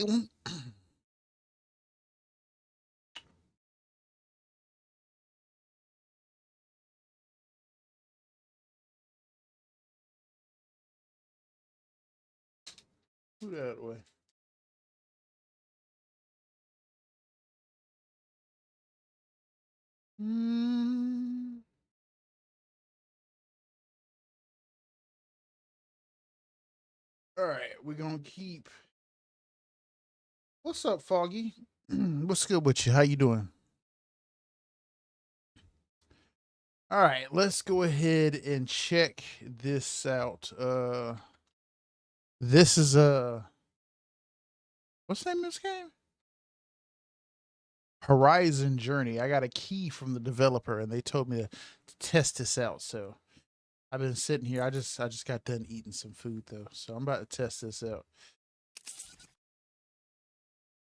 Move that way. All right, we're gonna keep. What's up, Foggy? What's good with you? How you doing? All right, let's go ahead and check this out. This is what's the name of this game? Horizon Journey. I got a key from the developer, and they told me to test this out. So I've been sitting here. I just got done eating some food though, so I'm about to test this out.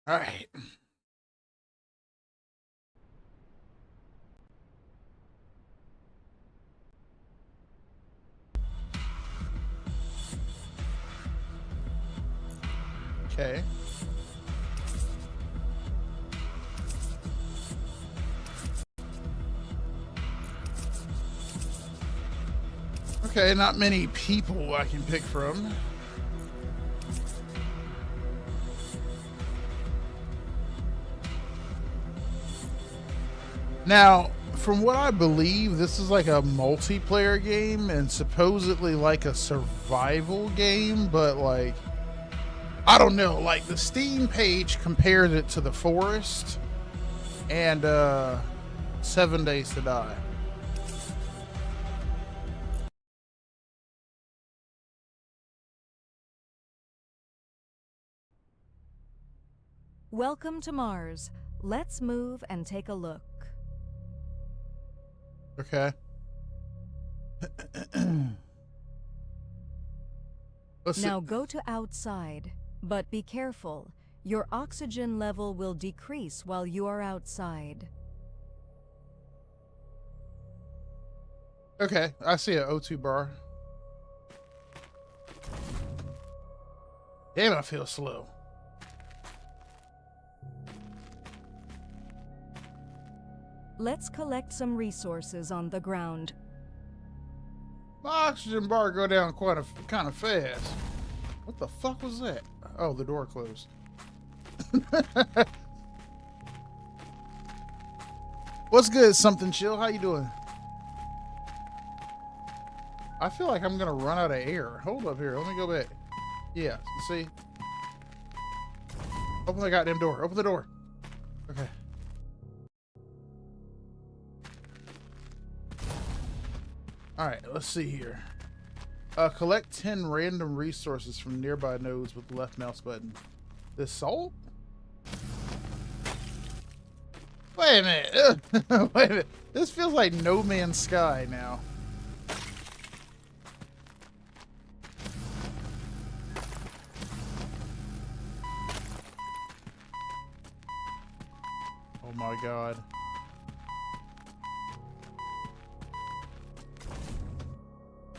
All right. Okay. Okay, not many people I can pick from. Now, from what I believe, this is like a multiplayer game and supposedly like a survival game, but like, I don't know, like the Steam page compared it to The Forest and 7 Days to Die. Welcome to Mars. Let's move and take a look. Okay. Now go to outside, but be careful. Your oxygen level will decrease while you are outside. Okay, I see an O2 bar. Damn, I feel slow. Let's collect some resources on the ground. My oxygen bar go down kind of fast. What the fuck was that? Oh, the door closed. What's good, Something Chill? How you doing? I feel like I'm gonna run out of air. Hold up here. Let me go back. Yeah, see? Open the goddamn door. Open the door. Okay. Alright, let's see here. Collect 10 random resources from nearby nodes with the left mouse button. This salt? Wait a minute. Wait a minute. This feels like No Man's Sky now. Oh my god.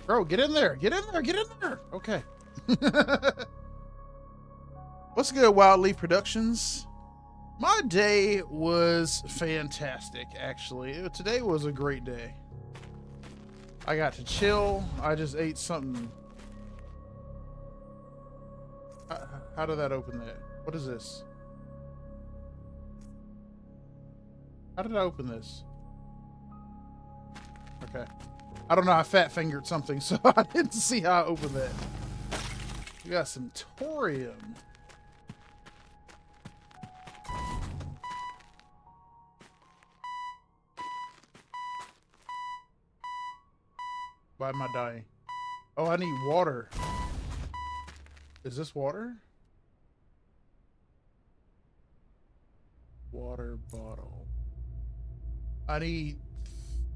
Bro, get in there. Get in there. Get in there. Okay. What's good, Wildleaf Productions? My day was fantastic, actually. Today was a great day. I got to chill. I just ate something. How did that open that? What is this? How did I open this? Okay. I don't know, I fat fingered something, so I didn't see how I opened that. We got some thorium. Why am I dying? Oh, I need water. Is this water? Water bottle. I need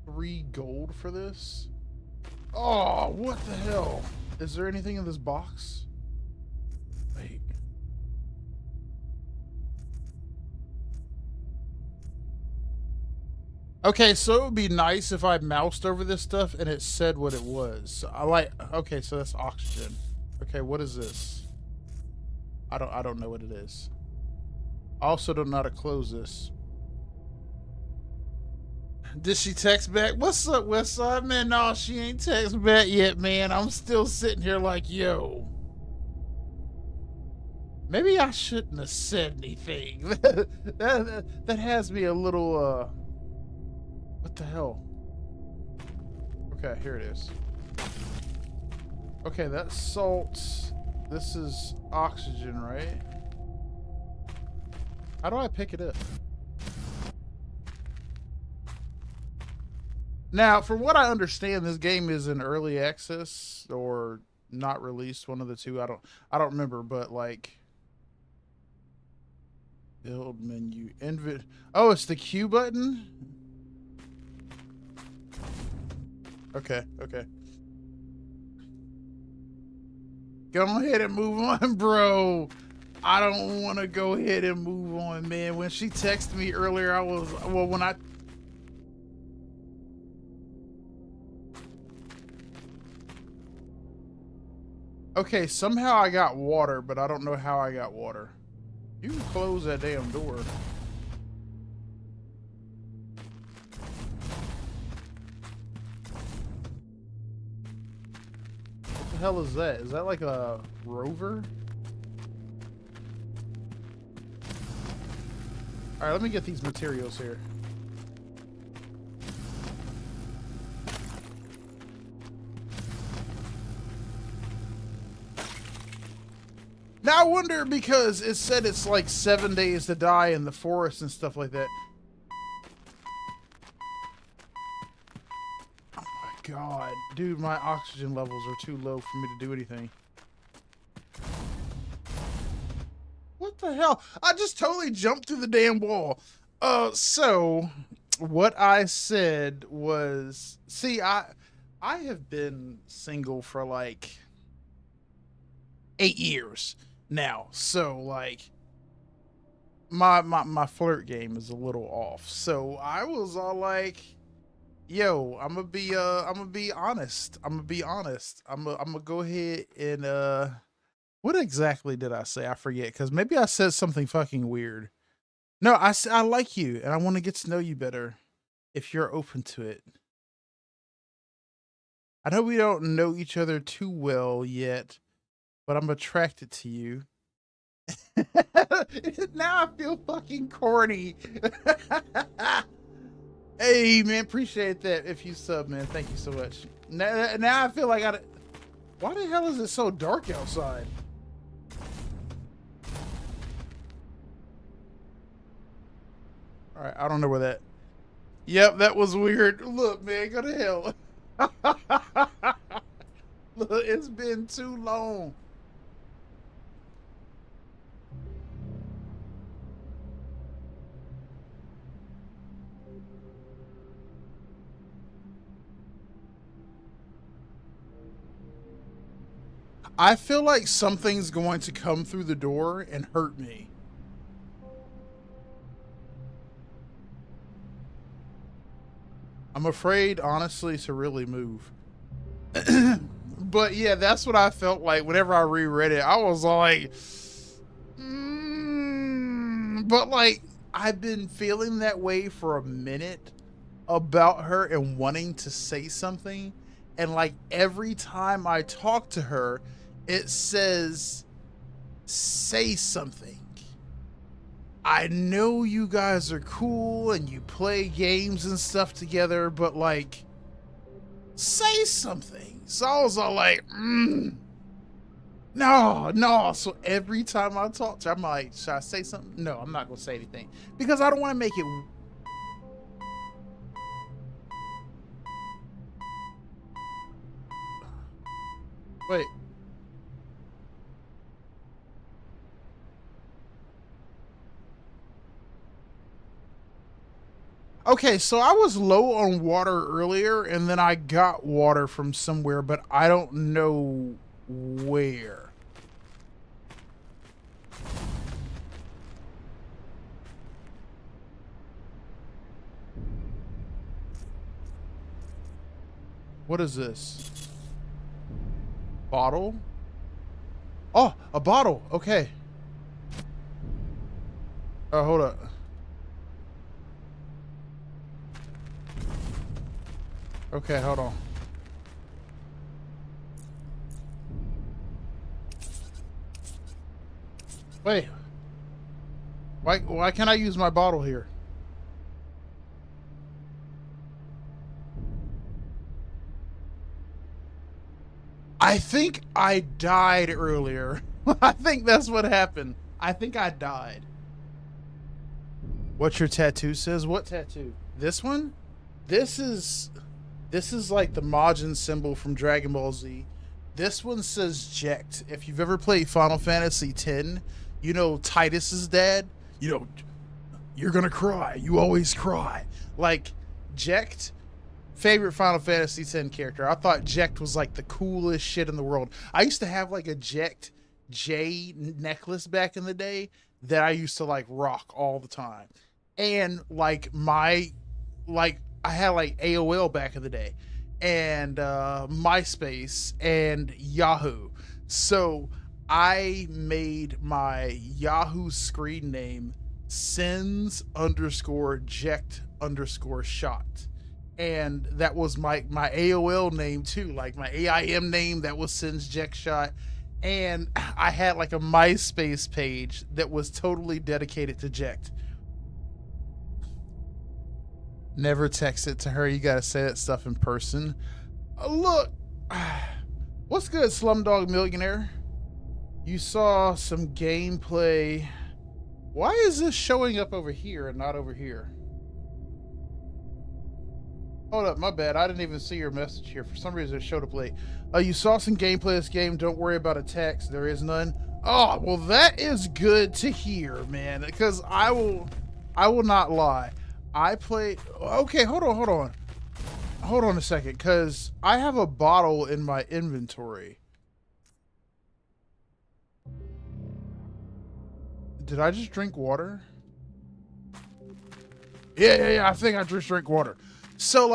3 gold for this. Oh, what the hell? Is there anything in this box? Wait. Okay, so it would be nice if I moused over this stuff and it said what it was. I like, okay, so that's oxygen. Okay, what is this? I don't know what it is. I also don't know how to close this. Did she text back? What's up, Westside? Man, no, she ain't text back yet, man. I'm still sitting here like, yo. Maybe I shouldn't have said anything. that has me a little, what the hell? Okay, here it is. Okay, that's salt. This is oxygen, right? How do I pick it up? Now, from what I understand, this game is in early access or not released, one of the two. I don't remember, but like build menu, oh, it's the Q button. Okay, okay. Go ahead and move on, bro. I don't want to go ahead and move on, man. When she texted me earlier, I was, well, when I... Okay, somehow I got water, but I don't know how I got water. You can close that damn door. What the hell is that? Is that like a rover? All right, let me get these materials here. Now I wonder, because it said it's like 7 days to die in the forest and stuff like that. Oh my god. Dude, my oxygen levels are too low for me to do anything. What the hell? I just totally jumped through the damn wall. So what I said was, see, I have been single for like 8 years now. So like my flirt game is a little off. So I was all like, yo, I'm gonna be honest. I'm gonna go ahead and what exactly did I say? I forget, because maybe I said something fucking weird. No, I said I like you and I want to get to know you better if you're open to it. I know we don't know each other too well yet, but I'm attracted to you. Now I feel fucking corny. Hey, man, appreciate that. If you sub, man, thank you so much. Now I feel like why the hell is it so dark outside? All right, I don't know where that. Yep, that was weird. Look, man, go to hell. Look, it's been too long. I feel like something's going to come through the door and hurt me. I'm afraid, honestly, to really move. But yeah, that's what I felt like whenever I reread it. I was like, but like, I've been feeling that way for a minute about her and wanting to say something. And like every time I talk to her, it says, say something. I know you guys are cool and you play games and stuff together, but like, say something. So I was all like, no. So every time I talk to her, I'm like, should I say something? No, I'm not going to say anything because I don't want to make it. Wait. Okay, so I was low on water earlier, and then I got water from somewhere, but I don't know where. What is this? Bottle? Oh, a bottle. Okay. Oh, hold up. Okay, hold on. Wait. Why can't I use my bottle here? I think I died earlier. I think that's what happened. I think I died. What your tattoo says? What tattoo? This one? This is like the Majin symbol from Dragon Ball Z. This one says Jekt. If you've ever played Final Fantasy X, you know Titus's dad. You know, you're gonna cry. You always cry. Like Jekt. Favorite Final Fantasy X character. I thought Jekt was like the coolest shit in the world. I used to have like a Jekt J necklace back in the day that I used to like rock all the time. And like I had like AOL back in the day and MySpace and Yahoo. So I made my Yahoo screen name sins underscore Jekt underscore shot. And that was my AOL name too, like my AIM name, that was Sins Jekt Shot. And I had like a MySpace page that was totally dedicated to Jekt. Never text it to her. You gotta say that stuff in person. Look, what's good, Slumdog Millionaire? You saw some gameplay. Why is this showing up over here and not over here? Hold up, my bad. I didn't even see your message here. For some reason, it showed up late. You saw some gameplay of this game. Don't worry about a text. There is none. Oh, well, that is good to hear, man. Because I will not lie. I played. Okay, hold on. Hold on a second, because I have a bottle in my inventory. Did I just drink water? Yeah. I think I just drank water. So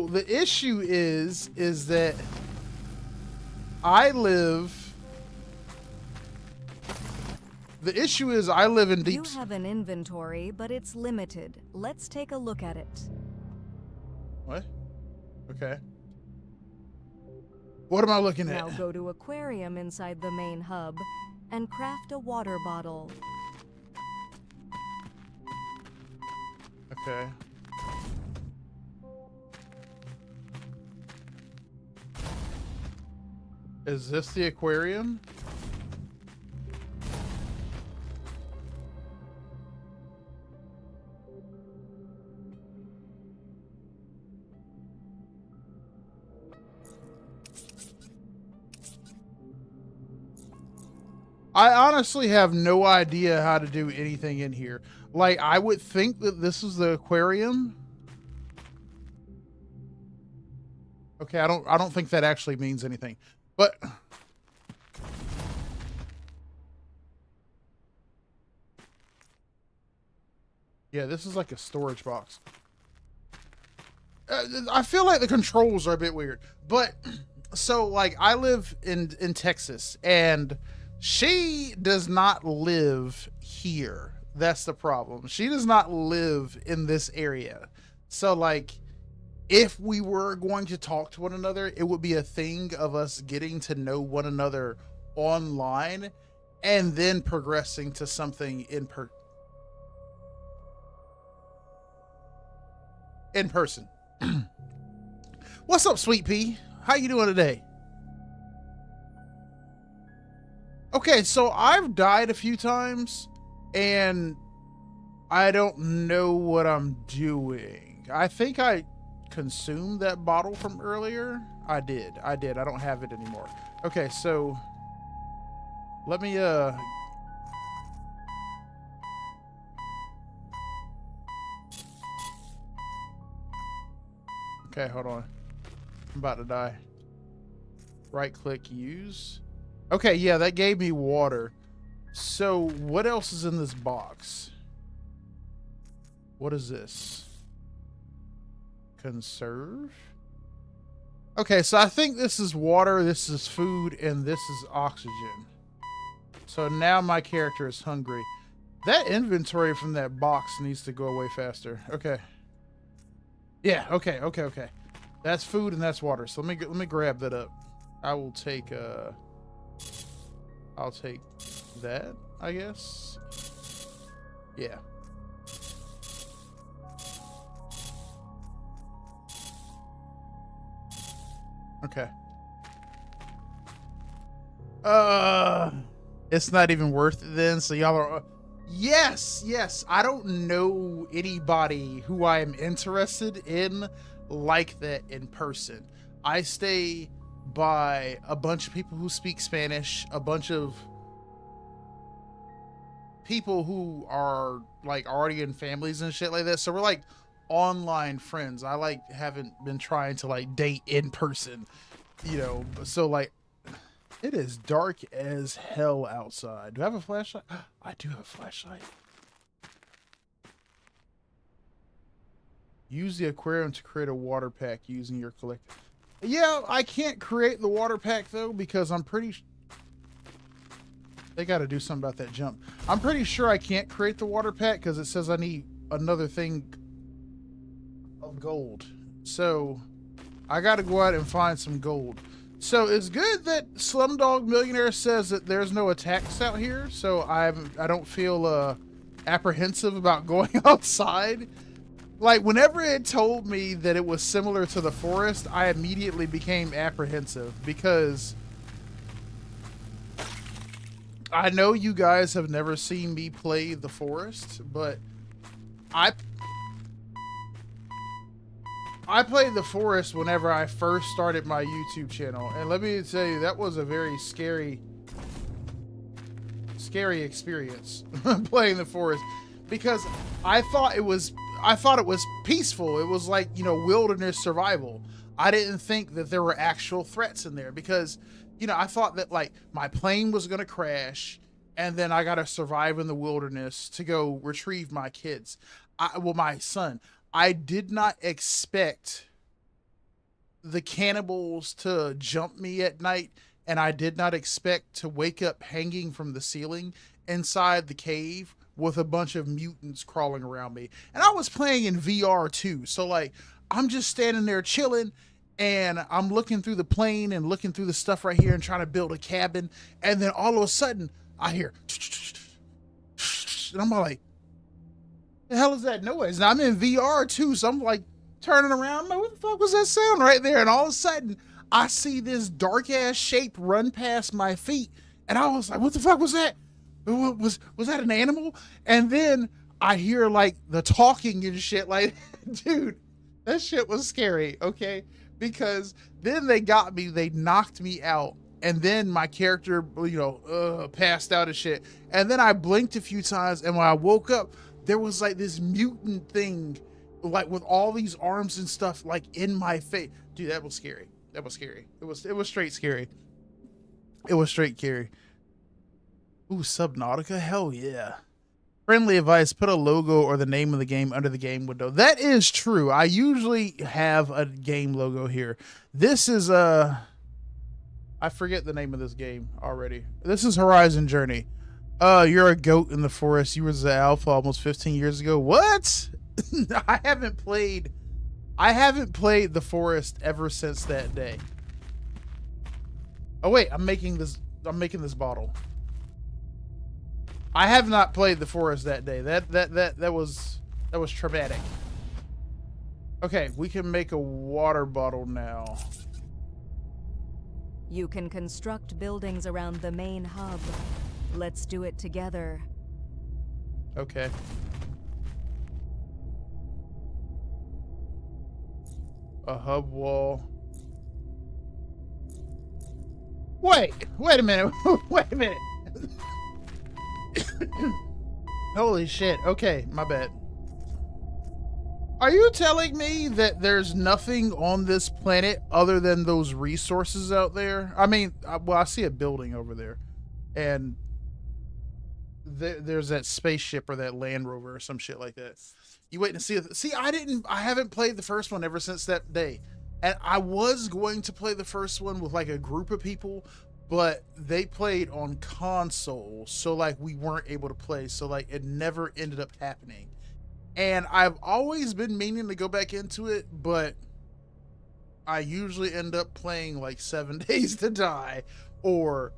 the issue is that I live in deep. You have an inventory, but it's limited. Let's take a look at it. What? Okay. What am I looking at? Now go to aquarium inside the main hub and craft a water bottle. Okay. Is this the aquarium? I honestly have no idea how to do anything in here. Like, I would think that this is the aquarium. Okay, I don't think that actually means anything. But yeah, this is like a storage box. I feel like the controls are a bit weird. But so like I live in Texas and she does not live here. That's the problem. She does not live in this area. So like if we were going to talk to one another, it would be a thing of us getting to know one another online and then progressing to something in person. What's up, Sweet Pea? How you doing today? Okay, so I've died a few times and I don't know what I'm doing. I think I consumed that bottle from earlier. I did. I don't have it anymore. Okay, so let me okay, hold on. I'm about to die. Right click, use. Okay, yeah, that gave me water. So what else is in this box? What is this? Conserve? Okay, so I think this is water, this is food, and this is oxygen. So now my character is hungry. That inventory from that box needs to go away faster. Okay. Yeah, okay. That's food and that's water. So let me grab that up. I will take I'll take that, I guess. Yeah. Okay. It's not even worth it then. So y'all are yes. I don't know anybody who I am interested in like that in person. I stay by a bunch of people who speak Spanish, a bunch of people who are like already in families and shit like that. So we're like online friends. I like haven't been trying to like date in person, you know. So like it is dark as hell outside. Do I have a flashlight? I do have a flashlight. Use the aquarium to create a water pack using your collector. Yeah, I can't create the water pack though because I'm pretty they got to do something about that jump. I'm pretty sure I can't create the water pack because it says I need another thing of gold. So I got to go out and find some gold. So it's good that Slumdog Millionaire says that there's no attacks out here. So I don't feel apprehensive about going outside. Like whenever it told me that it was similar to the forest, I immediately became apprehensive because I know you guys have never seen me play the forest, but I played the forest whenever I first started my YouTube channel, and let me tell you, that was a very scary experience playing the forest because I thought it was peaceful. It was like, you know, wilderness survival. I didn't think that there were actual threats in there because, you know, I thought that like my plane was going to crash and then I got to survive in the wilderness to go retrieve my kids. My son. I did not expect the cannibals to jump me at night, and I did not expect to wake up hanging from the ceiling inside the cave with a bunch of mutants crawling around me. And I was playing in VR too. So like I'm just standing there chilling and I'm looking through the plane and looking through the stuff right here and trying to build a cabin. And then all of a sudden I hear, and I'm like, the hell is that noise? And I'm in VR too. So I'm like turning around. I'm like, what the fuck was that sound right there? And all of a sudden I see this dark ass shape run past my feet. And I was like, what the fuck was that? Was that an animal? And then I hear like the talking and shit. Like, dude, that shit was scary. Okay. Because then they got me, they knocked me out. And then my character, you know, passed out and shit. And then I blinked a few times. And when I woke up, there was like this mutant thing, like with all these arms and stuff, like in my face. Dude, that was scary. That was scary. It was straight scary. It was straight scary. Ooh, Subnautica? Hell yeah. Friendly advice, put a logo or the name of the game under the game window. That is true. I usually have a game logo here. This is I forget the name of this game already. This is Horizon Journey. You're a goat in the forest. You were the alpha almost 15 years ago. What? I haven't played the forest ever since that day. Oh wait, I'm making this bottle. I have not played the forest that day. That was traumatic. Okay, we can make a water bottle now. You can construct buildings around the main hub. Let's do it together. Okay. A hub wall. Wait a minute. Wait a minute. Holy shit. Okay, my bad. Are you telling me that there's nothing on this planet other than those resources out there? I mean, well, I see a building over there. And there's that spaceship or that Land Rover or some shit like that. You wait to see it. See, I haven't played the first one ever since that day. And I was going to play the first one with like a group of people, but they played on console, so like we weren't able to play, so like it never ended up happening. And I've always been meaning to go back into it, but I usually end up playing like 7 Days to Die or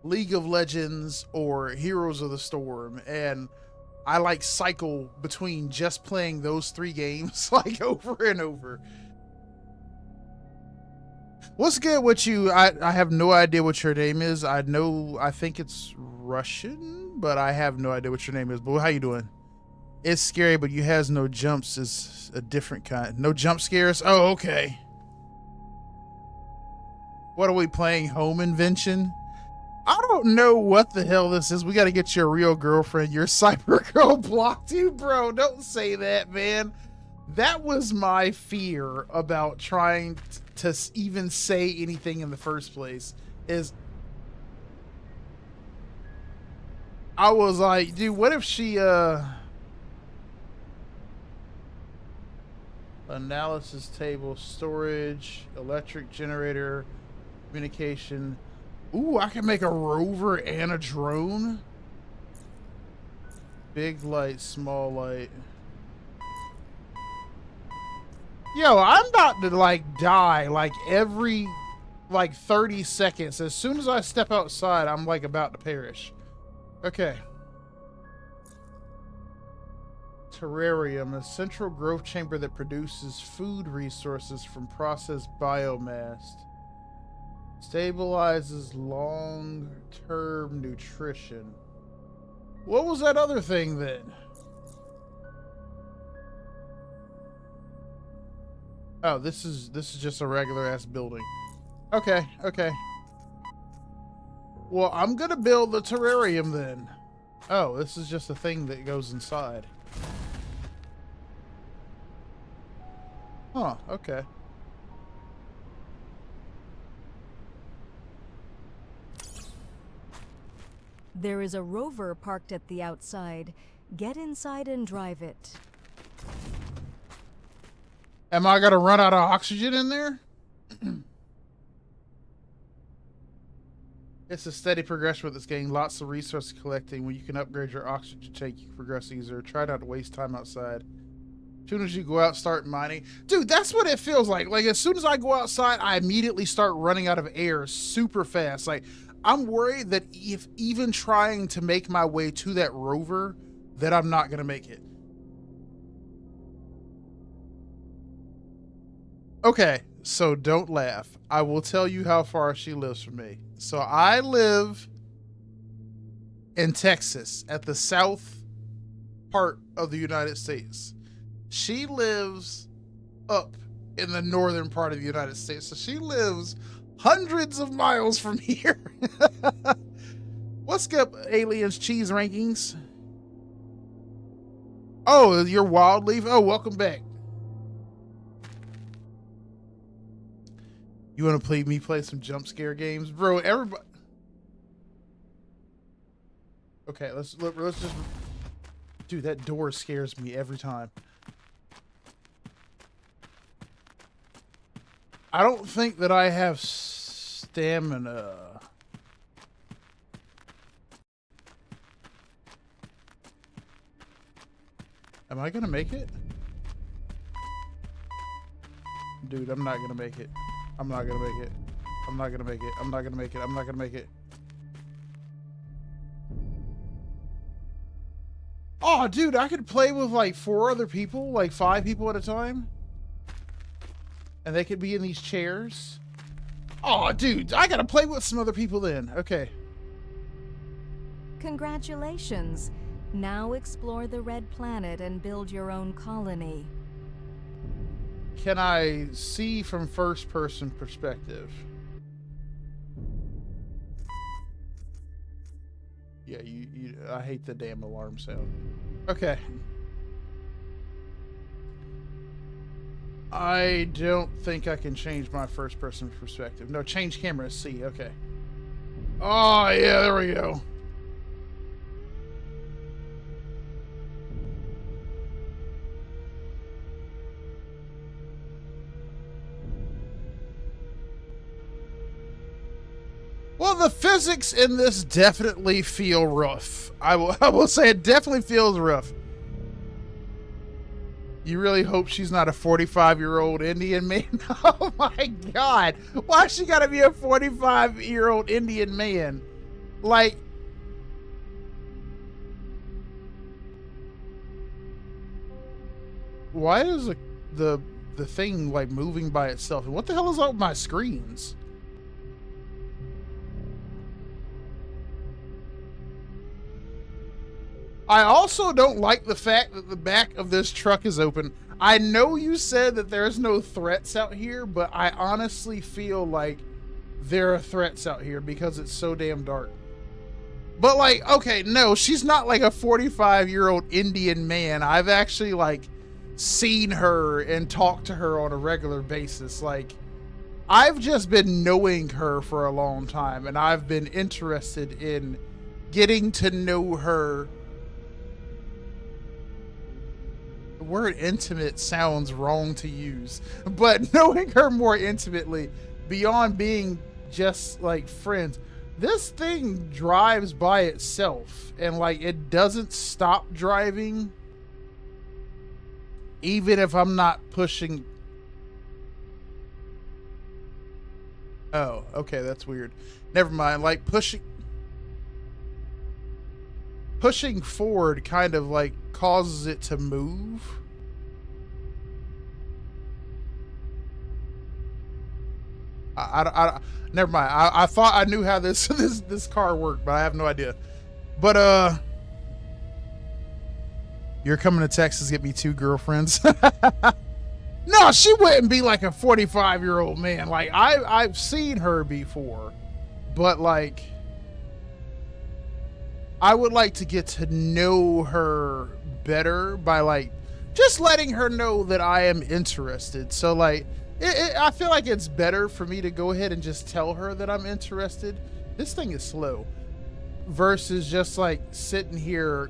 League of Legends or Heroes of the Storm, and I like cycle between just playing those three games like over and over. What's good with you? I have no idea what your name is. I think it's Russian, but I have no idea what your name is. But how you doing? It's scary, but you has no jumps is a different kind. No jump scares? Oh, okay. What are we playing? Home Invention? I don't know what the hell this is. We got to get you a real girlfriend. Your cyber girl blocked you, bro. Don't say that, man. That was my fear about trying to even say anything in the first place. Is I was like, dude, what if she analysis table, storage, electric generator, communication. Ooh, I can make a rover and a drone. Big light, small light. Yo, I'm about to like die like every like 30 seconds. As soon as I step outside, I'm like about to perish. Okay. Terrarium, a central growth chamber that produces food resources from processed biomass. Stabilizes long-term nutrition. What was that other thing then? Oh, this is just a regular ass building. Okay, okay. Well, I'm gonna build the terrarium then. Oh, this is just a thing that goes inside. Huh, okay. There is a rover parked at the outside. Get inside and drive it. Am I gonna run out of oxygen in there? It's a steady progression with this game. Lots of resource collecting. When you can upgrade your oxygen tank, you can progress easier. Try not to waste time outside. As soon as you go out, start mining. Dude, that's what it feels like. Like, as soon as I go outside, I immediately start running out of air super fast. Like, I'm worried that if even trying to make my way to that rover, that I'm not going to make it. Okay, so don't laugh. I will tell you how far she lives from me. So I live in Texas at the south part of the United States. She lives up in the northern part of the United States. So she lives hundreds of miles from here. What's up, Aliens Cheese Rankings? Oh, you're Wild Leaf? Oh, welcome back. You want to play some jump scare games? Bro, everybody... Okay, let's just... Dude, that door scares me every time. I don't think that I have stamina. Am I gonna make it? Dude, I'm not gonna make it. I'm not gonna make it. I'm not gonna make it. I'm not gonna make it. I'm not gonna make it. Oh, dude, I could play with like 4 other people, like 5 people at a time. And they could be in these chairs. Oh, dude, I gotta play with some other people then. Okay. Congratulations. Now explore the Red Planet and build your own colony. Can I see from first person perspective? Yeah, I hate the damn alarm sound. Okay. I don't think I can change my first person perspective. No, change camera, C, okay. Oh, yeah, there we go. Well, the physics in this definitely feel rough. I will say it definitely feels rough. You really hope she's not a 45-year-old Indian man? Oh my God. Why she gotta be a 45-year-old Indian man? Like, why is the thing like moving by itself? And what the hell is up with my screens? I also don't like the fact that the back of this truck is open. I know you said that there's no threats out here, but I honestly feel like there are threats out here because it's so damn dark. But like, okay, no, she's not like a 45-year-old Indian man. I've actually like seen her and talked to her on a regular basis. Like, I've just been knowing her for a long time, and I've been interested in getting to know her. The word intimate sounds wrong to use, but knowing her more intimately beyond being just like friends. This thing drives by itself and like it doesn't stop driving even if I'm not pushing. Oh, okay, that's weird. Never mind. Like pushing forward kind of like causes it to move. I never mind. I thought I knew how this car worked, but I have no idea. But you're coming to Texas, get me 2 girlfriends. No, she wouldn't be like a 45-year-old man. Like I've seen her before, but like I would like to get to know her better by like just letting her know that I am interested. So like I feel like it's better for me to go ahead and just tell her that I'm interested. This thing is slow versus just like sitting here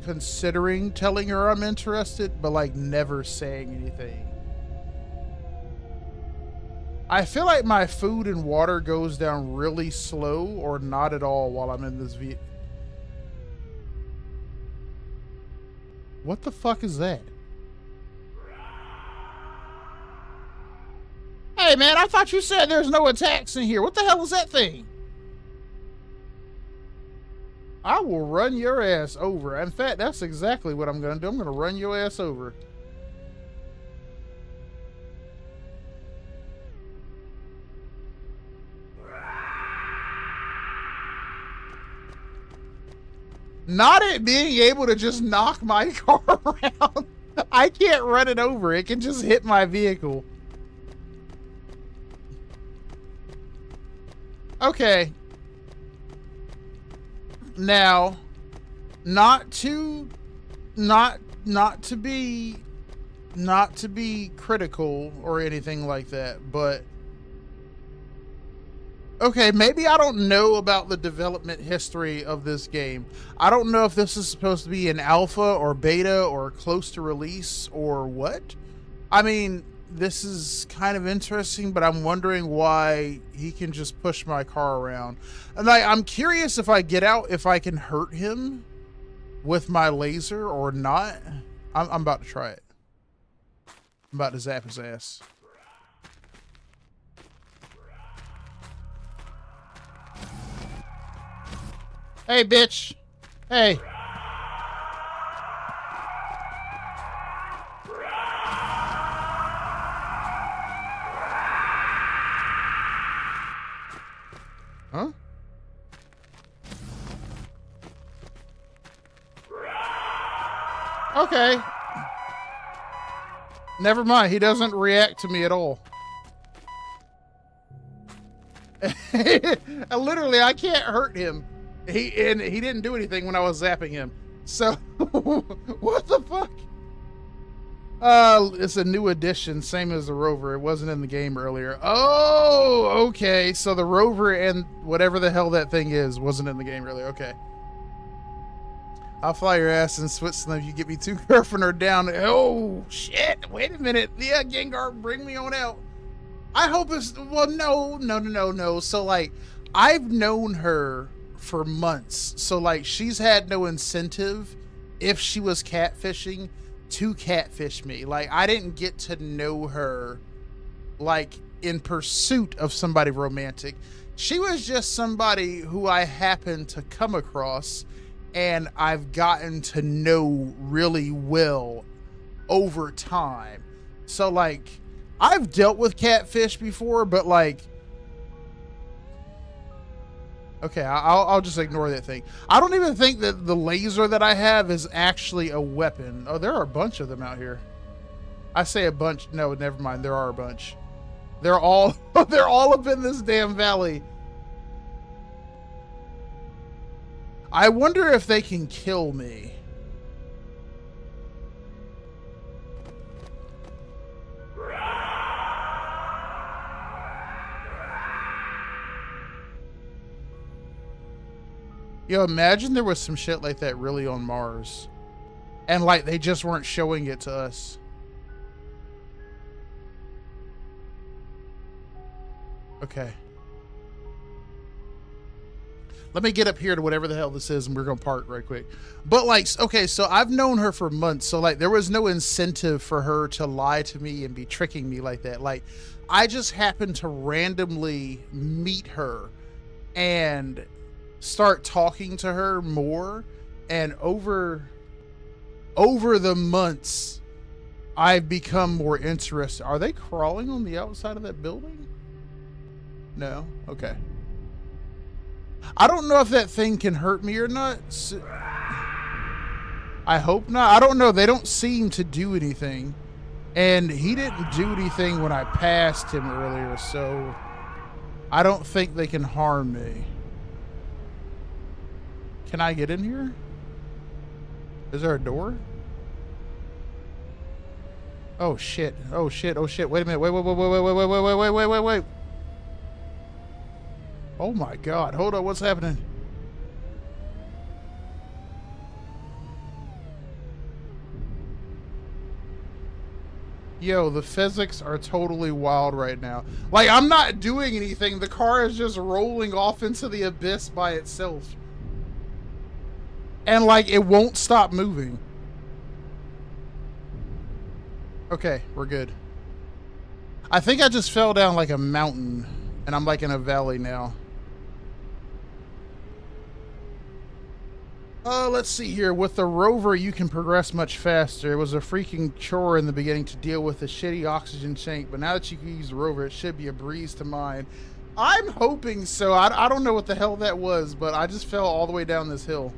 considering telling her I'm interested, but like never saying anything. I feel like my food and water goes down really slow or not at all while I'm in this vehicle. What the fuck is that? Hey man, I thought you said there's no attacks in here. What the hell is that thing? I will run your ass over. In fact, that's exactly what I'm gonna do. I'm gonna run your ass over. Not it being able to just knock my car around. I can't run it over. It can just hit my vehicle. Okay. Now, not to be critical or anything like that, but okay, maybe I don't know about the development history of this game. I don't know if this is supposed to be an alpha or beta or close to release or what. I mean, this is kind of interesting, but I'm wondering why he can just push my car around. And I'm curious if I get out, if I can hurt him with my laser or not. I'm about to try it. I'm about to zap his ass. Hey, bitch. Hey. Huh? Okay. Never mind. He doesn't react to me at all. Literally, I can't hurt him. He didn't do anything when I was zapping him. So, what the fuck? It's a new addition, same as the rover. It wasn't in the game earlier. Oh, okay. So the rover and whatever the hell that thing is wasn't in the game earlier. Okay. I'll fly your ass in Switzerland if you get me 2 girlfriend or down. Oh, shit. Wait a minute. Yeah, Gengar, bring me on out. I hope it's, well, no. So like I've known her for months. So like she's had no incentive if she was catfishing to catfish me. Like I didn't get to know her like in pursuit of somebody romantic. She was just somebody who I happened to come across and I've gotten to know really well over time. So like I've dealt with catfish before, but like, okay, I'll just ignore that thing. I don't even think that the laser that I have is actually a weapon. Oh, there are a bunch of them out here. I say a bunch. No, never mind. There are a bunch. They're all they're all up in this damn valley. I wonder if they can kill me. Yo, imagine there was some shit like that really on Mars. And like they just weren't showing it to us. Okay. Let me get up here to whatever the hell this is and we're gonna park right quick. But like, okay, so I've known her for months. So like there was no incentive for her to lie to me and be tricking me like that. Like I just happened to randomly meet her and start talking to her more, and over the months I've become more interested. Are they crawling on the outside of that building? No? Okay. I don't know if that thing can hurt me or not. I hope not. I don't know. They don't seem to do anything. And he didn't do anything when I passed him earlier, so I don't think they can harm me. Can I get in here? Is there a door? Oh shit. Oh shit. Oh shit. Wait a minute. Wait. Oh my god. Hold on. What's happening? Yo, the physics are totally wild right now. Like, I'm not doing anything. The car is just rolling off into the abyss by itself. And like, it won't stop moving. Okay, we're good. I think I just fell down like a mountain and I'm like in a valley now. Let's see here. With the rover, you can progress much faster. It was a freaking chore in the beginning to deal with the shitty oxygen tank, but now that you can use the rover, it should be a breeze to mine. I'm hoping so. I don't know what the hell that was, but I just fell all the way down this hill.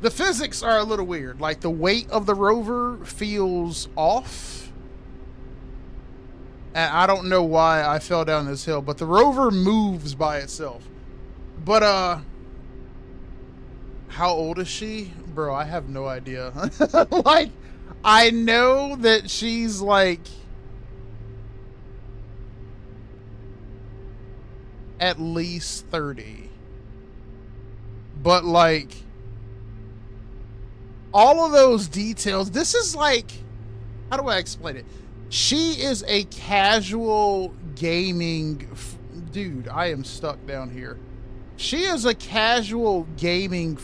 The physics are a little weird. Like the weight of the rover feels off. And I don't know why I fell down this hill, but the rover moves by itself. But, how old is she? Bro, I have no idea. Like, I know that she's like at least 30. But like, all of those details, this is like, how do I explain it? She is a casual gaming, dude, I am stuck down here. She is a casual gaming,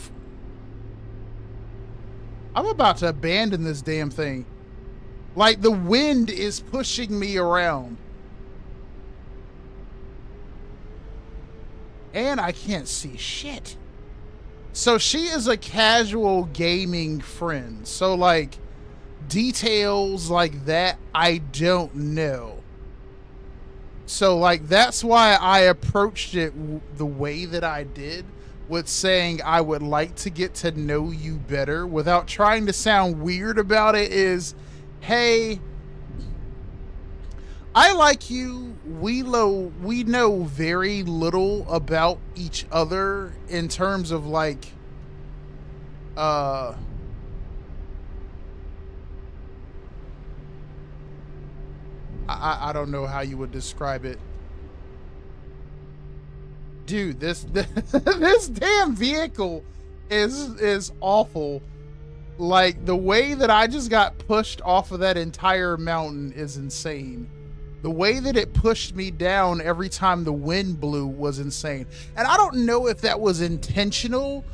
I'm about to abandon this damn thing. Like the wind is pushing me around. And I can't see shit. So she is a casual gaming friend. So like details like that, I don't know. So like that's why I approached it the way that I did, with saying I would like to get to know you better without trying to sound weird about it. Is, hey, I like you. We know very little about each other in terms of like, I don't know how you would describe it. Dude, this this damn vehicle is awful. Like the way that I just got pushed off of that entire mountain is insane. The way that it pushed me down every time the wind blew was insane. And I don't know if that was intentional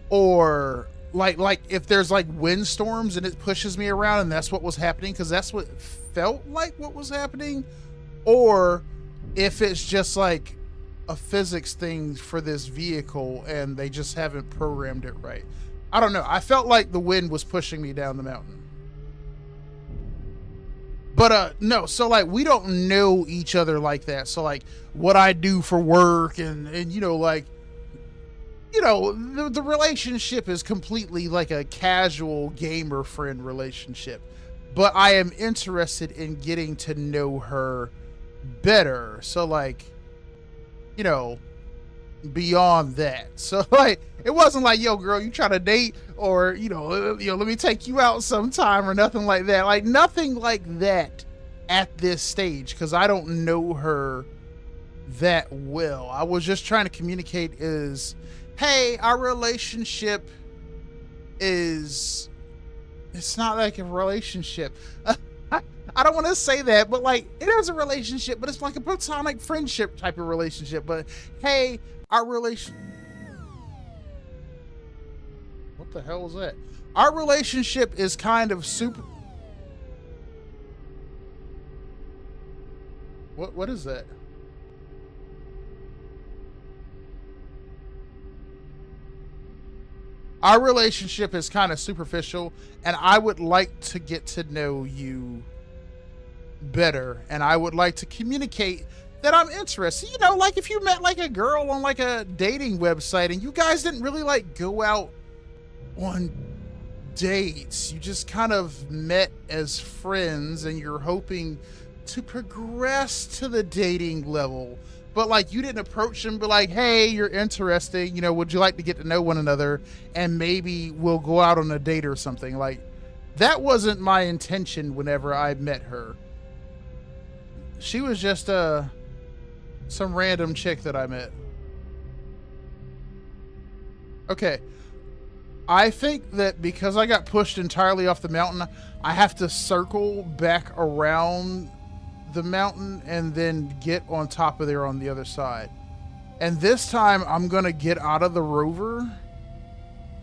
or like if there's like windstorms and it pushes me around and that's what was happening, because that's what felt like what was happening, or if it's just like a physics thing for this vehicle and they just haven't programmed it right. I don't know. I felt like the wind was pushing me down the mountain. But no, so like we don't know each other like that. So like what I do for work and you know, like, you know, the relationship is completely like a casual gamer friend relationship. But I am interested in getting to know her better. So like, you know, beyond that. So like it wasn't like, yo girl, you trying to date, or you know, let me take you out sometime, or nothing like that. Like nothing like that at this stage, because I don't know her that well. I was just trying to communicate is, hey, our relationship is, it's not like a relationship. I don't want to say that, but like it is a relationship, but it's like a platonic friendship type of relationship. But hey, our relation, what the hell is that? Our relationship is kind of super. What is that? Our relationship is kind of superficial, and I would like to get to know you better, and I would like to communicate that I'm interested. You know, like if you met like a girl on like a dating website and you guys didn't really like go out on dates, you just kind of met as friends and you're hoping to progress to the dating level, but like you didn't approach them, but like, hey, you're interesting, you know, would you like to get to know one another and maybe we'll go out on a date or something. Like that wasn't my intention whenever I met her. She was just some random chick that I met. Okay. I think that because I got pushed entirely off the mountain, I have to circle back around the mountain and then get on top of there on the other side. And this time I'm going to get out of the rover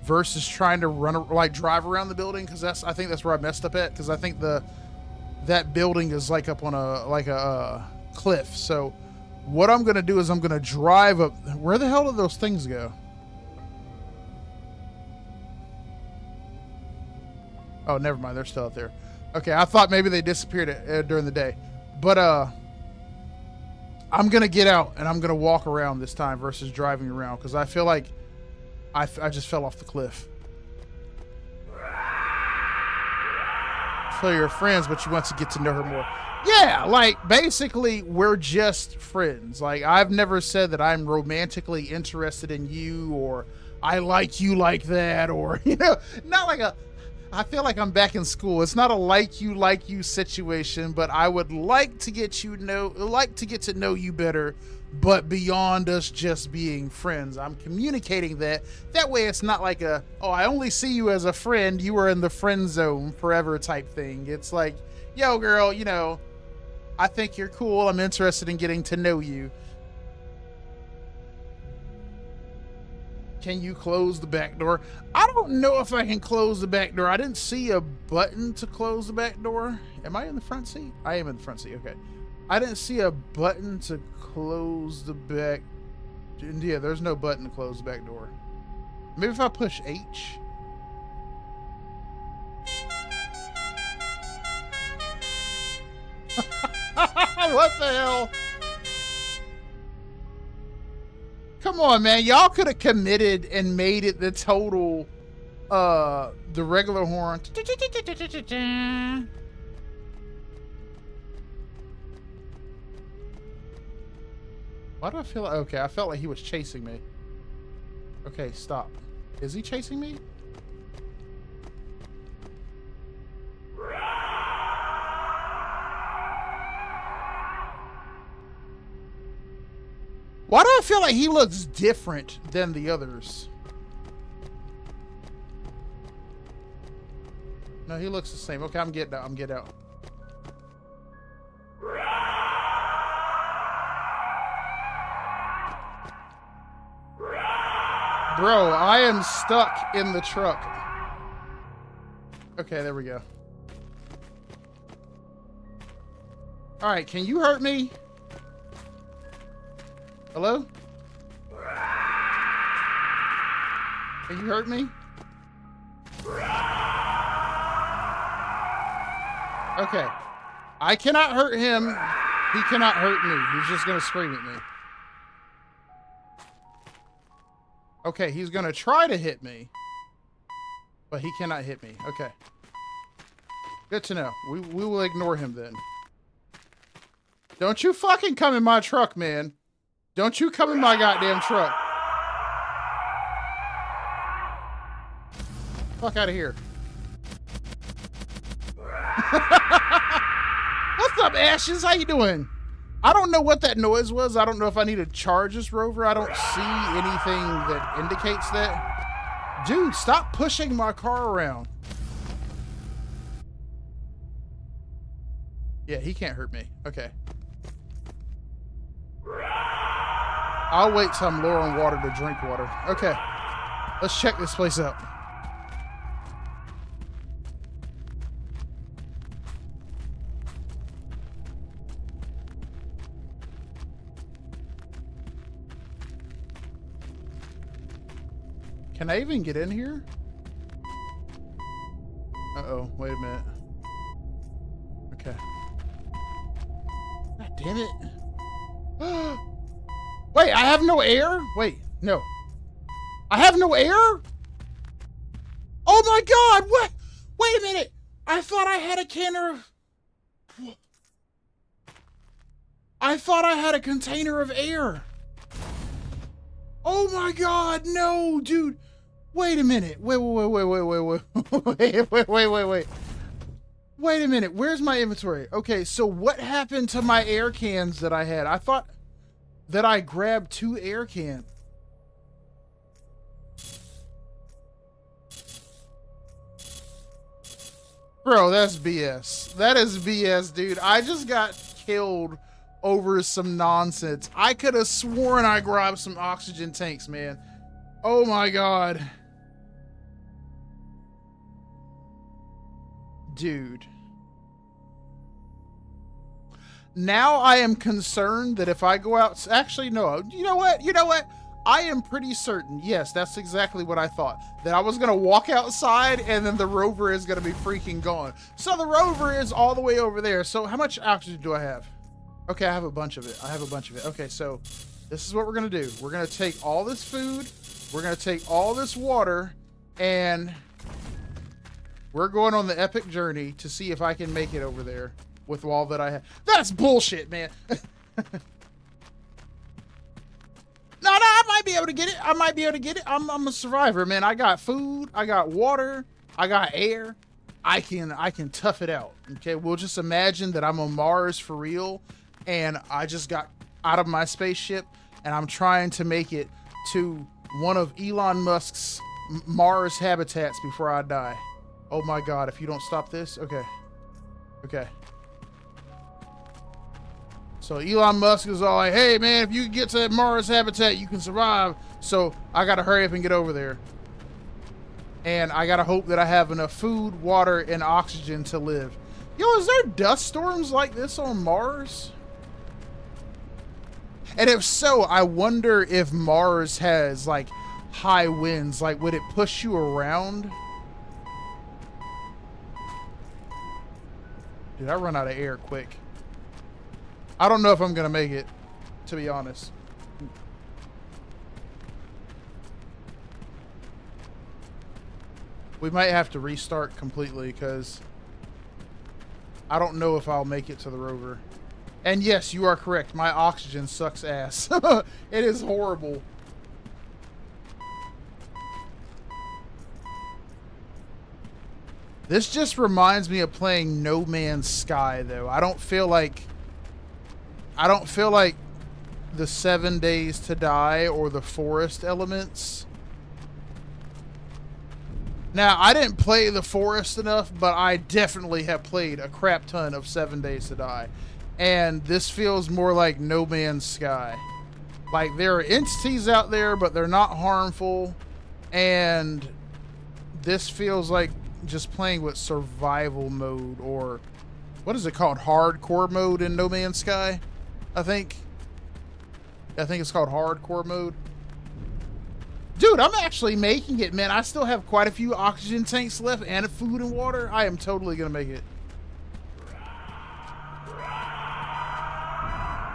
versus trying to like drive around the building, because I think that's where I messed up at, because I think that building is like up on a cliff. So what I'm going to do is I'm going to drive up. Where the hell did those things go? Oh, never mind. They're still out there. Okay, I thought maybe they disappeared during the day. But I'm going to get out and I'm going to walk around this time versus driving around, because I feel like I just fell off the cliff. So you're friends, but you want to get to know her more. Yeah, like basically we're just friends. Like I've never said that I'm romantically interested in you, or I like you like that, or, you know, not like a, I feel like I'm back in school. It's not a like you situation, but I would like to get to know you better, but beyond us just being friends. I'm communicating that. That way it's not like a, oh, I only see you as a friend, you are in the friend zone forever type thing. It's like, yo girl, you know, I think you're cool. I'm interested in getting to know you. Can you close the back door? I don't know if I can close the back door. I didn't see a button to close the back door. Am I in the front seat? I am in the front seat. Okay. I didn't see a button to close the back. Yeah, there's no button to close the back door. Maybe if I push H. What the hell? Come on, man. Y'all could have committed and made it the total, the regular horn. Why do I feel like, okay, I felt like he was chasing me. Okay, stop. Is he chasing me? Why do I feel like he looks different than the others? No, he looks the same. Okay, I'm getting out. I'm getting out. Bro, I am stuck in the truck. Okay, there we go. All right, can you hurt me? Hello? Can you hurt me? Okay. I cannot hurt him. He cannot hurt me. He's just gonna scream at me. Okay, he's gonna try to hit me. But he cannot hit me. Okay. Good to know. We will ignore him then. Don't you fucking come in my truck, man. Don't you come in my goddamn truck. Fuck out of here. What's up, Ashes? How you doing? I don't know what that noise was. I don't know if I need to charge this rover. I don't see anything that indicates that. Dude, stop pushing my car around. Yeah, he can't hurt me. Okay. I'll wait till I'm low on water to drink water. Okay. Let's check this place out. Can I even get in here? Uh-oh, wait a minute. Okay. God damn it. Wait, I have no air? Wait, no. I have no air? Oh my God, what? Wait a minute. I thought I had a I thought I had a container of air. Oh my God, no, dude. Wait a minute. Wait. Wait a minute. Where's my inventory? Okay, so what happened to my air cans that I had? I thought that I grabbed 2 air cans. Bro, that's BS. That is BS, dude. I just got killed over some nonsense. I could have sworn I grabbed some oxygen tanks, man. Oh my God. Dude. Now I am concerned that if I go out... Actually, no. You know what? You know what? I am pretty certain. Yes, that's exactly what I thought. That I was going to walk outside and then the rover is going to be freaking gone. So the rover is all the way over there. So how much oxygen do I have? Okay, I have a bunch of it. Okay, so this is what we're going to do. We're going to take all this food. We're going to take all this water. And we're going on the epic journey to see if I can make it over there with all that I have. That's bullshit, man. No, I might be able to get it. I'm a survivor, man. I got food. I got water. I got air. I can tough it out. Okay, we'll just imagine that I'm on Mars for real. And I just got out of my spaceship and I'm trying to make it to one of Elon Musk's Mars habitats before I die. Oh my God, if you don't stop this. Okay. Okay. So Elon Musk is all like, hey man, if you can get to that Mars habitat, you can survive. So I got to hurry up and get over there. And I got to hope that I have enough food, water, and oxygen to live. Yo, is there dust storms like this on Mars? And if so, I wonder if Mars has like high winds. Like, would it push you around? Dude, I run out of air quick. I don't know if I'm gonna make it, to be honest. We might have to restart completely because I don't know if I'll make it to the rover. And yes, you are correct. My oxygen sucks ass. It is horrible. This just reminds me of playing No Man's Sky, though. I don't feel like the 7 Days to Die or the forest elements. Now, I didn't play the forest enough, but I definitely have played a crap ton of 7 Days to Die. And this feels more like No Man's Sky. Like, there are entities out there, but they're not harmful. And this feels like just playing with survival mode, or what is it called? Hardcore mode in No Man's Sky, I think. I think it's called hardcore mode. Dude, I'm actually making it, man. I still have quite a few oxygen tanks left and food and water. I am totally gonna make it.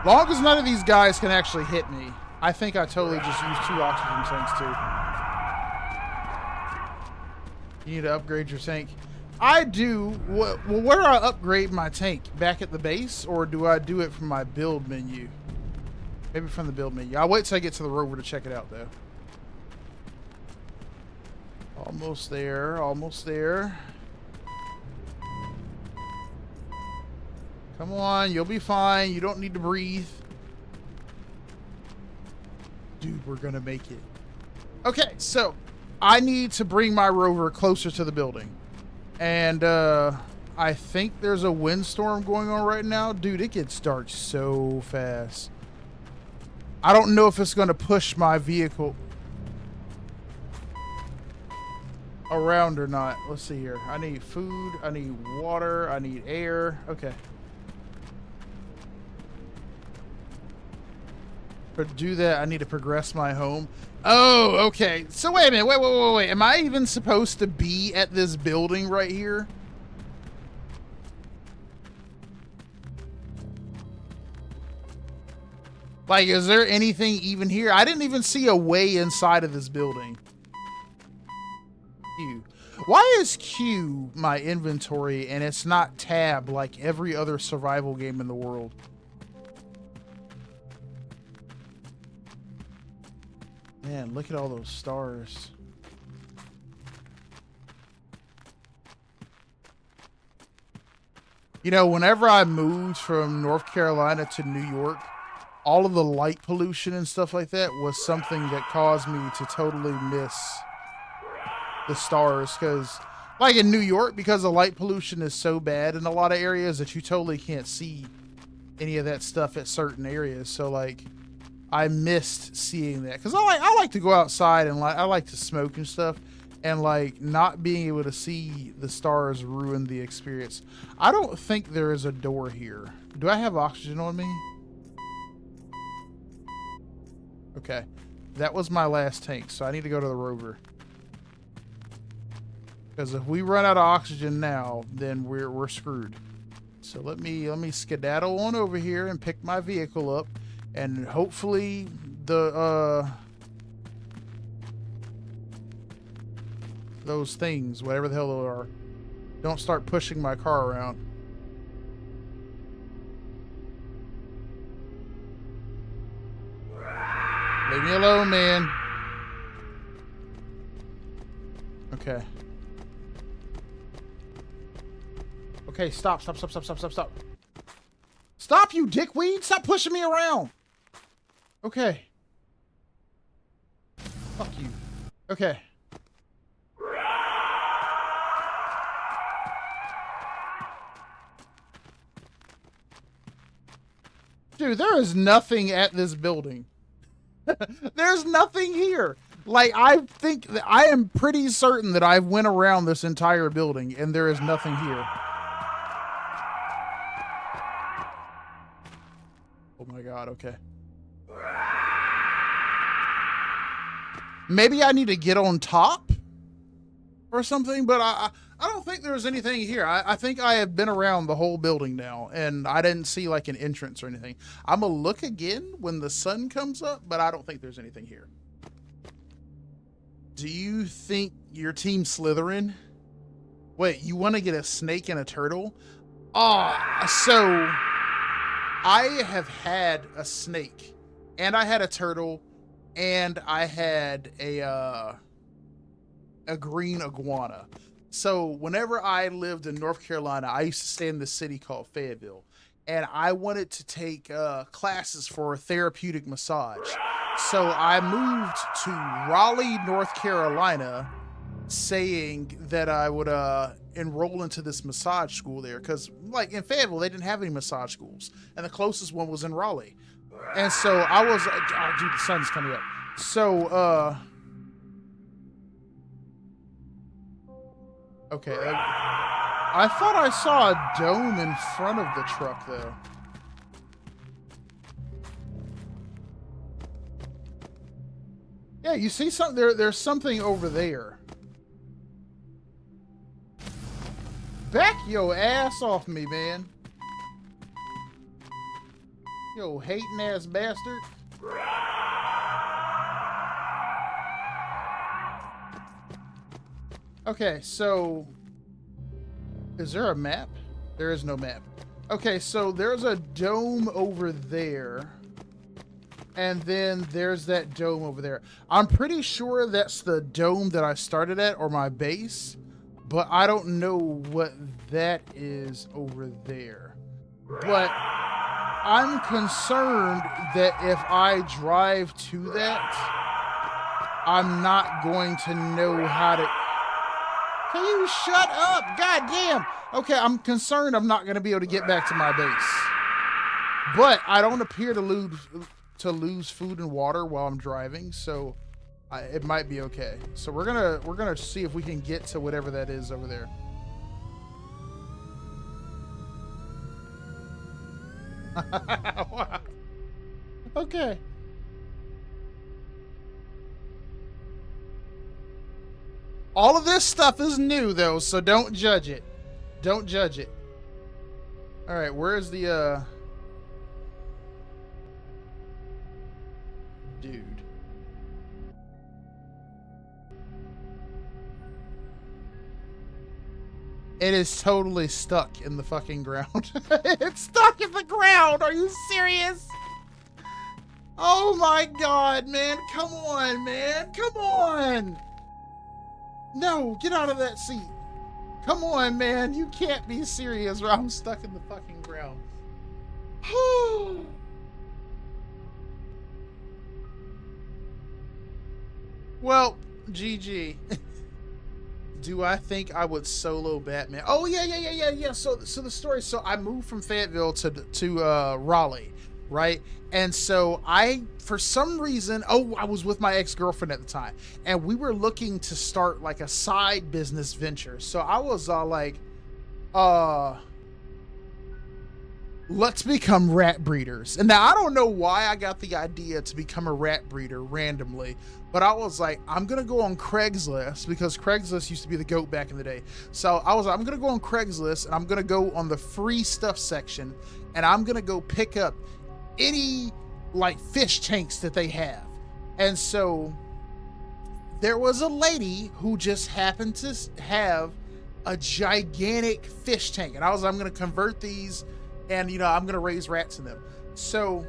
Long as none of these guys can actually hit me. I think I totally just used 2 oxygen tanks too. You need to upgrade your tank. I do. Well, where do I upgrade my tank? Back at the base, or do I do it from my build menu? Maybe from the build menu. I'll wait till I get to the rover to check it out, though. Almost there. Almost there. Come on. You'll be fine. You don't need to breathe. Dude, we're going to make it. Okay, so I need to bring my rover closer to the building. And I think there's a windstorm going on right now. Dude, it gets dark so fast. I don't know if it's going to push my vehicle around or not. Let's see here. I need food. I need water. I need air. Okay. To do that, I need to progress my home. Oh, okay. So wait a minute. Wait. Am I even supposed to be at this building right here? Like, is there anything even here? I didn't even see a way inside of this building. Q. Why is Q my inventory and it's not tab like every other survival game in the world? Man, look at all those stars. You know, whenever I moved from North Carolina to New York, all of the light pollution and stuff like that was something that caused me to totally miss the stars. Because, like in New York, because the light pollution is so bad in a lot of areas that you totally can't see any of that stuff at certain areas. So, like, I missed seeing that. Because I like to go outside and I like to smoke and stuff. And, like, not being able to see the stars ruined the experience. I don't think there is a door here. Do I have oxygen on me? Okay, that was my last tank, so I need to go to the rover. Because if we run out of oxygen now, then we're screwed. So let me skedaddle on over here and pick my vehicle up, and hopefully the those things, whatever the hell they are, don't start pushing my car around. Leave me alone, man. Okay. Okay, stop. Stop, you dickweed! Stop pushing me around! Okay. Fuck you. Okay. Dude, there is nothing at this building. There's nothing here. Like, I think that I am pretty certain that I went around this entire building and there is nothing here. Oh my god, okay. Maybe I need to get on top or something, but I don't think there's anything here. I think I have been around the whole building now, and I didn't see like an entrance or anything. I'm gonna look again when the sun comes up, but I don't think there's anything here. Do you think your team Slytherin? Wait, you want to get a snake and a turtle? So I have had a snake, and I had a turtle, and I had a green iguana. So whenever I lived in North Carolina, I used to stay in this city called Fayetteville, and I wanted to take classes for a therapeutic massage. So I moved to Raleigh, North Carolina, saying that I would enroll into this massage school there, because like in Fayetteville, they didn't have any massage schools, and the closest one was in Raleigh. And so I was, oh, dude, the sun's coming up. So Okay. I thought I saw a dome in front of the truck, though. Yeah, you see something there? There's something over there. Back your ass off me, man. Yo, hating ass bastard. Okay, so is there a map? There is no map. Okay, so there's a dome over there. And then there's that dome over there. I'm pretty sure that's the dome that I started at, or my base, but I don't know what that is over there. But I'm concerned that if I drive to that, I'm not going to know how to... Can you shut up? God damn. Okay, I'm concerned I'm not going to be able to get back to my base. But I don't appear to lose food and water while I'm driving, so it might be okay. So we're gonna see if we can get to whatever that is over there. Okay. All of this stuff is new, though, so don't judge it. Don't judge it. All right, where's the dude? It is totally stuck in the fucking ground. It's stuck in the ground. Are you serious? Oh my God, man. Come on, man. Come on. No, get out of that seat. Come on, man. You can't be serious or I'm stuck in the fucking ground. Well, GG. Do I think I would solo Batman? Oh yeah. So the story. So I moved from Fayetteville to Raleigh, right? And so for some reason, I was with my ex-girlfriend at the time, and we were looking to start like a side business venture. So I was like, let's become rat breeders. And now I don't know why I got the idea to become a rat breeder randomly, but I was like, I'm going to go on Craigslist, because Craigslist used to be the GOAT back in the day. So I was like, I'm going to go on Craigslist and I'm going to go on the free stuff section, and I'm going to go pick up any like fish tanks that they have. And so there was a lady who just happened to have a gigantic fish tank. And I was like, I'm going to convert these and, I'm going to raise rats in them. So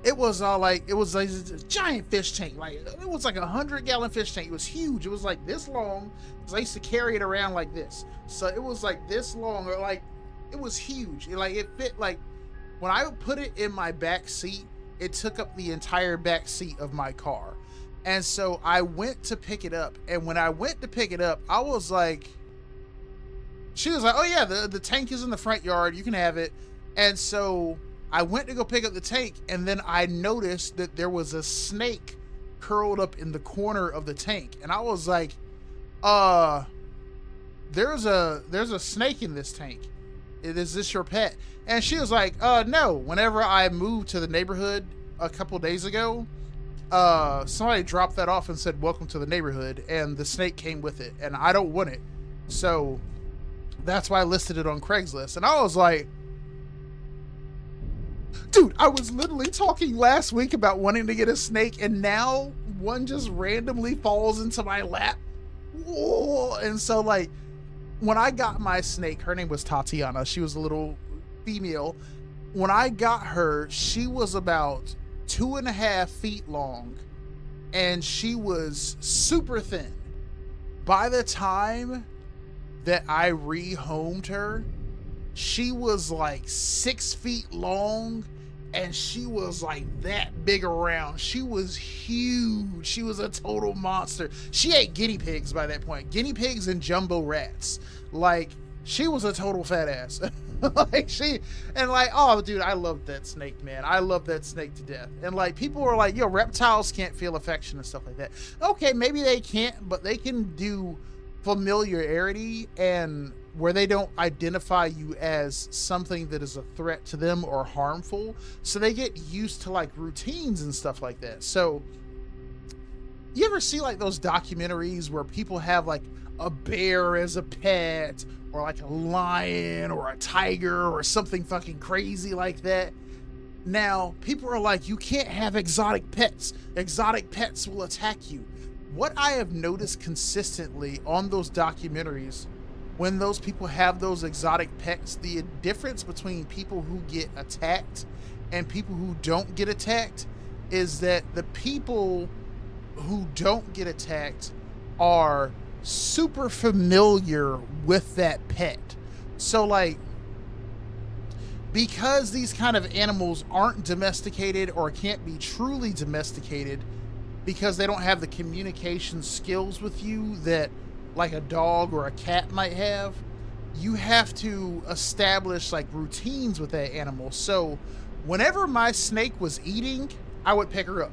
it was like a giant fish tank. Like it was like 100-gallon fish tank. It was huge. It was like this long, because I used to carry it around like this. So it was like this long, or like, it was huge. It fit, like, when I put it in my back seat, it took up the entire back seat of my car. And so I went to pick it up. And when I went to pick it up, I was like, she was like, oh yeah, the tank is in the front yard. You can have it. And so I went to go pick up the tank. And then I noticed that there was a snake curled up in the corner of the tank. And I was like, there's a snake in this tank. Is this your pet? And she was like, no. Whenever I moved to the neighborhood a couple days ago, somebody dropped that off and said, welcome to the neighborhood. And the snake came with it. And I don't want it. So that's why I listed it on Craigslist. And I was like, dude, I was literally talking last week about wanting to get a snake, and now one just randomly falls into my lap. Whoa. And so, like, when I got my snake, her name was Tatiana. She was a little female. When I got her, she was about 2.5 feet long, and she was super thin. By the time that I rehomed her, she was like 6 feet long, and she was like that big around. She was huge. She was a total monster. She ate guinea pigs by that point. Guinea pigs and jumbo rats. Like, she was a total fat ass. Oh, dude, I love that snake, man. I love that snake to death. And like, people were like, yo, reptiles can't feel affection and stuff like that. Okay, maybe they can't, but they can do familiarity and where they don't identify you as something that is a threat to them or harmful. So they get used to like routines and stuff like that. So you ever see like those documentaries where people have like a bear as a pet, or like a lion or a tiger or something fucking crazy like that? Now, people are like, you can't have exotic pets. Exotic pets will attack you. What I have noticed consistently on those documentaries, when those people have those exotic pets, the difference between people who get attacked and people who don't get attacked is that the people who don't get attacked are super familiar with that pet. So like, because these kind of animals aren't domesticated or can't be truly domesticated because they don't have the communication skills with you that like a dog or a cat might have, you have to establish like routines with that animal. So whenever my snake was eating, I would pick her up.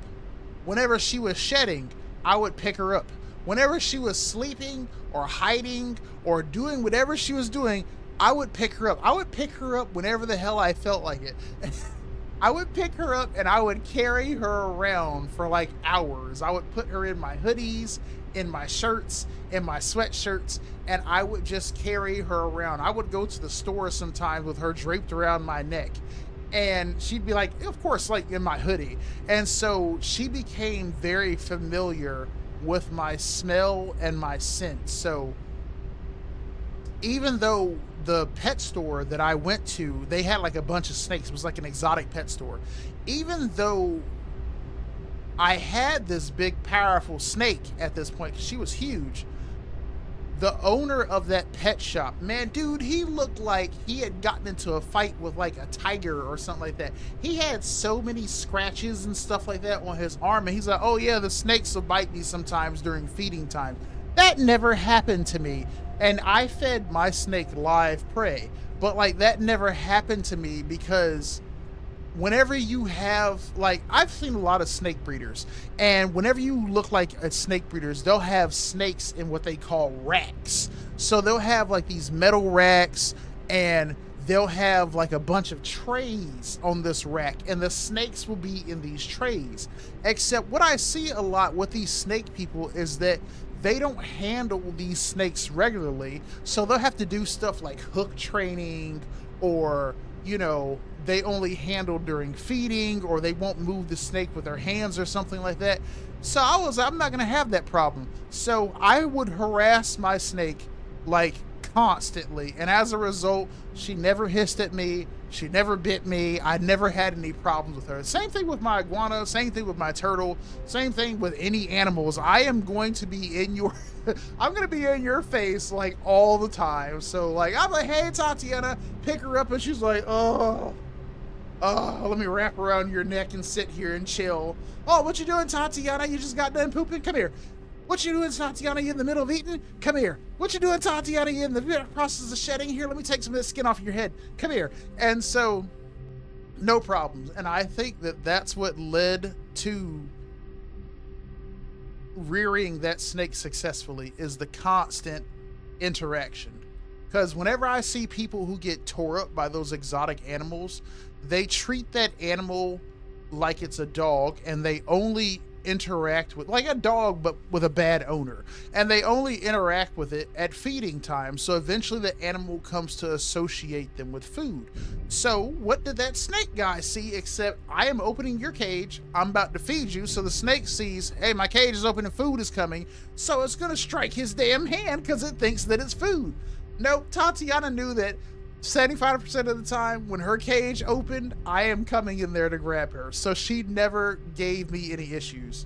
Whenever she was shedding, I would pick her up. Whenever she was sleeping or hiding or doing whatever she was doing, I would pick her up. I would pick her up whenever the hell I felt like it. I would pick her up and I would carry her around for like hours. I would put her in my hoodies, in my shirts, in my sweatshirts, and I would just carry her around. I would go to the store sometimes with her draped around my neck, and she'd be like, of course, like in my hoodie. And so she became very familiar with my smell and my scent. So even though the pet store that I went to, they had like a bunch of snakes, it was like an exotic pet store. Even though I had this big, powerful snake at this point, 'cause she was huge, the owner of that pet shop, man, dude, he looked like he had gotten into a fight with like a tiger or something like that. He had so many scratches and stuff like that on his arm, and he's like, oh yeah, the snakes will bite me sometimes during feeding time. That never happened to me. And I fed my snake live prey, but like that never happened to me because whenever you have, like, I've seen a lot of snake breeders, and whenever you look like at snake breeders, they'll have snakes in what they call racks. So they'll have like these metal racks, and they'll have like a bunch of trays on this rack, and the snakes will be in these trays. Except what I see a lot with these snake people is that they don't handle these snakes regularly, so they'll have to do stuff like hook training, or, you know, they only handle during feeding, or they won't move the snake with their hands or something like that. So I'm not gonna have that problem. So I would harass my snake like constantly, and as a result, she never hissed at me, she never bit me, I never had any problems with her. Same thing with my iguana, same thing with my turtle, same thing with any animals. I am going to be in your I'm gonna be in your face like all the time. So like, I'm like, hey Tatiana, pick her up, and she's like, oh, let me wrap around your neck and sit here and chill. Oh, what you doing, Tatiana? You just got done pooping? Come here. What you doing, Tatiana? You in the middle of eating? Come here. What you doing, Tatiana? You in the process of shedding? Here, let me take some of the skin off your head. Come here. And so, no problems. And I think that that's what led to rearing that snake successfully, is the constant interaction. Because whenever I see people who get tore up by those exotic animals, they treat that animal like it's a dog, and they only interact with, like a dog but with a bad owner, and they only interact with it at feeding time. So eventually the animal comes to associate them with food. So what did that snake guy see, except I am opening your cage, I'm about to feed you, so the snake sees, hey, my cage is open and food is coming, so it's gonna strike his damn hand because it thinks that it's food. No, Tatiana knew that 75% of the time when her cage opened, I am coming in there to grab her. So she never gave me any issues.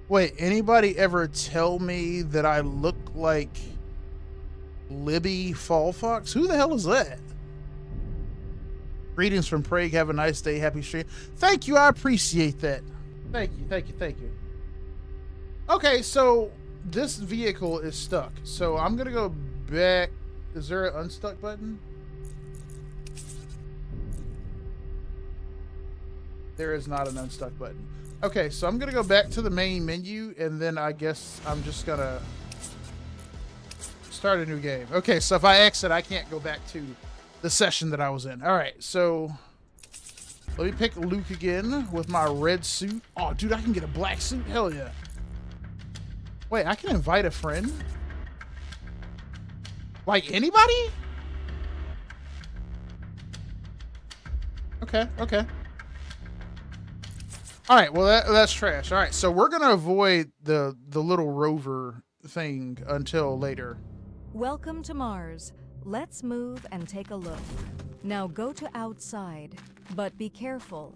Wait, anybody ever tell me that I look like Libby Fall Fox? Who the hell is that? Greetings from Prague. Have a nice day. Happy stream. Thank you. I appreciate that. Thank you. Thank you. Thank you. Okay, so this vehicle is stuck. So I'm going to go back. Is there an unstuck button? There is not an unstuck button. Okay, so I'm gonna go back to the main menu, and then I guess I'm just gonna start a new game. Okay, so if I exit, I can't go back to the session that I was in. All right, so let me pick Luke again with my red suit. Oh, dude, I can get a black suit? Hell yeah. Wait, I can invite a friend? Like anybody? Okay, okay. All right, well that's trash. All right, so we're gonna avoid the little rover thing until later. Welcome to Mars. Let's move and take a look. Now go to outside, but be careful.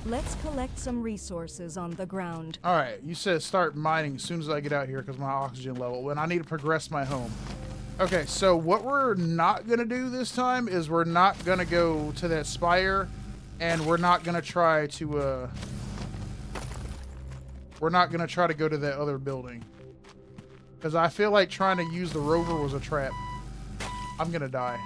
Let's collect some resources on the ground. All right, you said start mining as soon as I get out here because my oxygen level, and I need to progress my home. Okay, so what we're not gonna do this time is we're not gonna go to that spire, and we're not gonna try to go to that other building. Because I feel like trying to use the rover was a trap. I'm gonna die.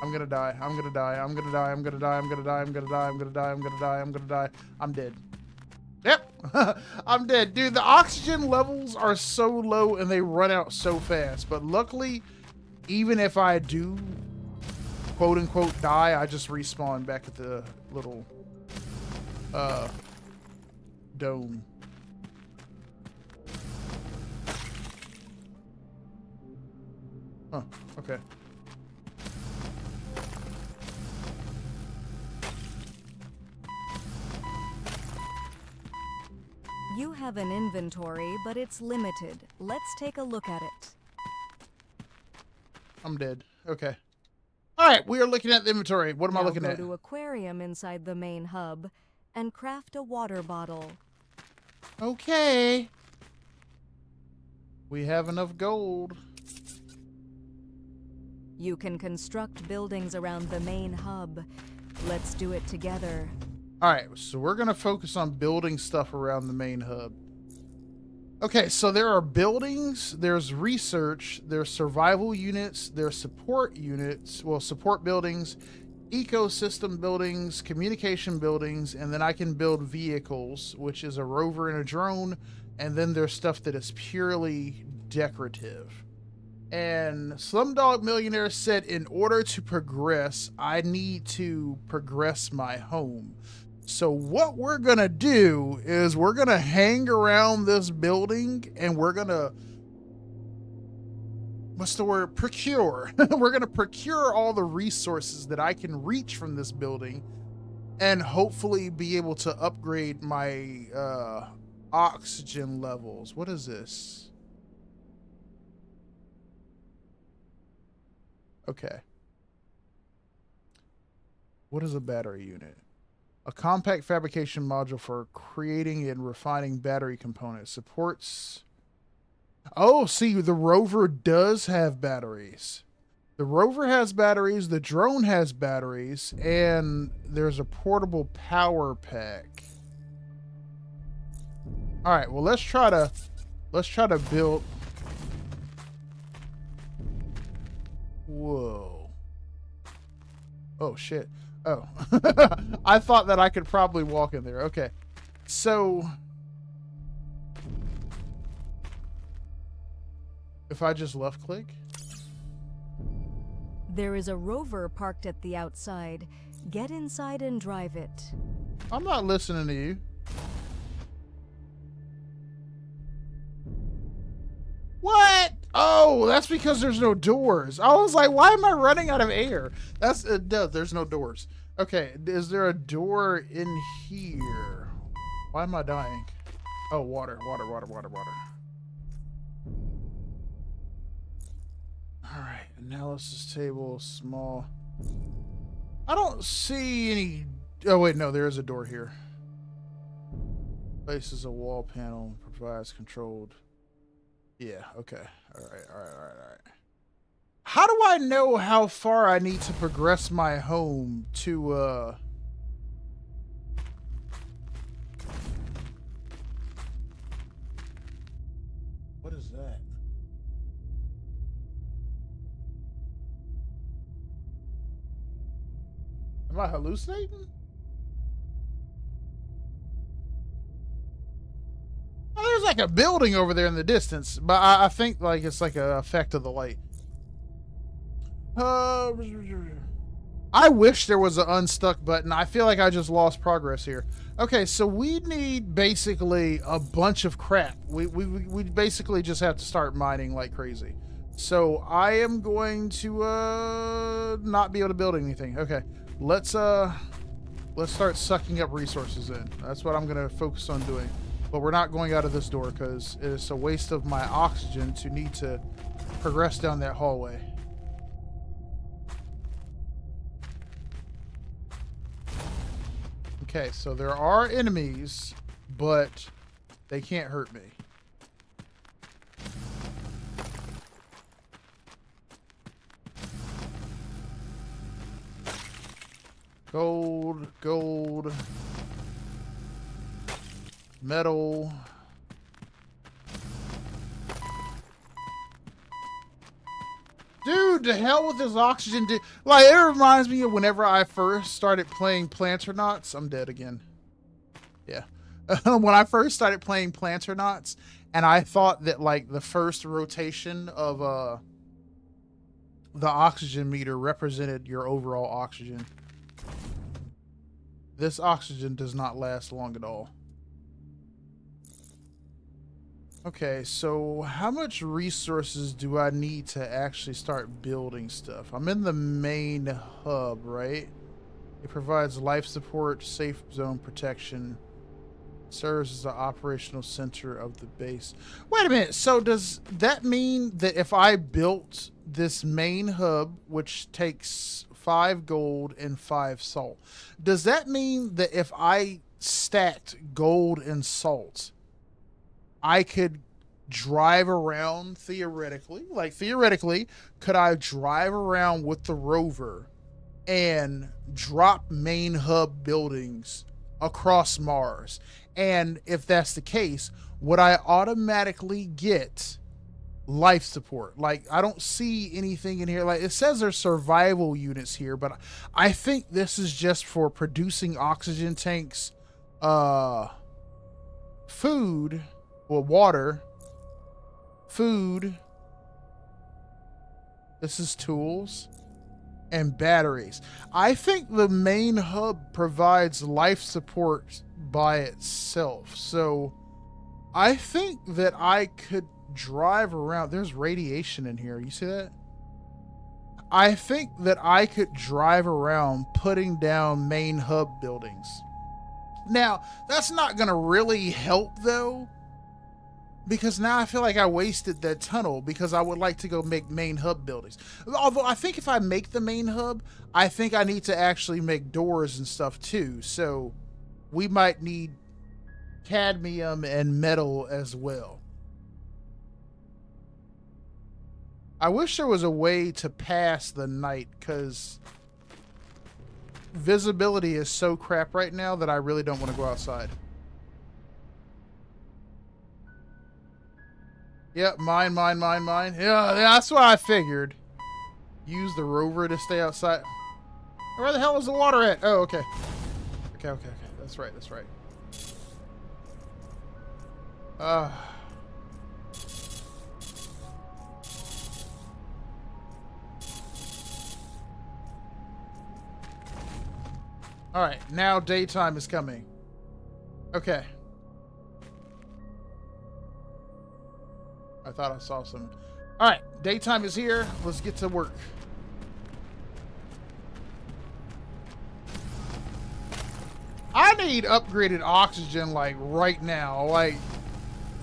I'm gonna die. I'm gonna die. I'm gonna die. I'm gonna die. I'm gonna die. I'm gonna die. I'm gonna die. I'm gonna die. I'm gonna die. I'm dead. Yep. I'm dead. Dude, the oxygen levels are so low and they run out so fast. But luckily, even if I do quote unquote die, I just respawn back at the little dome. Oh, okay. You have an inventory, but it's limited. Let's take a look at it. I'm dead. Okay. All right, we are looking at the inventory. What am I looking at? Go to aquarium inside the main hub and craft a water bottle. Okay. We have enough gold. You can construct buildings around the main hub. Let's do it together. All right, so we're going to focus on building stuff around the main hub. Okay, so there are buildings, there's research, there's survival units, there's support units, well, support buildings, ecosystem buildings, communication buildings, and then I can build vehicles, which is a rover and a drone, and then there's stuff that is purely decorative. And Slumdog Millionaire said in order to progress, I need to progress my home. So what we're going to do is we're going to hang around this building and we're going to, what's the word? Procure. We're going to procure all the resources that I can reach from this building and hopefully be able to upgrade my oxygen levels. What is this? Okay. What is a battery unit? A compact fabrication module for creating and refining battery components. Supports... Oh, see, the rover does have batteries. The rover has batteries, the drone has batteries, and there's a portable power pack. All right, well, let's try to build... Whoa. Oh, shit. Oh. I thought that I could probably walk in there. Okay. So... if I just left click? There is a rover parked at the outside. Get inside and drive it. I'm not listening to you. What? Oh, that's because there's no doors. I was like, why am I running out of air? That's there's no doors. Okay, is there a door in here? Why am I dying? Oh, water. All right, analysis table, small. I don't see any. Oh wait, no, there is a door here. Places a wall panel, provides controlled. Yeah, okay. All right. How do I know how far I need to progress my home to, what is that? Am I hallucinating? like a building over there in the distance, but I think like it's like a effect of the light. I wish there was an unstuck button. I feel like I just lost progress here. Okay, so we need basically a bunch of crap. We basically just have to start mining like crazy. So I am going to not be able to build anything. Okay, let's start sucking up resources in. That's what I'm gonna focus on doing. But we're not going out of this door because it's a waste of my oxygen to need to progress down that hallway. Okay, so there are enemies, but they can't hurt me. Gold, gold, metal. Dude, the hell with this oxygen. Like, it reminds me of whenever I first started playing Planternauts. I'm dead again. Yeah. When I first started playing Planternauts, and I thought that, like, the first rotation of the oxygen meter represented your overall oxygen. This oxygen does not last long at all. Okay, so how much resources do I need to actually start building stuff? I'm in the main hub, right? It provides life support, safe zone protection, serves as the operational center of the base. Wait a minute, so does that mean that if I built this main hub, which takes 5 gold and 5 salt, does that mean that if I stacked gold and salt, I could drive around theoretically? Like, theoretically, could I drive around with the rover and drop main hub buildings across Mars? And if that's the case, would I automatically get life support? Like, I don't see anything in here. Like, it says there's survival units here, but I think this is just for producing oxygen tanks, food, or water, food. This is tools and batteries. I think the main hub provides life support by itself. So I think that I could drive around. There's radiation in here. You see that? I think that I could drive around putting down main hub buildings. Now, that's not going to really help though, because now I feel like I wasted that tunnel because I would like to go make main hub buildings. Although I think if I make the main hub, I think I need to actually make doors and stuff too. So we might need cadmium and metal as well. I wish there was a way to pass the night because visibility is so crap right now that I really don't want to go outside. Yep, mine. Yeah, that's what I figured. Use the rover to stay outside. Where the hell is the water at? Oh, okay. Okay. That's right. Alright, now daytime is coming. Okay. I thought I saw some. Alright, daytime is here. Let's get to work. I need upgraded oxygen, like, right now. Like,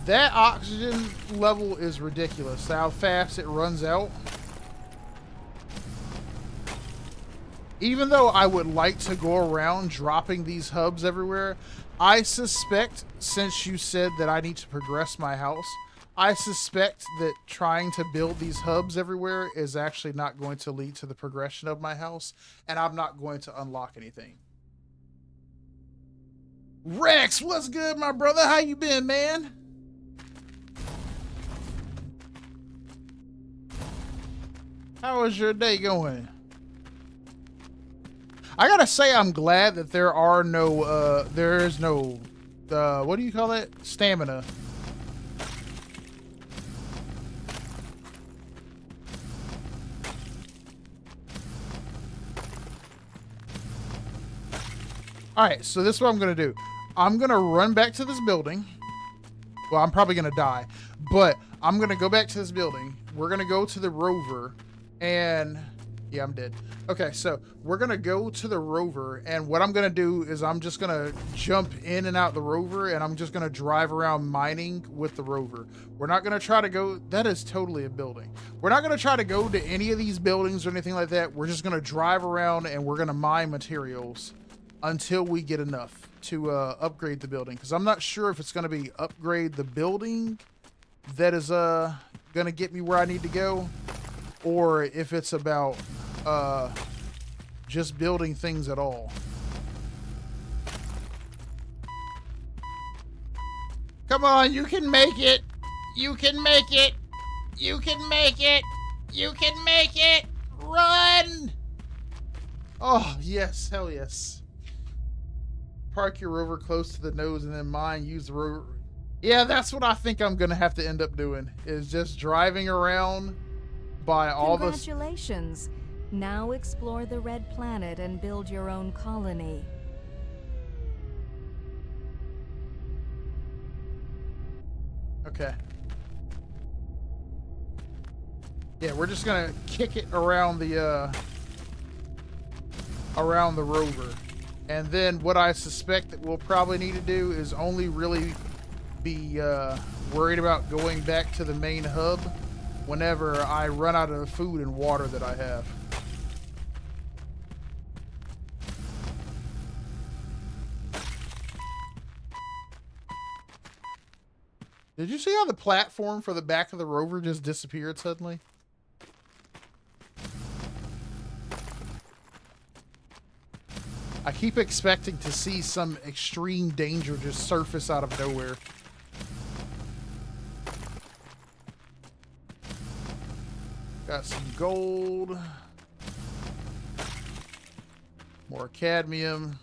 that oxygen level is ridiculous. How fast it runs out. Even though I would like to go around dropping these hubs everywhere, I suspect, since you said that I need to progress my house, I suspect that trying to build these hubs everywhere is actually not going to lead to the progression of my house, and I'm not going to unlock anything. Rex, what's good, my brother? How you been, man? How is your day going? I gotta say, I'm glad that there is no, what do you call it? Stamina All right, so this is what I'm going to do. I'm going to run back to this building. Well, I'm probably going to die, but I'm going to go back to this building. We're going to go to the rover and yeah, I'm dead. Okay, so we're going to go to the rover, and what I'm going to do is I'm just going to jump in and out the rover, and I'm just going to drive around mining with the rover. We're not going to try to go... That is totally a building. We're not going to try to go to any of these buildings or anything like that. We're just going to drive around, and we're going to mine materials until we get enough to upgrade the building. Because I'm not sure if it's going to be upgrade the building that is going to get me where I need to go, or if it's about just building things at all. Come on, you can make it. You can make it. You can make it. You can make it. Run. Oh, yes. Hell yes. Park your rover close to the nose and then mine. Use the rover. Yeah, that's what I think I'm going to have to end up doing, is just driving around by all the... Congratulations. Now explore the red planet and build your own colony. Okay. Yeah, we're just gonna kick it around the rover. And then what I suspect that we'll probably need to do is only really be worried about going back to the main hub whenever I run out of the food and water that I have. Did you see how the platform for the back of the rover just disappeared suddenly? I keep expecting to see some extreme danger just surface out of nowhere. Got some gold. More cadmium.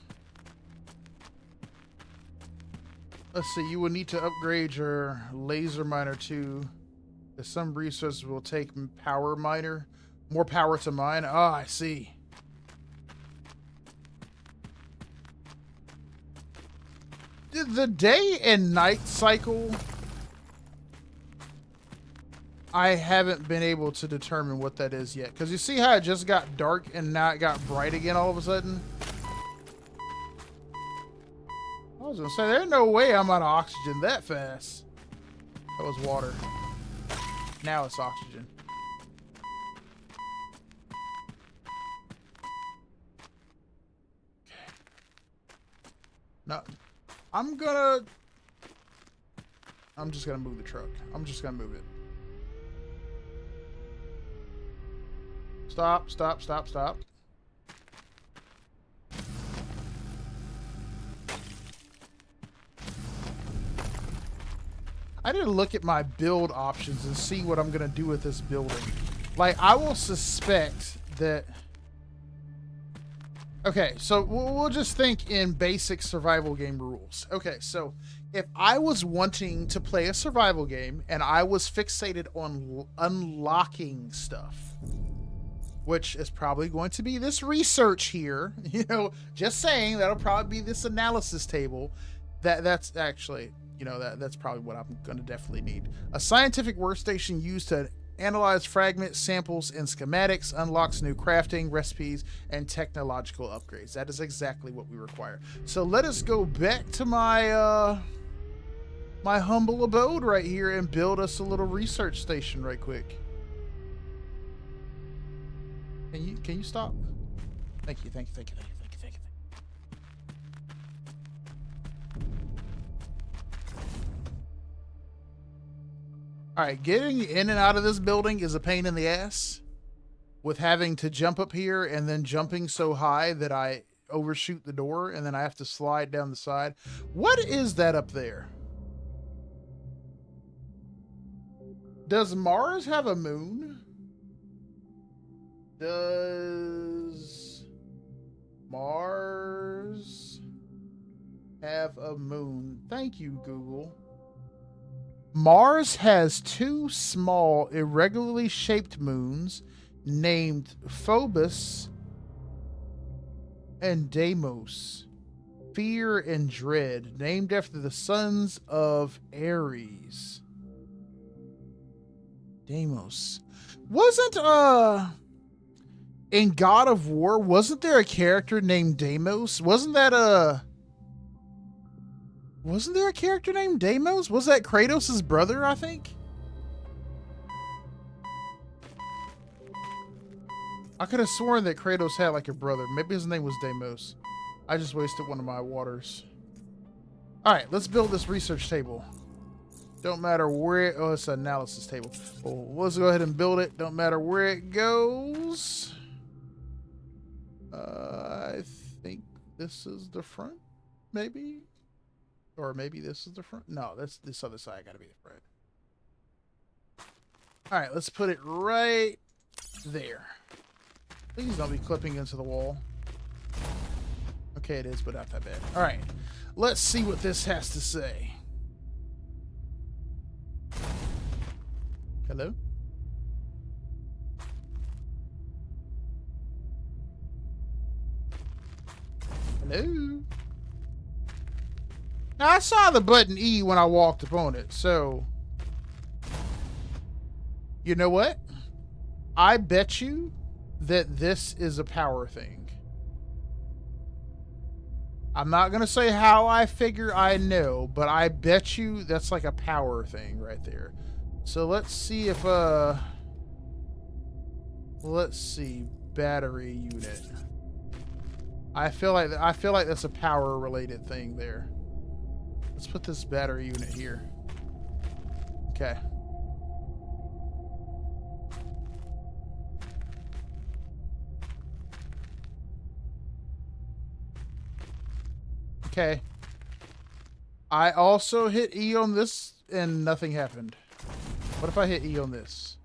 Let's see, you will need to upgrade your laser miner to... Some resources will take power miner. More power to mine. Ah, I see. The day and night cycle, I haven't been able to determine what that is yet. Because you see how it just got dark and now it got bright again all of a sudden? I was gonna say, there's no way I'm out of oxygen that fast. That was water. Now it's oxygen. Okay. No, I'm just gonna move the truck. I'm just gonna move it. Stop, stop, stop, stop. I need to look at my build options and see what I'm going to do with this building. Like, I will suspect that... Okay, so we'll just think in basic survival game rules. Okay, so if I was wanting to play a survival game and I was fixated on unlocking stuff, which is probably going to be this research here, you know, just saying, that'll probably be this analysis table. That's actually... You know, that's probably what I'm going to definitely need. A scientific workstation used to analyze fragments, samples, and schematics, unlocks new crafting, recipes, and technological upgrades. That is exactly what we require. So let us go back to my my humble abode right here and build us a little research station right quick. Can you stop? Thank you, thank you, thank you, thank you. All right, getting in and out of this building is a pain in the ass with having to jump up here and then jumping so high that I overshoot the door and then I have to slide down the side. What is that up there? Does Mars have a moon? Does Mars have a moon? Thank you, Google. Mars has two small, irregularly shaped moons named Phobos and Deimos. Fear and Dread, named after the sons of Ares. Deimos. Wasn't in God of War, wasn't there a character named Deimos? Wasn't there a character named Deimos? Was that Kratos' brother, I think? I could have sworn that Kratos had like a brother. Maybe his name was Deimos. I just wasted one of my waters. All right, let's build this research table. Don't matter where, oh, it's an analysis table. Well, let's go ahead and build it. Don't matter where it goes. I think this is the front, maybe? Or maybe this is the front. No, that's this other side gotta be the front. All right, let's put it right there. Please don't be clipping into the wall. Okay, it is, but not that bad. All right, let's see what this has to say. Hello? Hello? Now, I saw the button E when I walked upon it, so... You know what? I bet you that this is a power thing. I'm not going to say how I figure I know, but I bet you that's like a power thing right there. So let's see if, let's see, battery unit. I feel like that's a power related thing there. Let's put this battery unit here. Okay. Okay. I also hit E on this and nothing happened. What if I hit E on this?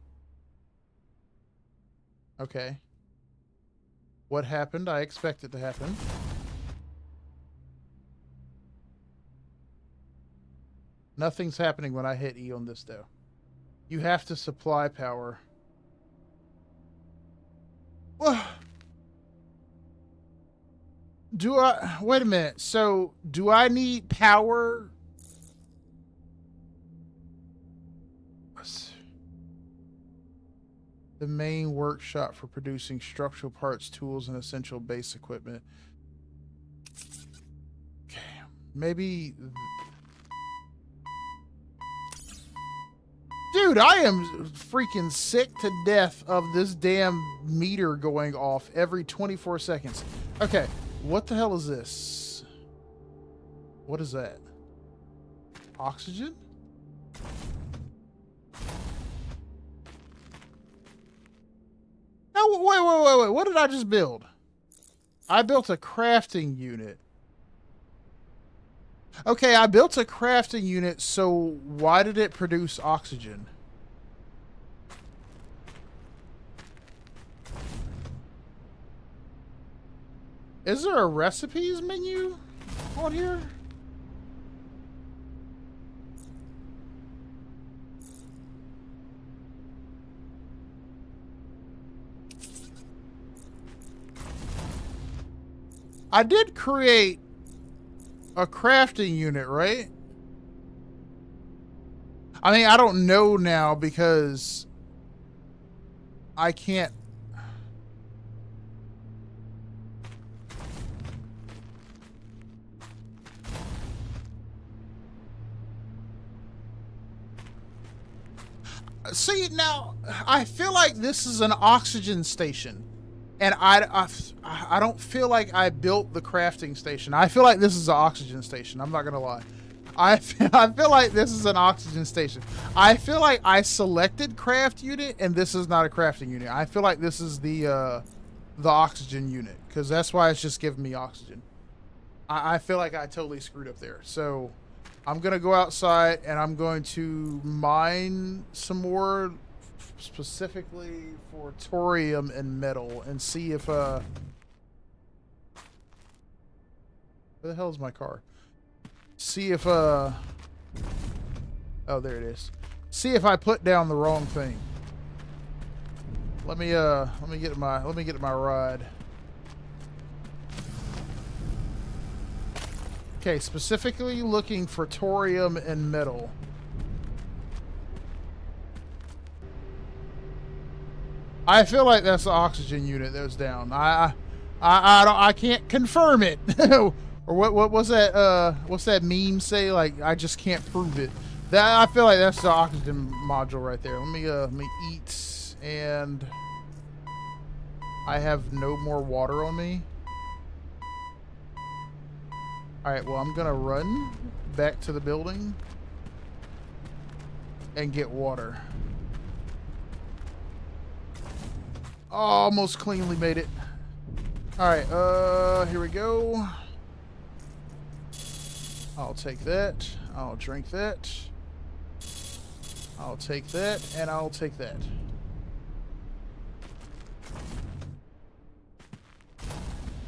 Okay. What happened? I expect it to happen. Nothing's happening when I hit E on this, though. You have to supply power. Do I... Wait a minute. So, do I need power? The main workshop for producing structural parts, tools, and essential base equipment. Okay. Maybe... Dude, I am freaking sick to death of this damn meter going off every 24 seconds. Okay, what the hell is this? What is that? Oxygen? Oh, wait. What did I just build? I built a crafting unit. Okay, I built a crafting unit, so why did it produce oxygen? Is there a recipes menu on here? I did create a crafting unit, right? I mean, I don't know now because I can't. See, now I feel like this is an oxygen station. And I don't feel like I built the crafting station. I feel like this is an oxygen station. I'm not going to lie. I feel like this is an oxygen station. I feel like I selected craft unit and this is not a crafting unit. I feel like this is the oxygen unit because that's why it's just giving me oxygen. I feel like I totally screwed up there. So I'm going to go outside and I'm going to mine some more specifically for thorium and metal and see if where the hell is my car? See if oh, there it is. See if I put down the wrong thing. Let me get my rod. Okay, specifically looking for thorium and metal. I feel like that's the oxygen unit that was down. I can't confirm it. Or what was that? What's that meme say? Like, I just can't prove it. That, I feel like that's the oxygen module right there. Let me eat, and I have no more water on me. All right, well, I'm gonna run back to the building and get water. Almost cleanly made it. All right, here we go. I'll take that. I'll drink that. I'll take that, and I'll take that.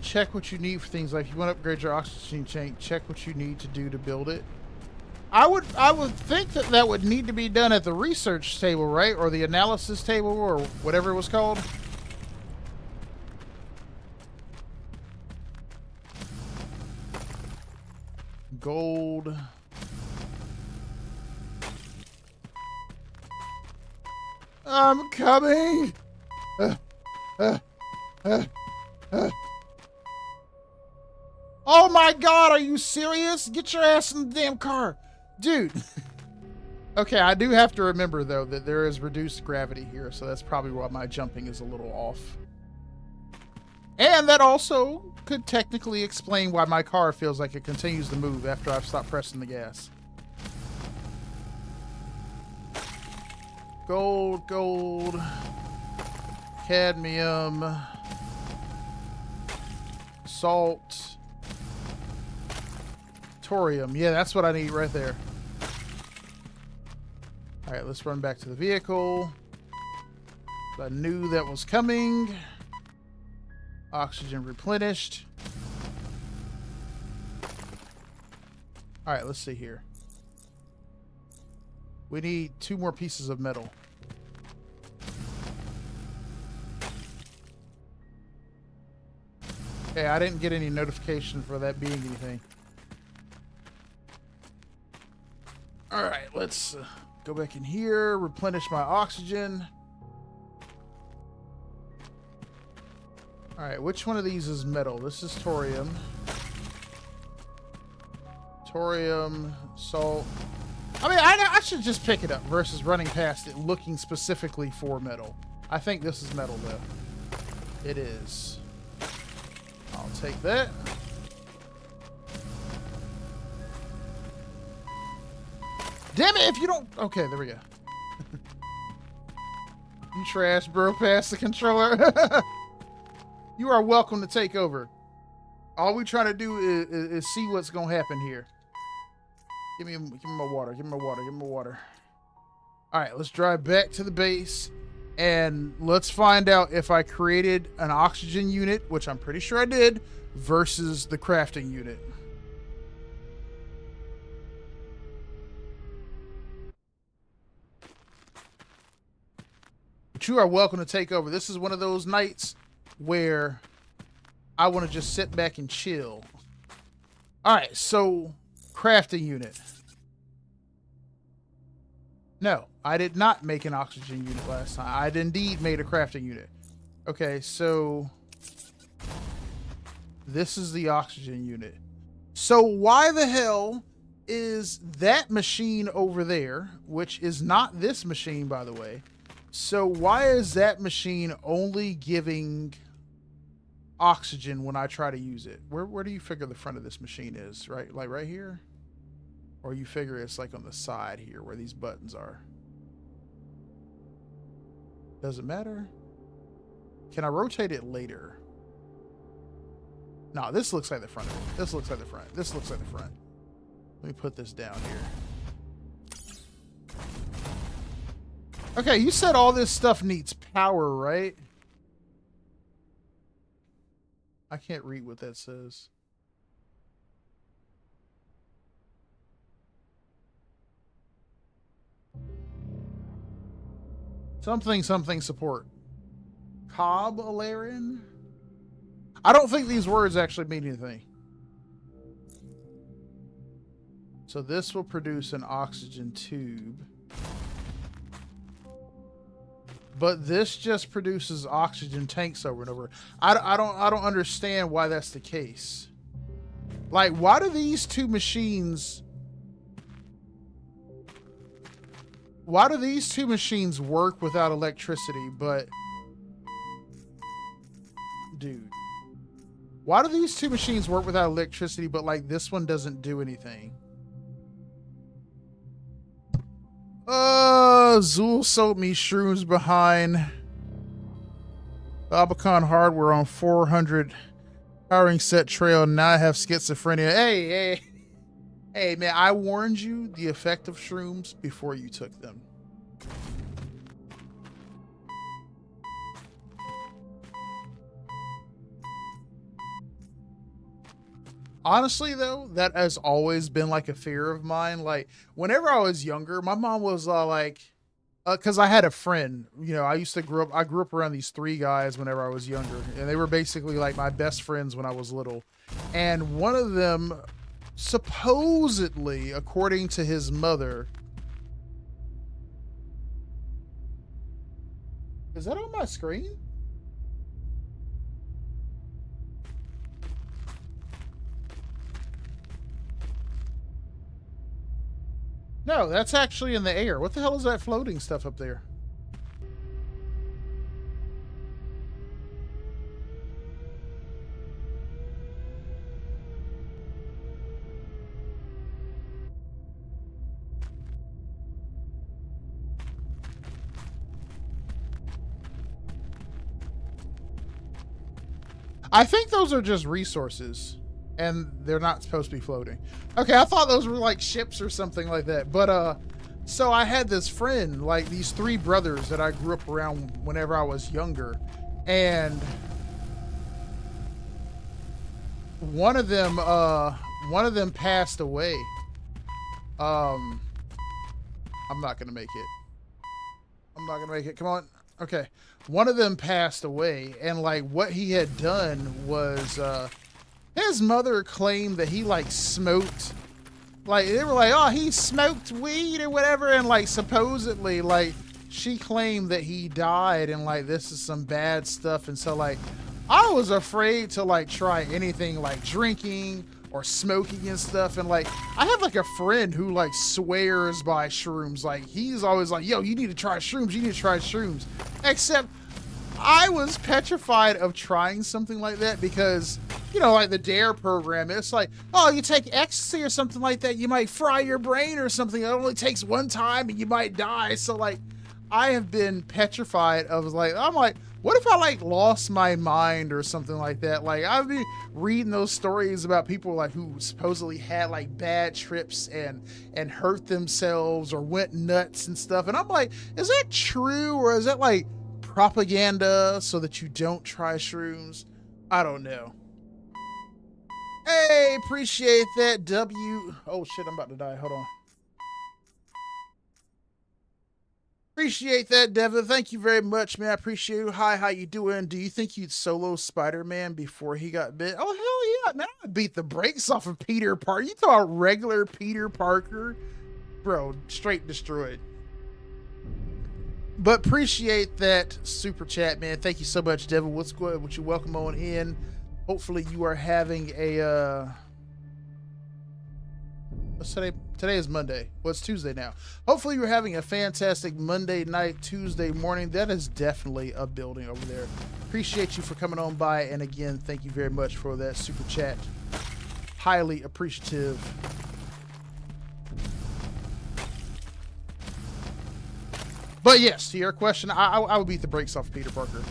Check what you need for things like if you want to upgrade your oxygen tank, check what you need to do to build it. I would think that that would need to be done at the research table, right? Or the analysis table, or whatever it was called. Gold. I'm coming. Oh my God, are you serious? Get your ass in the damn car. Dude. Okay, I do have to remember, though, that there is reduced gravity here, so that's probably why my jumping is a little off. And that also could technically explain why my car feels like it continues to move after I've stopped pressing the gas. Gold, gold, cadmium, salt, thorium. Yeah, that's what I need right there. All right, let's run back to the vehicle. I knew that was coming. Oxygen replenished. All right, let's see here. We need 2 more pieces of metal. Okay, I didn't get any notification for that being anything. All right, let's go back in here, replenish my oxygen. All right, which one of these is metal? This is thorium. Thorium, salt. I mean, I should just pick it up versus running past it looking specifically for metal. I think this is metal, though. It is. I'll take that. Damn it, if you don't... Okay, there we go. You trash, bro, past the controller. You are welcome to take over. All we trying to do is see what's going to happen here. Give me my water. Give me my water. Give me my water. All right, let's drive back to the base. And let's find out if I created an oxygen unit, which I'm pretty sure I did, versus the crafting unit. But you are welcome to take over. This is one of those nights where I want to just sit back and chill. All right, so crafting unit. No, I did not make an oxygen unit last time. I indeed made a crafting unit. Okay, so this is the oxygen unit. So why the hell is that machine over there, which is not this machine, by the way? So why is that machine only giving oxygen when I try to use it? Where do you figure the front of this machine is? Right, like right here? Or you figure it's like on the side here where these buttons are? Does it matter? Can I rotate it later? No, this looks like the front of it. This looks like the front. This looks like the front. Let me put this down here. Okay, you said all this stuff needs power, right? I can't read what that says. Something, something support. Cobb Alarian? I don't think these words actually mean anything. So this will produce an oxygen tube. But this just produces oxygen tanks over and over. I don't understand why that's the case. Like, why do these two machines work without electricity, but dude, why do these two machines work without electricity, but like this one doesn't do anything? Zool sold me shrooms behind Abacon hardware on 400 powering set trail. Now I have schizophrenia. Hey, man, I warned you the effect of shrooms before you took them. Honestly, though, that has always been like a fear of mine. Like, whenever I was younger, my mom was because I had a friend, you know, I grew up around these three guys whenever I was younger, and they were basically like my best friends when I was little. And one of them, supposedly, according to his mother, is that on my screen? No, that's actually in the air. What the hell is that floating stuff up there? I think those are just resources, and they're not supposed to be floating. Okay, I thought those were like ships or something like that. But so I had this friend, like these three brothers that I grew up around whenever I was younger, and one of them passed away. I'm not gonna make it. I'm not gonna make it. Come on. Okay. One of them passed away, and like what he had done was his mother claimed that he like smoked, like they were like, oh, he smoked weed or whatever, and like supposedly like she claimed that he died, and like this is some bad stuff. And so like I was afraid to like try anything like drinking or smoking and stuff. And like I have like a friend who like swears by shrooms. Like he's always like, yo, you need to try shrooms, you need to try shrooms. Except I was petrified of trying something like that because, you know, like the DARE program, it's like, oh, you take ecstasy or something like that, you might fry your brain or something. It only takes one time and you might die. So like I have been petrified of like, I'm like, what if I like lost my mind or something like that? Like I've been reading those stories about people like who supposedly had like bad trips and hurt themselves or went nuts and stuff. And I'm like, is that true, or is that like propaganda so that you don't try shrooms? I don't know. Hey, appreciate that, W. Oh shit, I'm about to die. Hold on. Appreciate that, Devin. Thank you very much, man. I appreciate you. Hi, how you doing? Do you think you'd solo Spider-Man before he got bit? Oh, hell yeah, man. I beat the brakes off of Peter Parker. You thought regular Peter Parker? Bro, straight destroyed. But appreciate that super chat, man. Thank you so much, Devin. What's good? Would you welcome on in? Hopefully you are having a what's today? Today is Monday. Well, it's Tuesday now. Hopefully you're having a fantastic Monday night, Tuesday morning. That is definitely a building over there. Appreciate you for coming on by. And again, thank you very much for that super chat. Highly appreciative. But yes, to your question, I would beat the brakes off Peter Parker.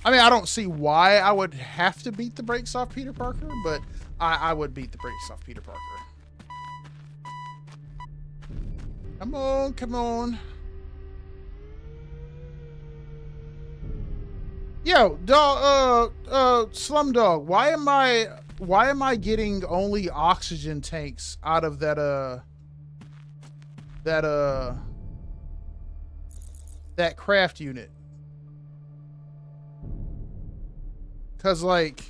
I mean, I don't see why I would have to beat the brakes off Peter Parker, but I would beat the brakes off Peter Parker. Come on, come on. Yo, dog, Slumdog, why am I getting only oxygen tanks out of that craft unit? Cause like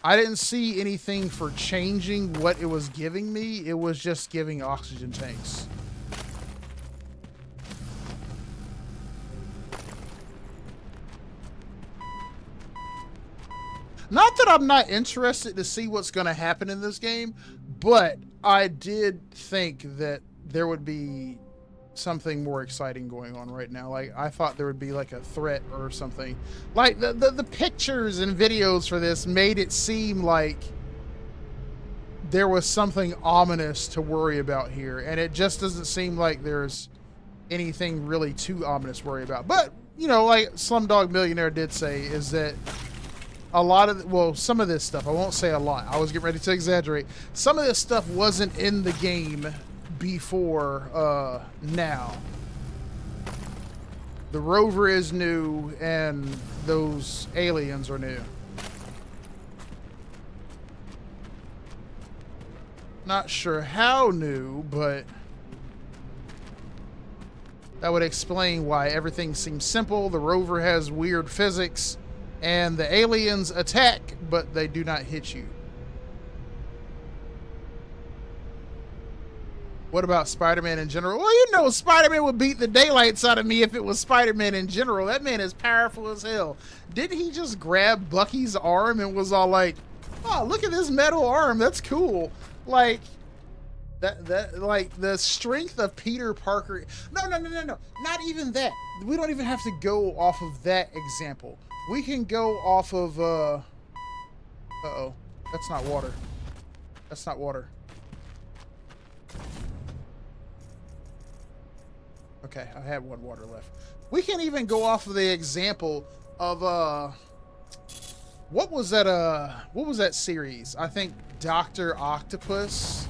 I didn't see anything for changing what it was giving me. It was just giving oxygen tanks. Not that I'm not interested to see what's going to happen in this game, but I did think that there would be something more exciting going on right now. Like, I thought there would be like a threat or something. Like the pictures and videos for this made it seem like there was something ominous to worry about here, and it just doesn't seem like there's anything really too ominous to worry about. But, you know, like Slumdog Millionaire did say, is that a lot of, well, some of this stuff, I won't say a lot, I was getting ready to exaggerate, some of this stuff wasn't in the game before now. The rover is new and those aliens are new. Not sure how new, but that would explain why everything seems simple. The rover has weird physics, and the aliens attack, but they do not hit you. What about Spider-Man in general? Well, you know, Spider-Man would beat the daylights out of me if it was Spider-Man in general. That man is powerful as hell. Didn't he just grab Bucky's arm and was all like, oh, look at this metal arm, that's cool. Like, that like the strength of Peter Parker. No, not even that. We don't even have to go off of that example. We can go off of uh-oh, that's not water. That's not water. Okay, I had one water left. We can even go off of the example of what was that series? I think Dr. Octopus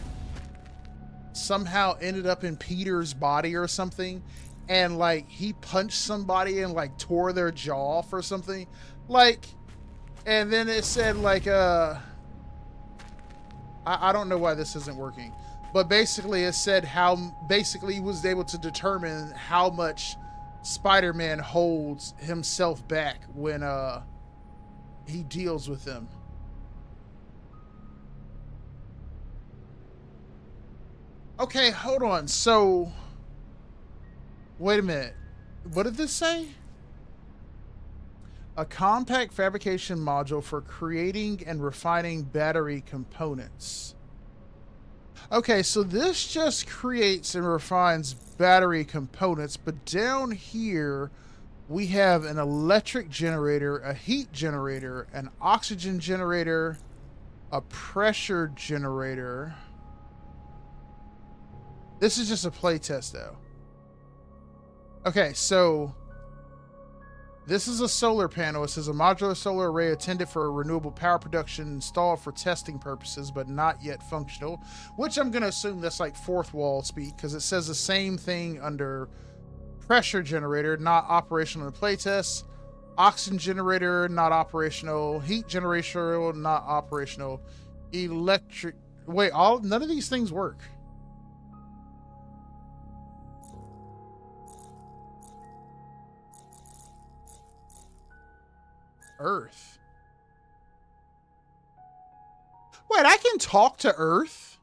somehow ended up in Peter's body or something, and like he punched somebody and like tore their jaw off or something, like, and then it said like I don't know why this isn't working, but basically it said how basically he was able to determine how much Spider-Man holds himself back when he deals with them. Okay, hold on. So, wait a minute. What did this say? A compact fabrication module for creating and refining battery components. Okay, so this just creates and refines battery components, but down here we have an electric generator, a heat generator, an oxygen generator, a pressure generator. This is just a playtest, though. Okay, so this is a solar panel. It says a modular solar array intended for renewable power production installed for testing purposes, but not yet functional, which I'm going to assume that's like fourth wall speak, because it says the same thing under pressure generator, not operational in playtest. Oxygen generator, not operational. Heat generator, not operational. Electric... Wait, none of these things work. Earth. Wait, I can talk to Earth?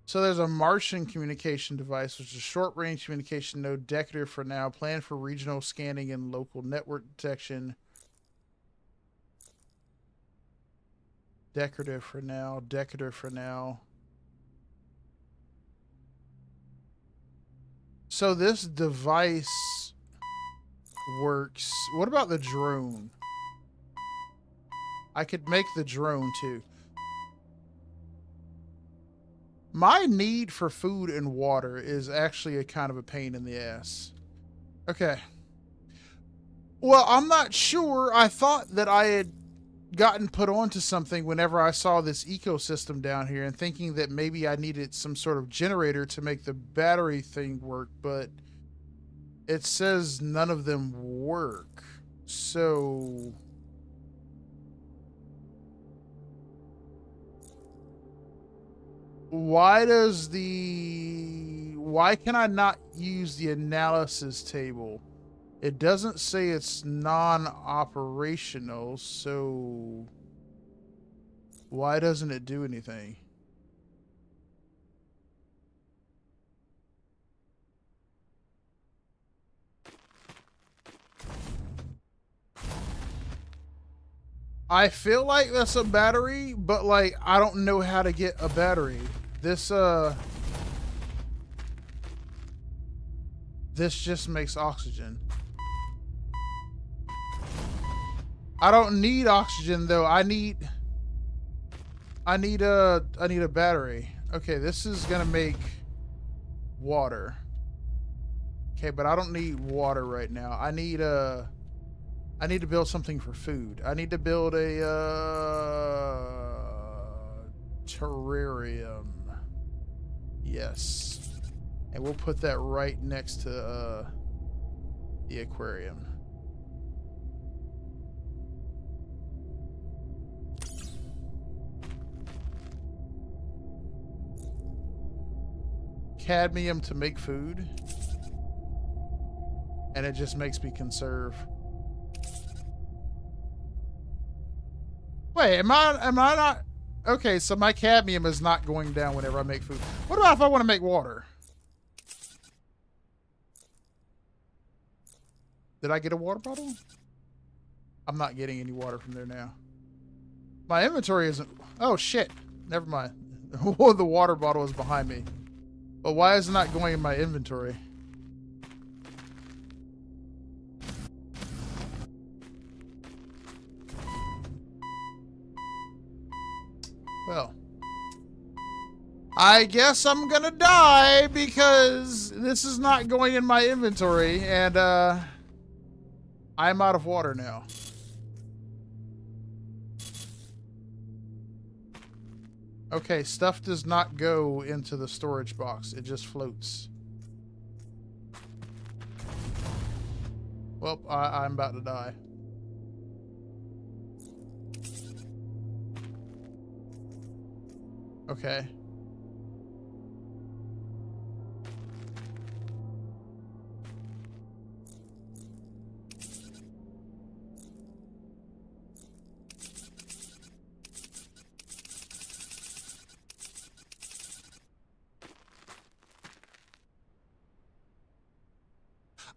So there's a Martian communication device, which is a short-range communication node, decorative for now, planned for regional scanning and local network detection. Decorative for now, decorative for now. So this device works. What about the drone? I could make the drone too. My need for food and water is actually a kind of a pain in the ass. Okay. Well, I'm not sure. I thought that I had gotten put onto something whenever I saw this ecosystem down here, and thinking that maybe I needed some sort of generator to make the battery thing work, but it says none of them work. So why can I not use the analysis table? It doesn't say it's non-operational, so why doesn't it do anything? I feel like that's a battery, but like I don't know how to get a battery. This just makes oxygen. I don't need oxygen though. I need a battery. Okay, this is gonna make water. Okay, but I don't need water right now. I need to build something for food. I need to build a terrarium. Yes. And we'll put that right next to the aquarium. Cadmium to make food. And it just makes me conserve. Wait, am I not? Okay, so my cadmium is not going down whenever I make food. What about if I want to make water? Did I get a water bottle? I'm not getting any water from there now. My inventory isn't... Oh, shit. Never mind. The water bottle is behind me. But why is it not going in my inventory? Well, I guess I'm gonna die because this is not going in my inventory, and I'm out of water now. Okay, stuff does not go into the storage box. It just floats. Well, I'm about to die. Okay.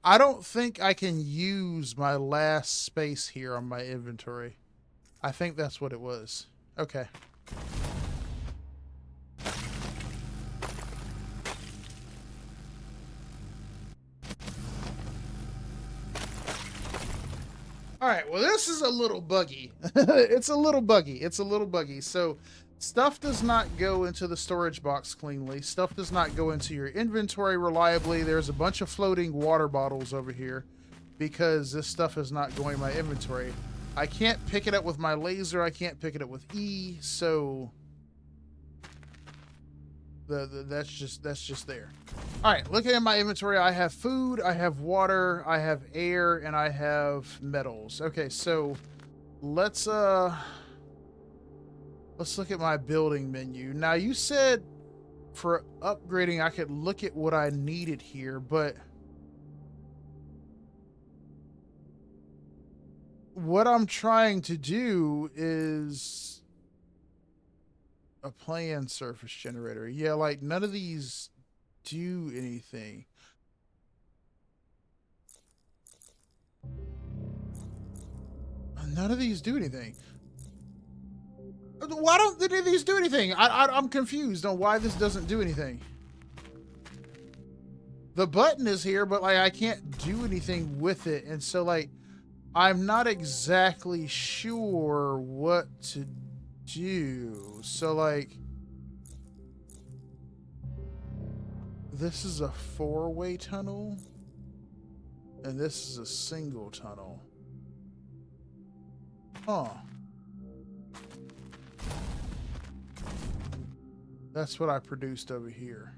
I don't think I can use my last space here on my inventory. I think that's what it was. Okay. All right, well, this is a little buggy. It's a little buggy. It's a little buggy. So stuff does not go into the storage box cleanly. Stuff does not go into your inventory reliably. There's a bunch of floating water bottles over here because this stuff is not going in my inventory. I can't pick it up with my laser. I can't pick it up with E, so that's just there. All right, looking at my inventory, I have food, I have water, I have air, and I have metals. Okay, so let's look at my building menu. Now, you said for upgrading I could look at what I needed here, but what I'm trying to do is a plan surface generator. Yeah, like none of these do anything. None of these do anything. Why don't any of these do anything? I'm confused on why this doesn't do anything. The button is here, but like I can't do anything with it, and so like I'm not exactly sure what to do. So like this is a four-way tunnel and this is a single tunnel. Huh. That's what I produced over here.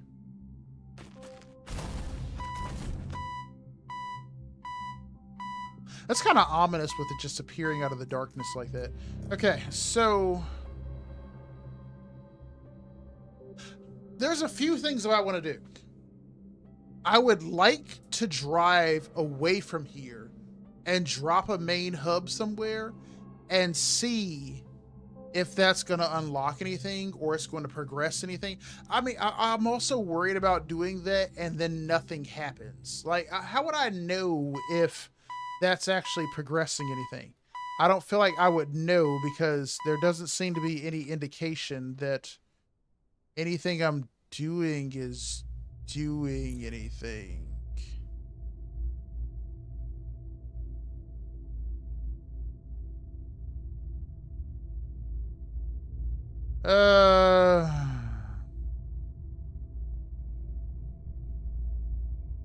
That's kind of ominous with it just appearing out of the darkness like that. Okay, so there's a few things that I want to do. I would like to drive away from here and drop a main hub somewhere and see if that's going to unlock anything or it's going to progress anything. I mean, I'm also worried about doing that and then nothing happens. Like, how would I know if that's actually progressing anything? I don't feel like I would know because there doesn't seem to be any indication that anything I'm doing is doing anything.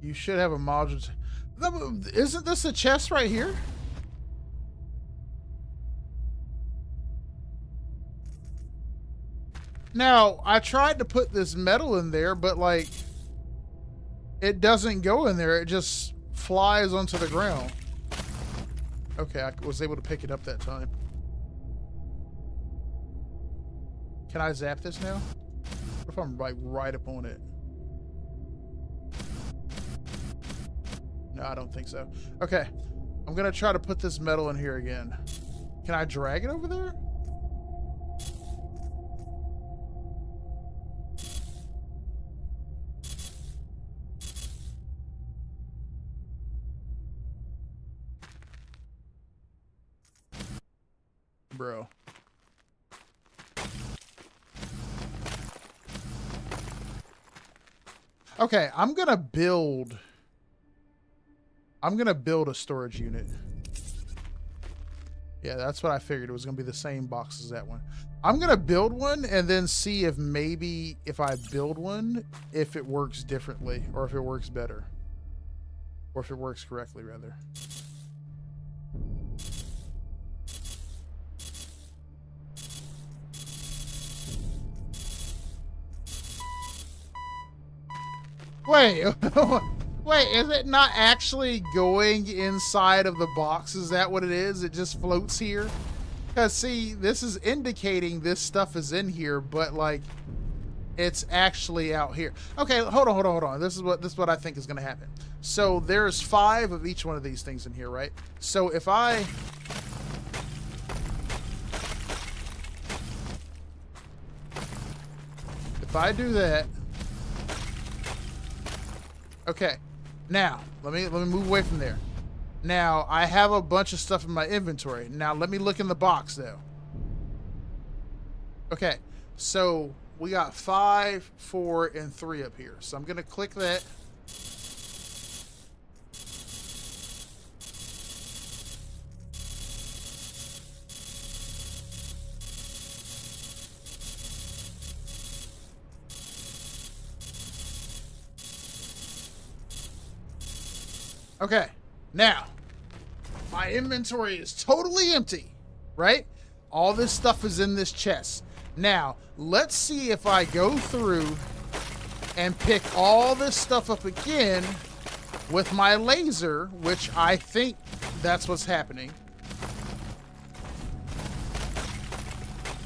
You should have a module. Isn't this a chest right here? Now, I tried to put this metal in there, but like, it doesn't go in there. It just flies onto the ground. Okay, I was able to pick it up that time. Can I zap this now? What if I'm like right up on it? No, I don't think so. Okay, I'm gonna try to put this metal in here again. Can I drag it over there? Bro. Okay, I'm gonna build a storage unit. Yeah, that's what I figured. It was gonna be the same box as that one. I'm gonna build one and then see if maybe if I build one, if it works differently or if it works better. Or if it works correctly, rather. Wait, wait, is it not actually going inside of the box? Is that what it is? It just floats here? Because, see, this is indicating this stuff is in here, but, like, it's actually out here. Okay, hold on. This is what I think is going to happen. So, there's 5 of each one of these things in here, right? So, if I do that... Okay, now, let me move away from there. Now, I have a bunch of stuff in my inventory. Now, let me look in the box, though. Okay, so we got 5, 4, and 3 up here. So I'm going to click that. Okay, now, my inventory is totally empty, right? All this stuff is in this chest. Now, let's see if I go through and pick all this stuff up again with my laser, which I think that's what's happening.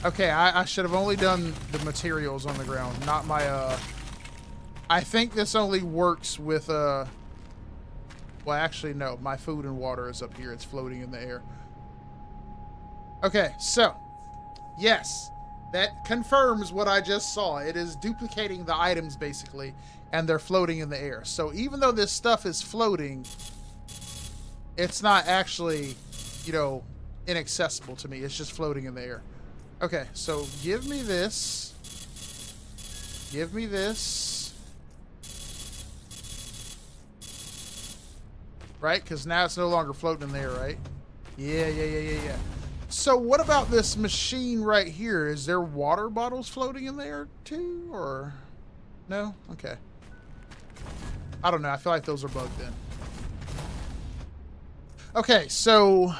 Okay, I should have only done the materials on the ground, not my, I think this only works with, well, actually, no. My food and water is up here. It's floating in the air. Okay, so, yes, that confirms what I just saw. It is duplicating the items, basically, and they're floating in the air. So even though this stuff is floating, it's not actually, you know, inaccessible to me. It's just floating in the air. Okay, so give me this. Give me this. Right? Because now it's no longer floating in there, right? Yeah. So what about this machine right here? Is there water bottles floating in there too? Or no? Okay. I don't know. I feel like those are bugged in. Okay, so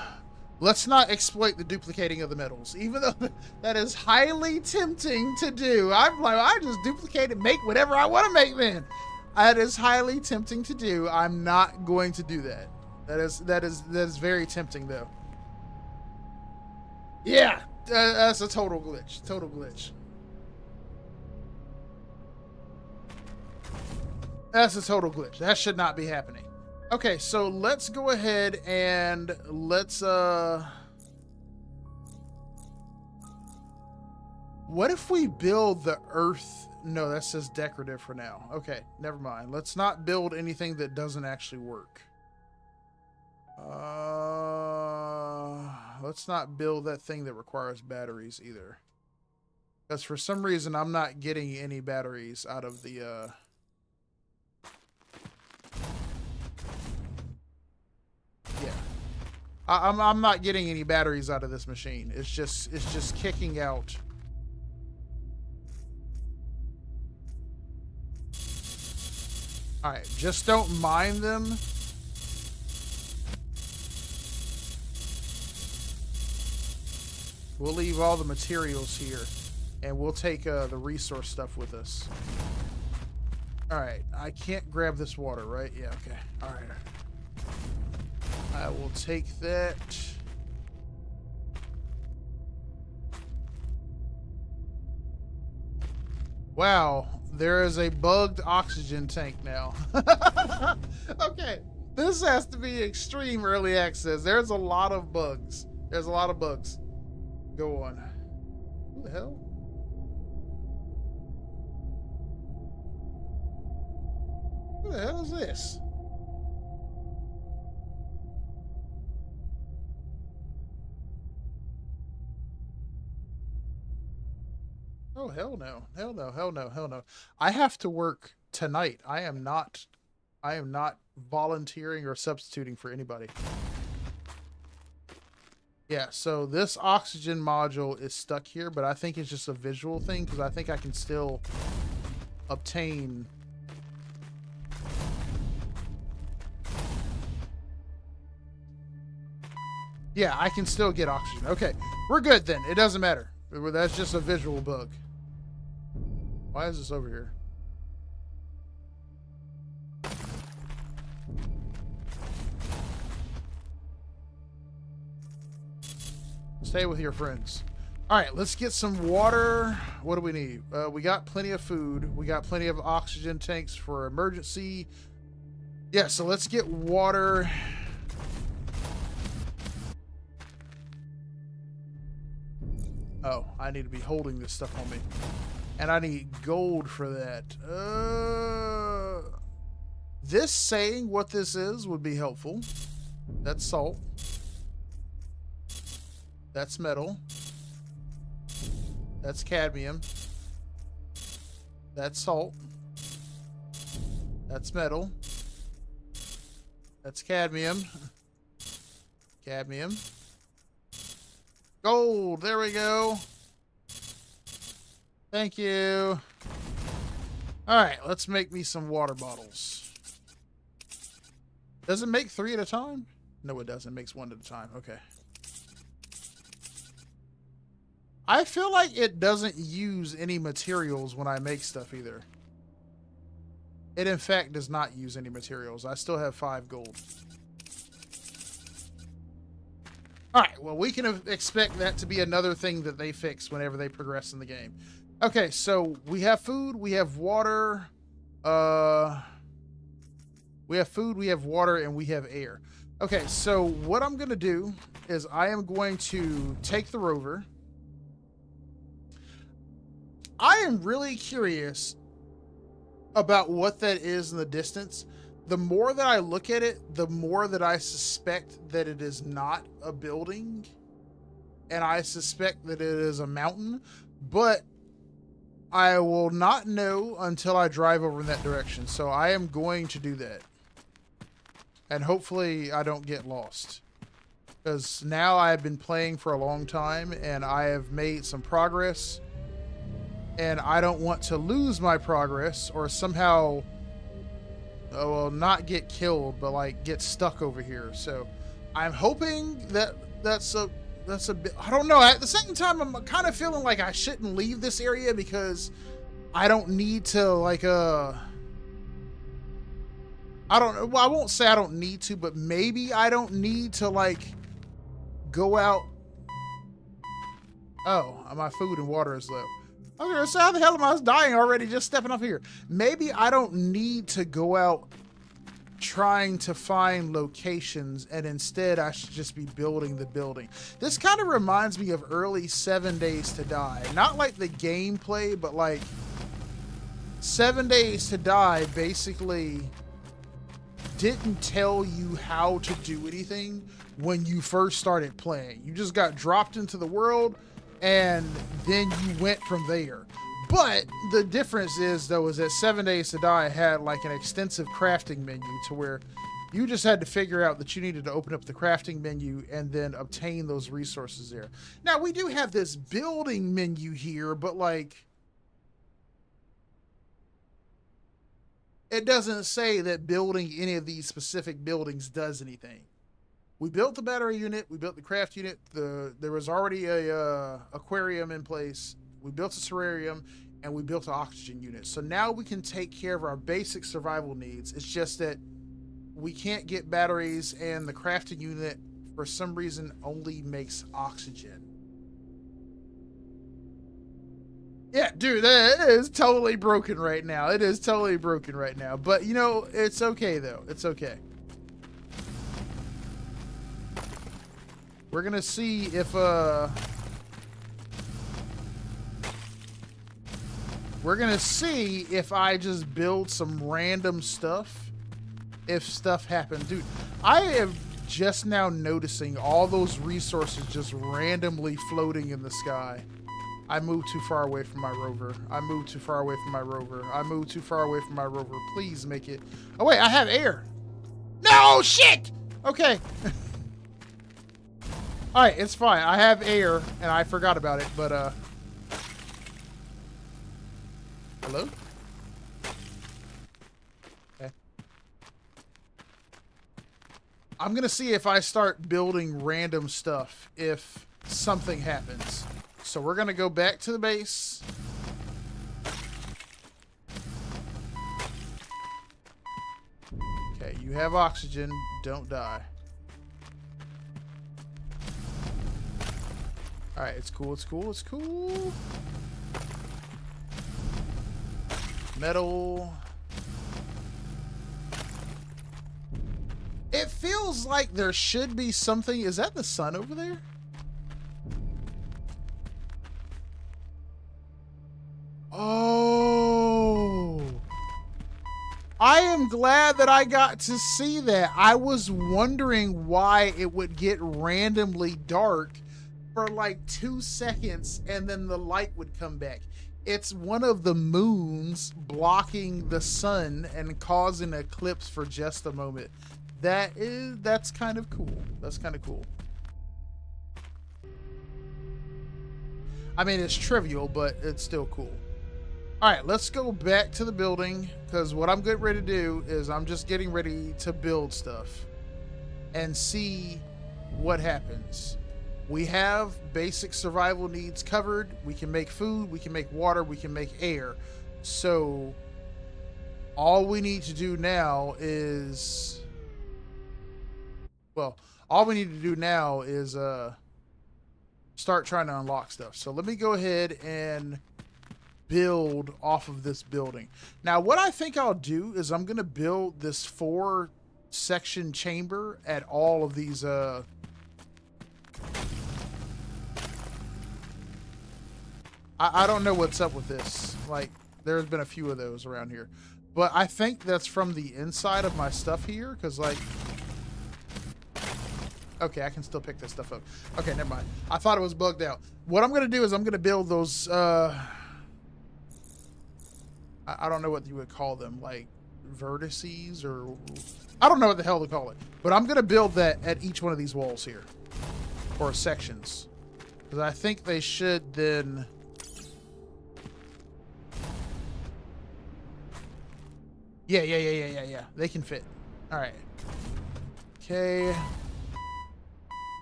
let's not exploit the duplicating of the metals. Even though that is highly tempting to do. I'm like, I just duplicate and make whatever I want to make then. That is highly tempting to do. I'm not going to do that. That is very tempting though. Yeah, that's a total glitch. Total glitch. That's a total glitch. That should not be happening. Okay, so let's go ahead and let's what if we build the earth? No, that says decorative for now. Okay, never mind. Let's not build anything that doesn't actually work. Let's not build that thing that requires batteries either. Because for some reason I'm not getting any batteries out of the yeah. I'm not getting any batteries out of this machine. It's just kicking out. All right, just don't mind them. We'll leave all the materials here, and we'll take the resource stuff with us. All right, I can't grab this water, right? Yeah, okay. All right. I will take that. Wow, there is a bugged oxygen tank now. Okay, this has to be extreme early access. There's a lot of bugs. There's a lot of bugs. Go on. Who the hell? Who the hell is this? Oh, hell no. Hell no. Hell no. Hell no. I have to work tonight. I am not volunteering or substituting for anybody. Yeah, so this oxygen module is stuck here, but I think it's just a visual thing because I think I can still obtain. Yeah, I can still get oxygen. Okay, we're good then. It doesn't matter. That's just a visual bug. Why is this over here? Stay with your friends. All right, let's get some water. What do we need? We got plenty of food. We got plenty of oxygen tanks for emergency. Yeah, so let's get water. Oh, I need to be holding this stuff on me. And I need gold for that. This saying what this is would be helpful. That's salt. That's metal. That's cadmium. That's salt. That's metal. That's cadmium. Cadmium. Gold. There we go. Thank you. All right, let's make me some water bottles. Does it make 3 at a time? No, it doesn't. It makes 1 at a time. Okay. I feel like it doesn't use any materials when I make stuff either. It, in fact, does not use any materials. I still have 5 gold. All right, well, we can expect that to be another thing that they fix whenever they progress in the game. Okay, so we have food, we have water, we have food, we have water, and we have air. Okay, so what I'm going to do is I am going to take the rover. I am really curious about what that is in the distance. The more that I look at it, the more that I suspect that it is not a building, and I suspect that it is a mountain, but I will not know until I drive over in that direction. So I am going to do that. And hopefully I don't get lost. Because now I've been playing for a long time and I have made some progress. And I don't want to lose my progress or somehow, oh, well, not get killed, but like get stuck over here. So I'm hoping that that's a bit, I don't know. At the same time, I'm kind of feeling like I shouldn't leave this area because I don't need to like, I don't know. Well, I won't say I don't need to, but maybe I don't need to like go out. Oh, my food and water is low. Okay, so how the hell am I dying already just stepping up here? Maybe I don't need to go out trying to find locations, and instead I should just be building the building. This kind of reminds me of early 7 Days to Die. Not like the gameplay, but like 7 Days to Die basically didn't tell you how to do anything when you first started playing. You just got dropped into the world and then you went from there. But the difference is, though, is that 7 Days to Die had like an extensive crafting menu to where you just had to figure out that you needed to open up the crafting menu and then obtain those resources there. Now, we do have this building menu here, but like, it doesn't say that building any of these specific buildings does anything. We built the battery unit, we built the craft unit, there was already a aquarium in place, we built a terrarium, and we built an oxygen unit. So now we can take care of our basic survival needs. It's just that we can't get batteries, and the crafting unit, for some reason, only makes oxygen. Yeah, dude, that is totally broken right now. It is totally broken right now. But, you know, it's okay, though. It's okay. We're gonna see if, we're gonna see if I just build some random stuff, if stuff happens. Dude, I am just now noticing all those resources just randomly floating in the sky. I moved too far away from my rover. I moved too far away from my rover. I moved too far away from my rover. Please make it. Oh, wait, I have air. No, shit! Okay. All right, it's fine. I have air, and I forgot about it, but, hello? Okay. I'm gonna see if I start building random stuff, if something happens. So we're gonna go back to the base. Okay, you have oxygen. Don't die. All right, it's cool, it's cool, it's cool. Metal. It feels like there should be something. Is that the sun over there? Oh. I am glad that I got to see that. I was wondering why it would get randomly dark for like 2 seconds and then the light would come back. It's one of the moons blocking the sun and causing an eclipse for just a moment. That's kind of cool. That's kind of cool. I mean, it's trivial, but it's still cool. All right, let's go back to the building, because what I'm getting ready to do is I'm just getting ready to build stuff and see what happens. We have basic survival needs covered. We can make food, we can make water, we can make air. So all we need to do now is, well, all we need to do now is start trying to unlock stuff. So let me go ahead and build off of this building. Now, what I think I'll do is I'm going to build this 4-section chamber at all of these I don't know what's up with this. Like, there's been a few of those around here. But I think that's from the inside of my stuff here, because, like... Okay, I can still pick this stuff up. Okay, never mind. I thought it was bugged out. What I'm going to do is I'm going to build those... I don't know what you would call them. Like, vertices, or... I don't know what the hell to call it. But I'm going to build that at each one of these walls here. Or sections. Because I think they should then... Yeah. They can fit. All right. Okay.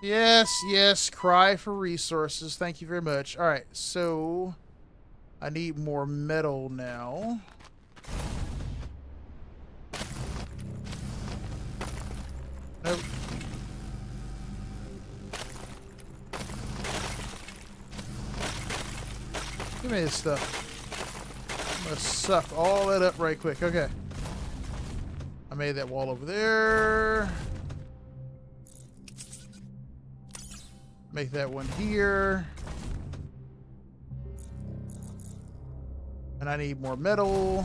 Yes. Cry for resources. Thank you very much. All right. So I need more metal now. Nope. Give me this stuff. I'm gonna suck all that up right quick. Okay. I made that wall over there. Make that one here. And I need more metal.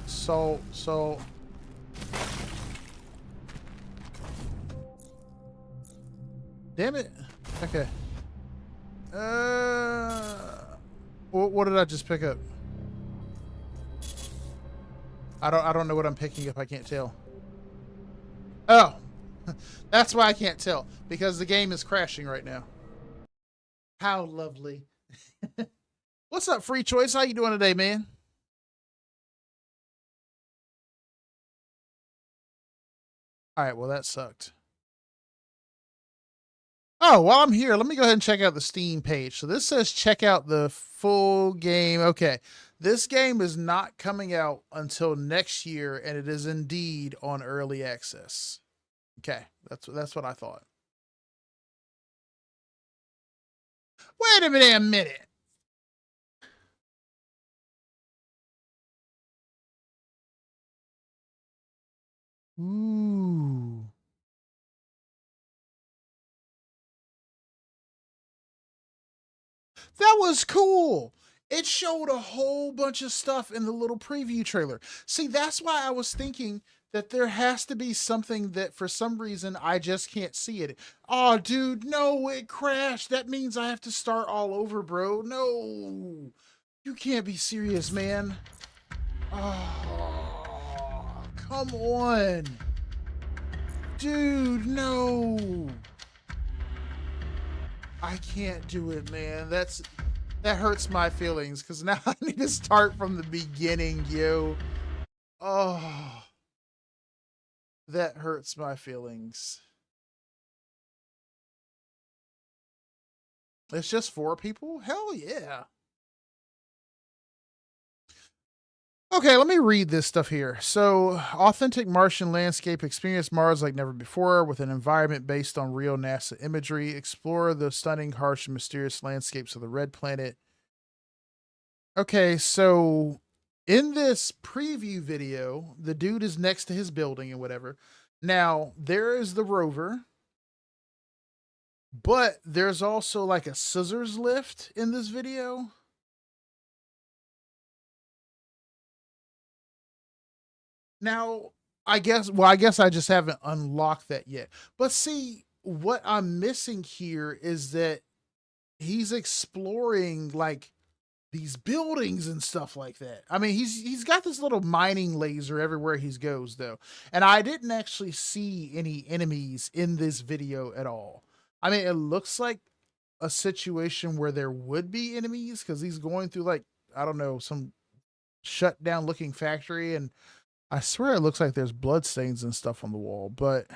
Salt. Damn it. Okay. What did I just pick up? I don't know what I'm picking up. I can't tell. Oh, that's why I can't tell, because the game is crashing right now. How lovely. What's up, Free Choice? How you doing today, man? All right, well, that sucked. Oh, while I'm here, let me go ahead and check out the Steam page. So this says check out the full game. Okay, this game is not coming out until next year, and it is indeed on early access. Okay, that's what I thought. Wait a minute. Ooh. That was cool. It showed a whole bunch of stuff in the little preview trailer. See, that's why I was thinking that there has to be something that for some reason I just can't see it. Oh, dude, no, it crashed. That means I have to start all over, bro. No. You can't be serious, man. Oh, come on. Dude, no. I can't do it, man. That hurts my feelings, because now I need to start from the beginning, yo. Oh, that hurts my feelings. It's just 4 people? Hell yeah. Okay, let me read this stuff here. So, authentic Martian landscape, experience Mars like never before with an environment based on real NASA imagery. Explore the stunning, harsh, and mysterious landscapes of the Red Planet. Okay, so in this preview video, the dude is next to his building and whatever. Now, there is the rover, but there's also like a scissors lift in this video. Now, I guess I just haven't unlocked that yet. But see, what I'm missing here is that he's exploring like these buildings and stuff like that. I mean, he's got this little mining laser everywhere he goes though. And I didn't actually see any enemies in this video at all. I mean, it looks like a situation where there would be enemies because he's going through like, I don't know, some shut down looking factory, and I swear it looks like there's blood stains and stuff on the wall, but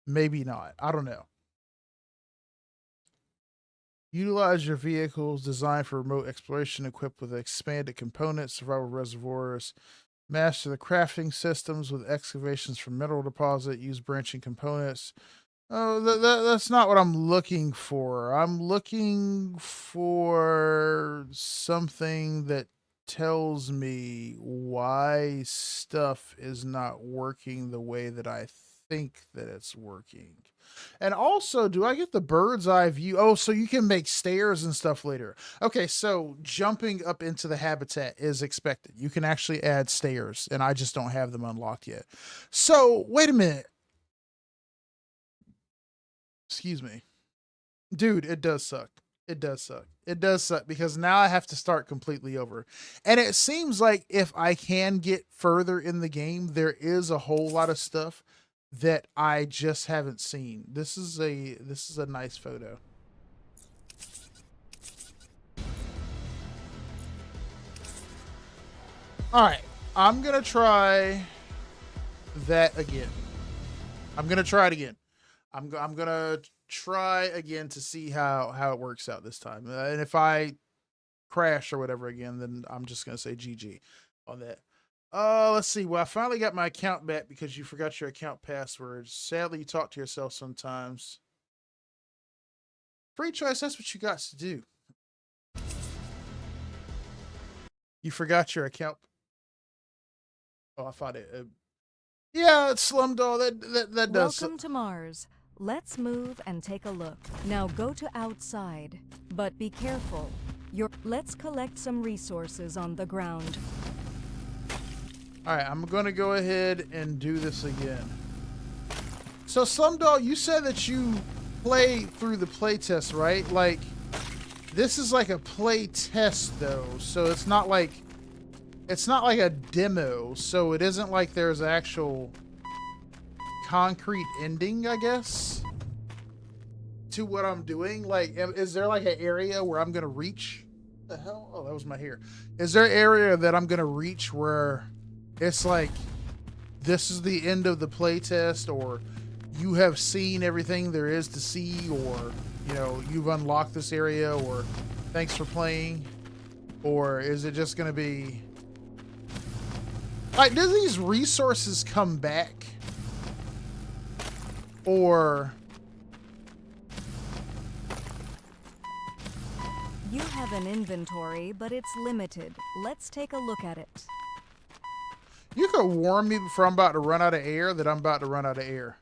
maybe not. I don't know. Utilize your vehicles designed for remote exploration, equipped with expanded components, survival reservoirs. Master the crafting systems with excavations from mineral deposit. Use branching components. Oh, that's not what I'm looking for. I'm looking for something that tells me why stuff is not working the way that I think that it's working. And also, do I get the bird's eye view? Oh, so you can make stairs and stuff later. Okay, so jumping up into the habitat is expected. You can actually add stairs, and I just don't have them unlocked yet. So, wait a minute. Excuse me. Dude, it does suck. It does suck. It does suck because now I have to start completely over. And it seems like if I can get further in the game, there is a whole lot of stuff that I just haven't seen. This is a nice photo. All right, I'm going to try that again. I'm going to try it again. I'm going to try again to see how it works out this time. And if I crash or whatever again, then I'm just going to say GG on that. Let's see. Well, I finally got my account back because you forgot your account password. Sadly, you talk to yourself sometimes. Free choice, that's what you got to do. You forgot your account. Oh, I thought it. Yeah, it's Slumdog. That does. Welcome to Mars. Let's move and take a look. Now go to outside, but be careful. Let's collect some resources on the ground. All right, I'm gonna go ahead and do this again. So, Slumdog, you said that you play through the playtest, right? Like, this is like a play test, though. So it's not like a demo. So it isn't like there's actual concrete ending, I guess, to what I'm doing. Like, is there like an area where I'm gonna reach? The hell? Oh, that was my hair. Is there an area that I'm gonna reach where it's like this is the end of the playtest, or you have seen everything there is to see, or you know you've unlocked this area, or thanks for playing? Or is it just gonna be like, do these resources come back? Or You have an inventory, but it's limited. Let's take a look at it. you could warn me before I'm about to run out of air that I'm about to run out of air.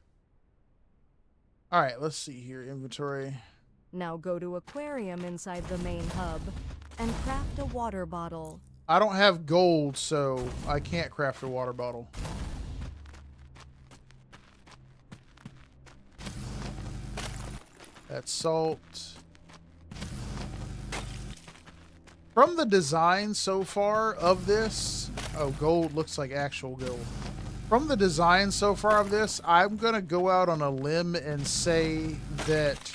All right, let's see here. Inventory. Now go to aquarium inside the main hub and craft a water bottle. I don't have gold, so I can't craft a water bottle. That's salt. From the design so far of this, oh, gold looks like actual gold. From the design so far of this, I'm going to go out on a limb and say that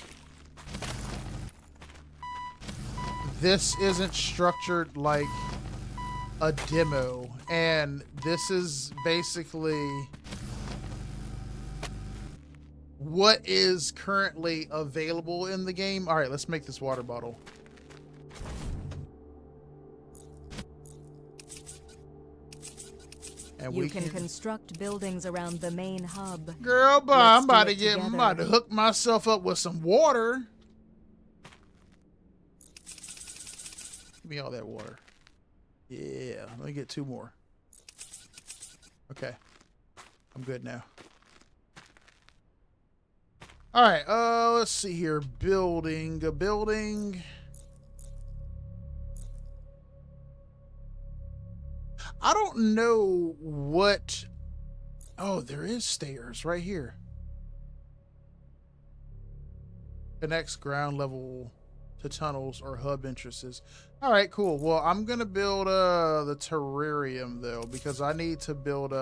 this isn't structured like a demo, and this is basically what is currently available in the game. All right, let's make this water bottle. And You can construct buildings around the main hub. Girl, but I'm about to hook myself up with some water. Give me all that water. Yeah, let me get 2 more. Okay, I'm good now. All right, let's see here. Building a building. I don't know what. Oh, there is stairs right here. Connects ground level to tunnels or hub entrances. All right, cool. Well, I'm gonna build the terrarium though, because I need to build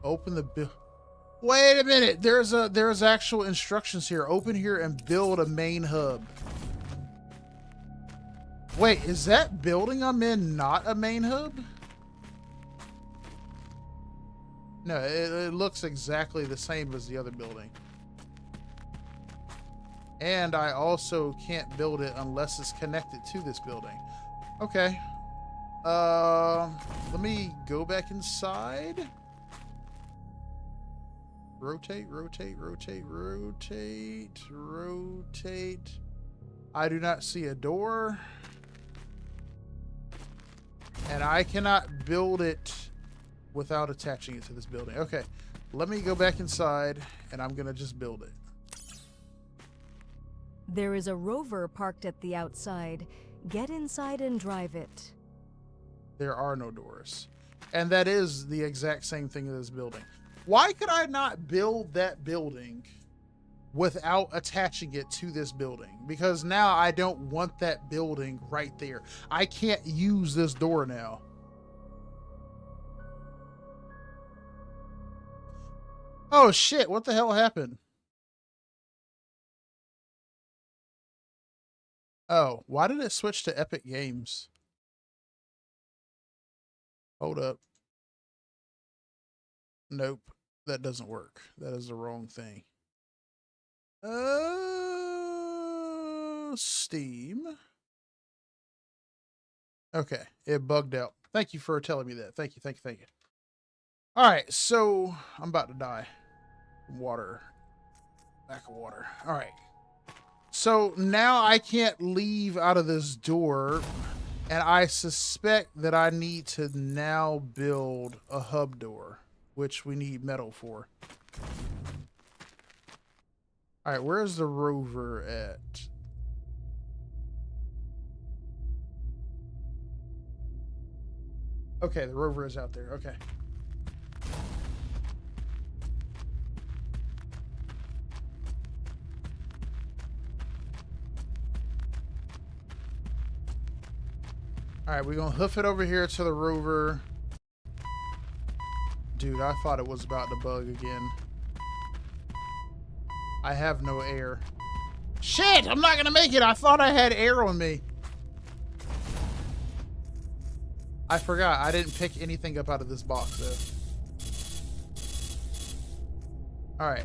open the Wait a minute. There's actual instructions here. Open here and build a main hub. Wait, is that building I'm in not a main hub? No, it looks exactly the same as the other building. And I also can't build it unless it's connected to this building. Okay. Let me go back inside. Rotate, rotate, rotate, rotate, rotate. I do not see a door. And I cannot build it without attaching it to this building. Okay, let me go back inside and I'm gonna just build it. There is a rover parked at the outside. Get inside and drive it. There are no doors. And that is the exact same thing as this building. Why could I not build that building without attaching it to this building? Because now I don't want that building right there. I can't use this door now. Oh shit, what the hell happened? Oh, why did it switch to Epic Games? Hold up. Nope, that doesn't work. That is the wrong thing. Steam. Okay, it bugged out. Thank you for telling me that. Thank you, thank you, thank you. All right, so I'm about to die. Water. Back of water. All right. So now I can't leave out of this door, and I suspect that I need to now build a hub door, which we need metal for. All right, where's the rover at? Okay, the rover is out there. Okay. All right, we're going to hoof it over here to the rover. Dude, I thought it was about to bug again. I have no air. Shit, I'm not going to make it. I thought I had air on me. I forgot. I didn't pick anything up out of this box, though. All right.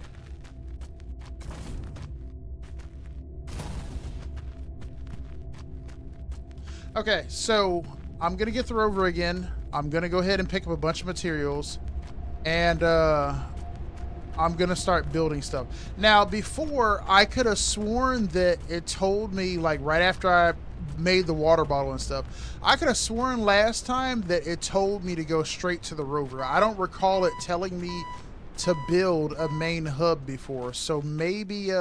Okay, so I'm going to get the rover again. I'm going to go ahead and pick up a bunch of materials. And I'm going to start building stuff. Now, before, I could have sworn that it told me, like, right after I made the water bottle and stuff, I could have sworn last time that it told me to go straight to the rover. I don't recall it telling me to build a main hub before. So maybe,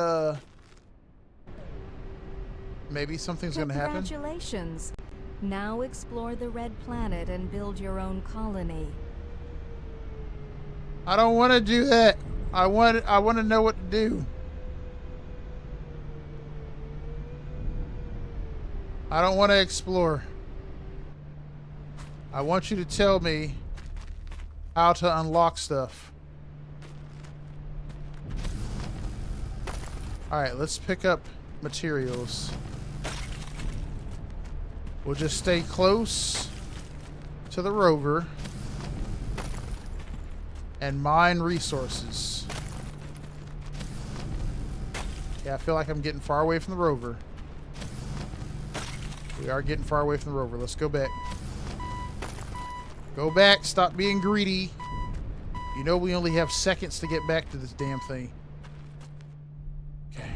maybe something's going to happen. Congratulations. Now explore the red planet and build your own colony. I don't want to do that. I want to know what to do. I don't want to explore. I want you to tell me how to unlock stuff. All right, let's pick up materials. We'll just stay close to the rover and mine resources. Yeah, I feel like I'm getting far away from the rover. We are getting far away from the rover. Let's go back. Go back. Stop being greedy. You know we only have seconds to get back to this damn thing. Okay.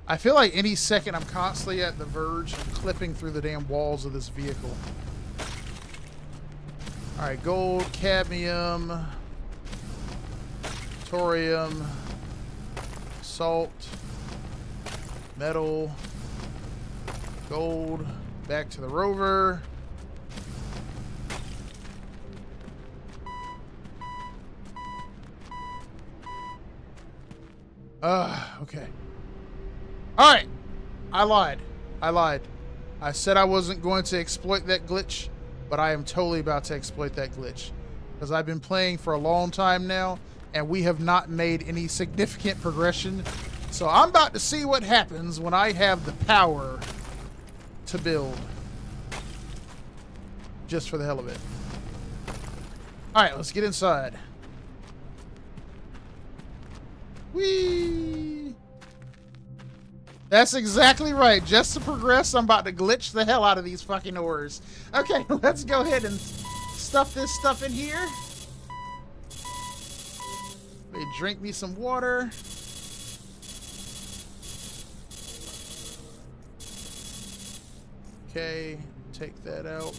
I feel like any second I'm constantly at the verge of clipping through the damn walls of this vehicle. Alright, gold, cadmium, thorium, salt, metal, gold, back to the rover. Okay. Alright. I lied. I said I wasn't going to exploit that glitch, but I am totally about to exploit that glitch. Because I've been playing for a long time now, and we have not made any significant progression. So I'm about to see what happens when I have the power to build. Just for the hell of it. Alright, let's get inside. Whee! That's exactly right. Just to progress, I'm about to glitch the hell out of these fucking ores. Okay, let's go ahead and stuff this stuff in here. Let me drink me some water. Okay, take that out.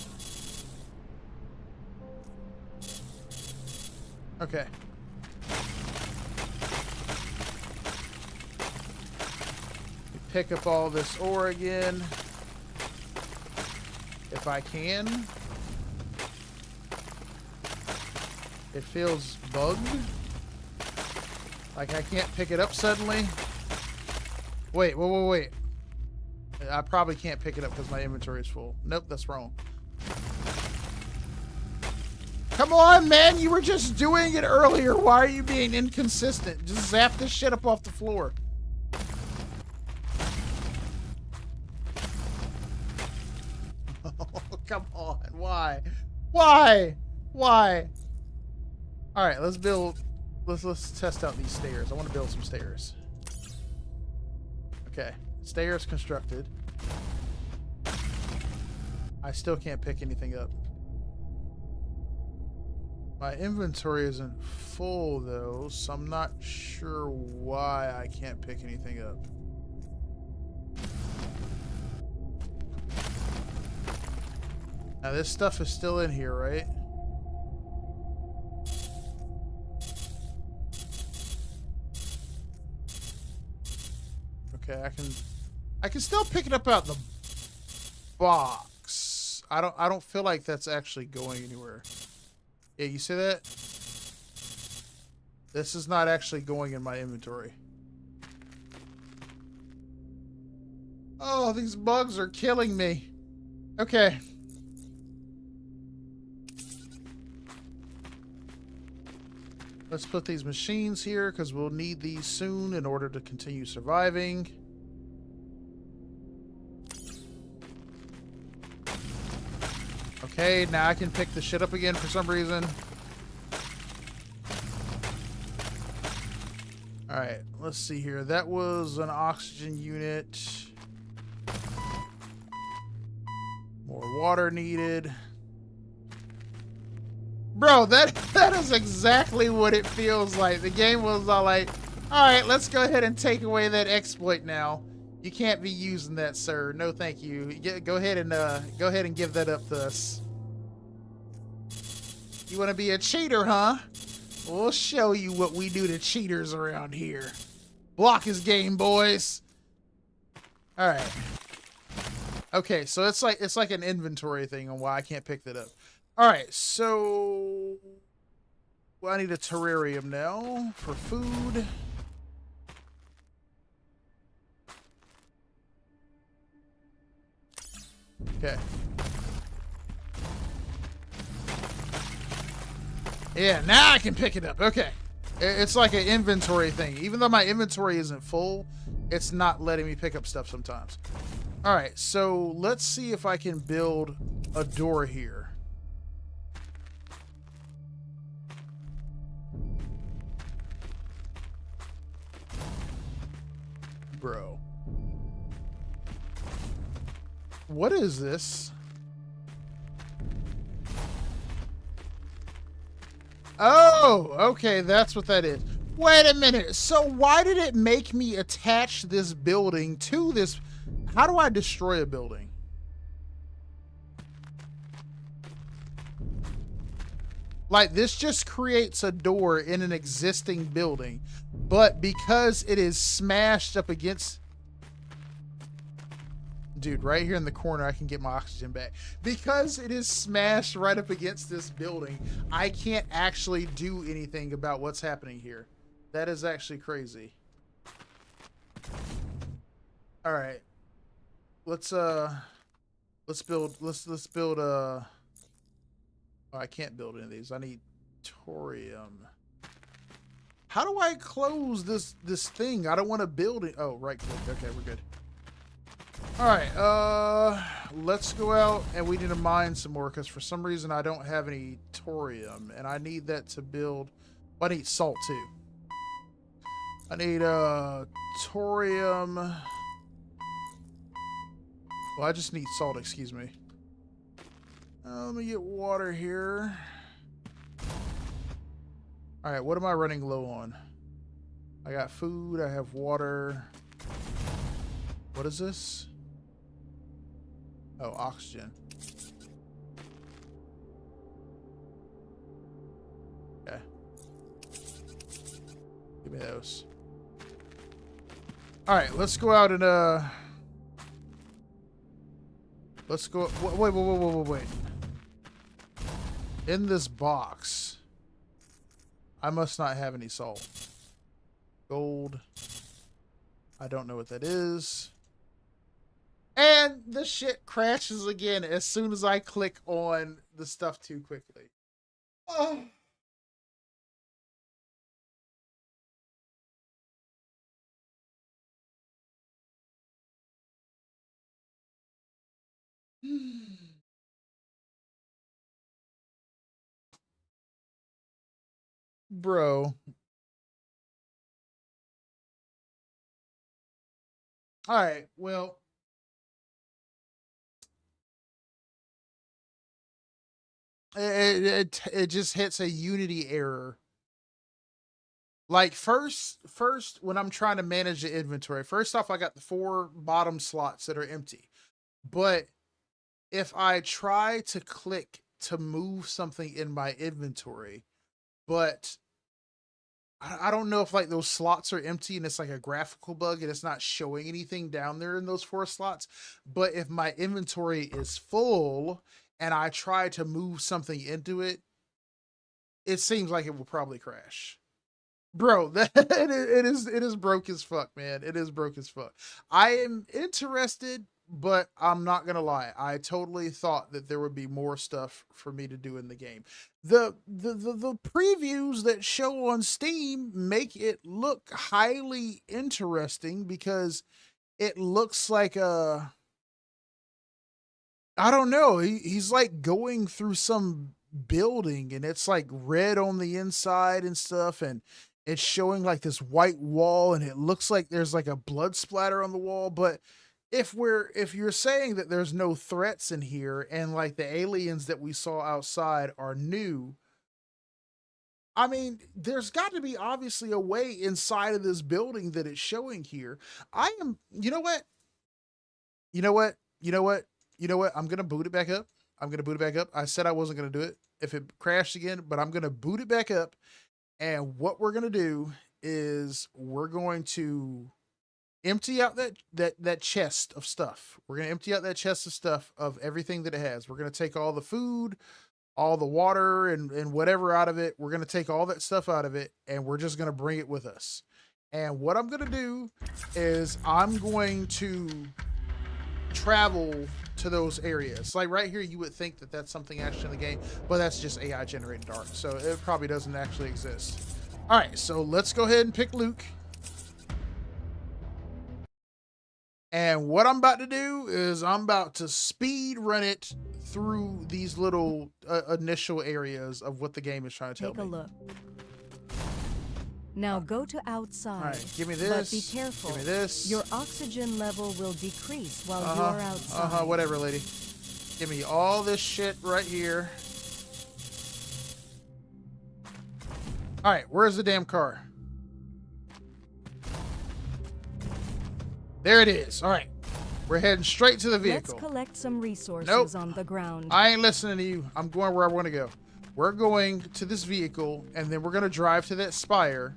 Okay. Pick up all this ore again, if I can. It feels bugged. Like I can't pick it up suddenly. Wait. I probably can't pick it up because my inventory is full. Nope, that's wrong. Come on, man. You were just doing it earlier. Why are you being inconsistent? Just zap this shit up off the floor. Come on, why? All right, let's build. Let's test out these stairs. I want to build some stairs. Okay, stairs constructed. I still can't pick anything up. My inventory isn't full though, so I'm not sure why I can't pick anything up. Now this stuff is still in here, right? Okay, I can still pick it up out the box. I don't feel like that's actually going anywhere. Yeah, you see that? This is not actually going in my inventory. Oh, these bugs are killing me. Okay. Let's put these machines here because we'll need these soon in order to continue surviving. Okay, now I can pick the shit up again for some reason. Alright, let's see here. That was an oxygen unit. More water needed. Bro, that is exactly what it feels like. The game was all like, alright, let's go ahead and take away that exploit now. You can't be using that, sir. No, thank you. Go ahead and give that up to us. You want to be a cheater, huh? We'll show you what we do to cheaters around here. Block his game, boys. All right. Okay, so it's like an inventory thing on why I can't pick that up. All right, so I need a terrarium now for food. Okay. Yeah, now I can pick it up. Okay. It's like an inventory thing. Even though my inventory isn't full, it's not letting me pick up stuff sometimes. All right, so let's see if I can build a door here. Bro. What is this? Oh, okay, that's what that is. Wait a minute. So why did it make me attach this building to this? How do I destroy a building? Like, this just creates a door in an existing building, but because it is smashed up against... Dude, right here in the corner, I can get my oxygen back. Because it is smashed right up against this building, I can't actually do anything about what's happening here. That is actually crazy. All right. Let's build oh, I can't build any of these. I need thorium. How do I close this thing? I don't want to build it. Oh, right click. Okay, we're good. All right, let's go out and we need to mine some more because for some reason I don't have any thorium and I need that to build. Well, I need salt too. I need thorium. Well, I just need salt, excuse me. Let me get water here. All right, what am I running low on? I got food, I have water. What is this? Oh, oxygen. Okay. Give me those. All right, let's go out and let's go. Wait. In this box, I must not have any salt. Gold. I don't know what that is. And the shit crashes again as soon as I click on the stuff too quickly. Oh. Bro. All right. Well, it just hits a Unity error. Like first when I'm trying to manage the inventory, first off, I got the 4 bottom slots that are empty. But if I try to click to move something in my inventory, but I don't know if like those slots are empty and it's like a graphical bug and it's not showing anything down there in those 4 slots. But if my inventory is full and I try to move something into it, it seems like it will probably crash. Bro, it is broke as fuck, man. It is broke as fuck. I am interested, but I'm not gonna lie. I totally thought that there would be more stuff for me to do in the game. The previews that show on Steam make it look highly interesting because it looks like a, I don't know. He's like going through some building and it's like red on the inside and stuff, and it's showing like this white wall and it looks like there's like a blood splatter on the wall. But if you're saying that there's no threats in here and like the aliens that we saw outside are new, I mean, there's got to be obviously a way inside of this building that it's showing here. I am, you know what? You know what? You know what? You know what? I'm gonna boot it back up. I'm gonna boot it back up. I said I wasn't gonna do it if it crashed again, but I'm gonna boot it back up. And what we're gonna do is we're going to empty out that chest of stuff. We're gonna empty out that chest of stuff of everything that it has. We're gonna take all the food, all the water, and whatever out of it. We're gonna take all that stuff out of it, and we're just gonna bring it with us. And what I'm gonna do is I'm going to travel to those areas. Like right here, you would think that that's something actually in the game, but that's just AI generated art, so it probably doesn't actually exist. All right, so let's go ahead and pick Luke. And what I'm about to do is I'm about to speed run it through these little initial areas of what the game is trying to tell me. Take a look. Now go to outside. All right, give me this. But be careful. Give me this. Your oxygen level will decrease while you're outside. Whatever, lady. Give me all this shit right here. All right, where's the damn car? There it is. All right, we're heading straight to the vehicle. Let's collect some resources on the ground. I ain't listening to you. I'm going where I want to go. We're going to this vehicle, and then we're going to drive to that spire,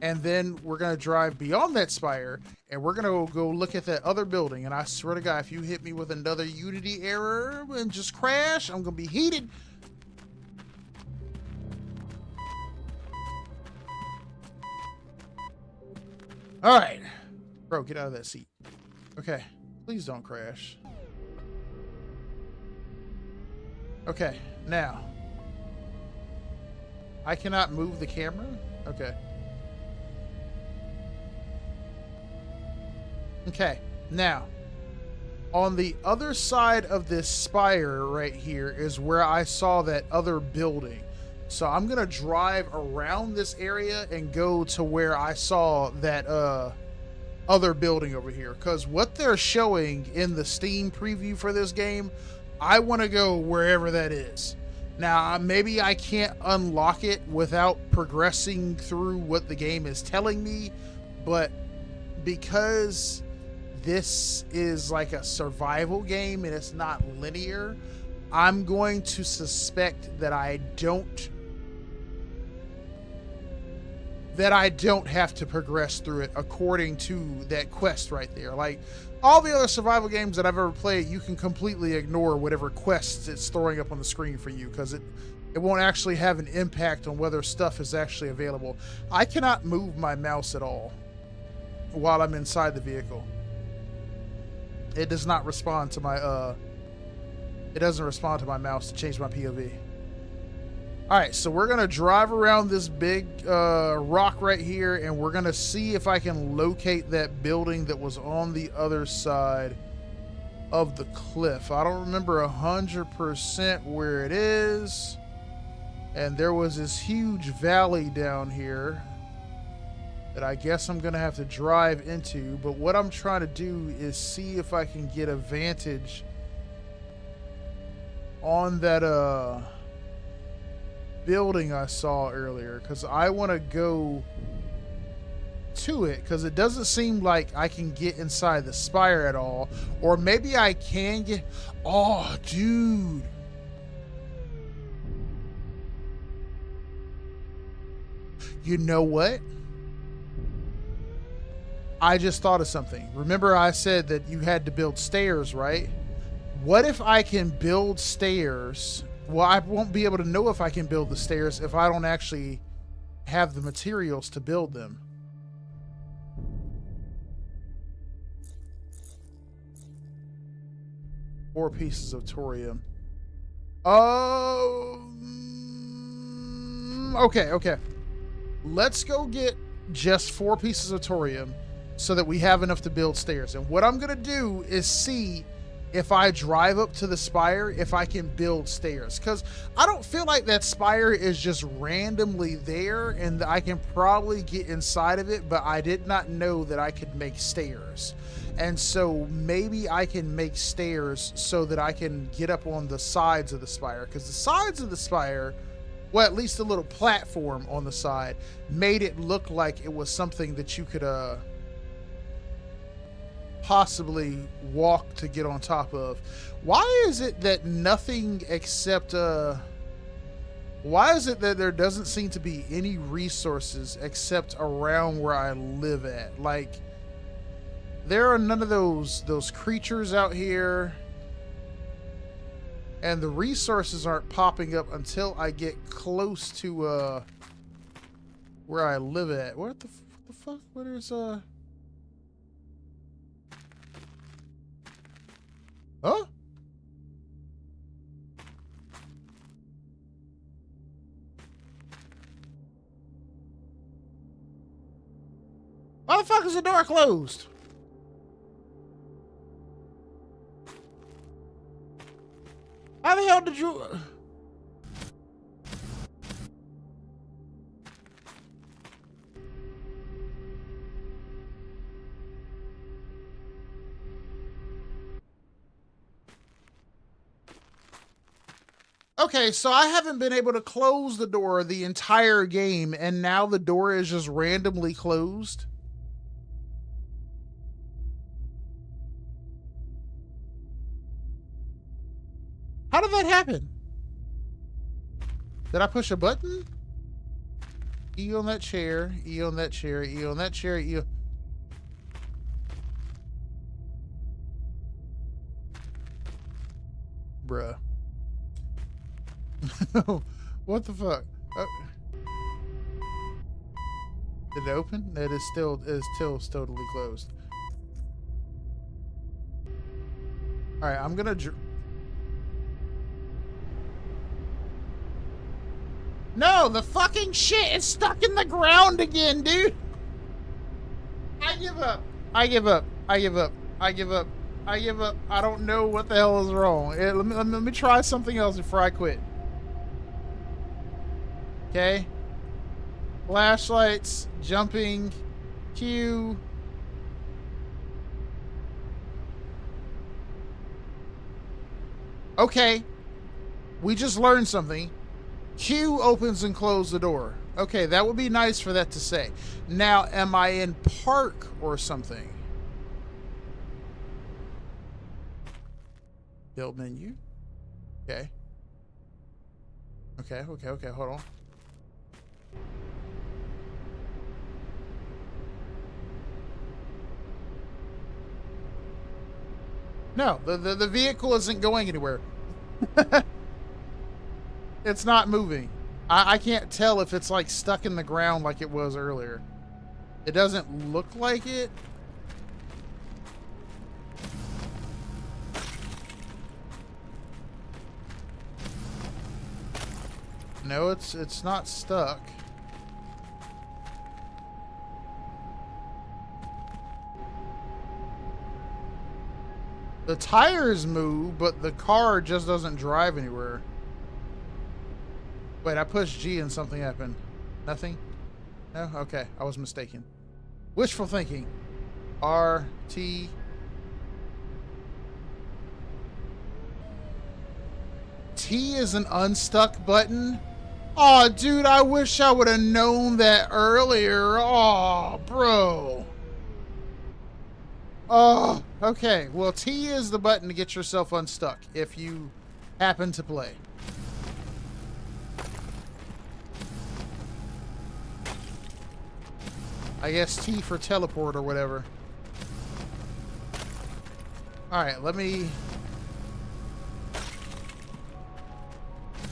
and then we're going to drive beyond that spire, and we're going to go look at that other building. And I swear to God, if you hit me with another Unity error and just crash, I'm going to be heated. All right. Bro, get out of that seat. Okay. Please don't crash. Okay. Now. I cannot move the camera? Okay. Okay. Now. On the other side of this spire right here is where I saw that other building. So I'm going to drive around this area and go to where I saw that other building over here. Because what they're showing in the Steam preview for this game, I want to go wherever that is. Now, maybe I can't unlock it without progressing through what the game is telling me, but because this is like a survival game and it's not linear, I'm going to suspect that I don't have to progress through it according to that quest right there. Like all the other survival games that I've ever played, you can completely ignore whatever quests it's throwing up on the screen for you because it won't actually have an impact on whether stuff is actually available. I cannot move my mouse at all while I'm inside the vehicle. It does not respond to my it doesn't respond to my mouse to change my POV. All right, so we're gonna drive around this big rock right here, and we're gonna see if I can locate that building that was on the other side of the cliff. I don't remember 100% where it is, and there was this huge valley down here that I guess I'm gonna have to drive into. But what I'm trying to do is see if I can get a vantage on that building I saw earlier, because I want to go to it, because it doesn't seem like I can get inside the spire at all. Or maybe I can get... Oh, dude. You know what? I just thought of something. Remember I said that you had to build stairs, right? What if I can build stairs? Well, I won't be able to know if I can build the stairs if I don't actually have the materials to build them. Four pieces of thorium. Okay. Let's go get just 4 pieces of thorium so that we have enough to build stairs. And what I'm going to do is see if I drive up to the spire, if I can build stairs. Because I don't feel like that spire is just randomly there, and I can probably get inside of it, but I did not know that I could make stairs. And so maybe I can make stairs so that I can get up on the sides of the spire. Because the sides of the spire, well, at least a little platform on the side, made it look like it was something that you could possibly walk to get on top of. Why is it that nothing except why is it that there doesn't seem to be any resources except around where I live at? Like, there are none of those creatures out here, and the resources aren't popping up until I get close to where I live at. What the fuck? What is Huh? Why the fuck is the door closed? How the hell did you... Okay, so I haven't been able to close the door the entire game, and now the door is just randomly closed. How did that happen? Did I push a button? E on that chair, E on that chair, E on that chair, E on... Bruh. What the fuck? Did it open? It is still totally closed. All right, I'm gonna. No, the fucking shit is stuck in the ground again, dude. I give up. I give up. I give up. I give up. I give up. I don't know what the hell is wrong. Let me try something else before I quit. Okay. Flashlights, jumping, Q. Okay. We just learned something. Q opens and closes the door. Okay, that would be nice for that to say. Now, am I in park or something? Build menu. Okay. Okay, hold on. No, the vehicle isn't going anywhere. It's not moving. I can't tell if it's like stuck in the ground like it was earlier. It doesn't look like it. No, it's not stuck. The tires move, but the car just doesn't drive anywhere. Wait, I pushed G and something happened. Nothing? No? Okay, I was mistaken. Wishful thinking. R, T. T is an unstuck button. Oh, dude, I wish I would have known that earlier. Oh, bro. Oh, okay. Well, T is the button to get yourself unstuck if you happen to play. I guess T for teleport or whatever. Alright, let me...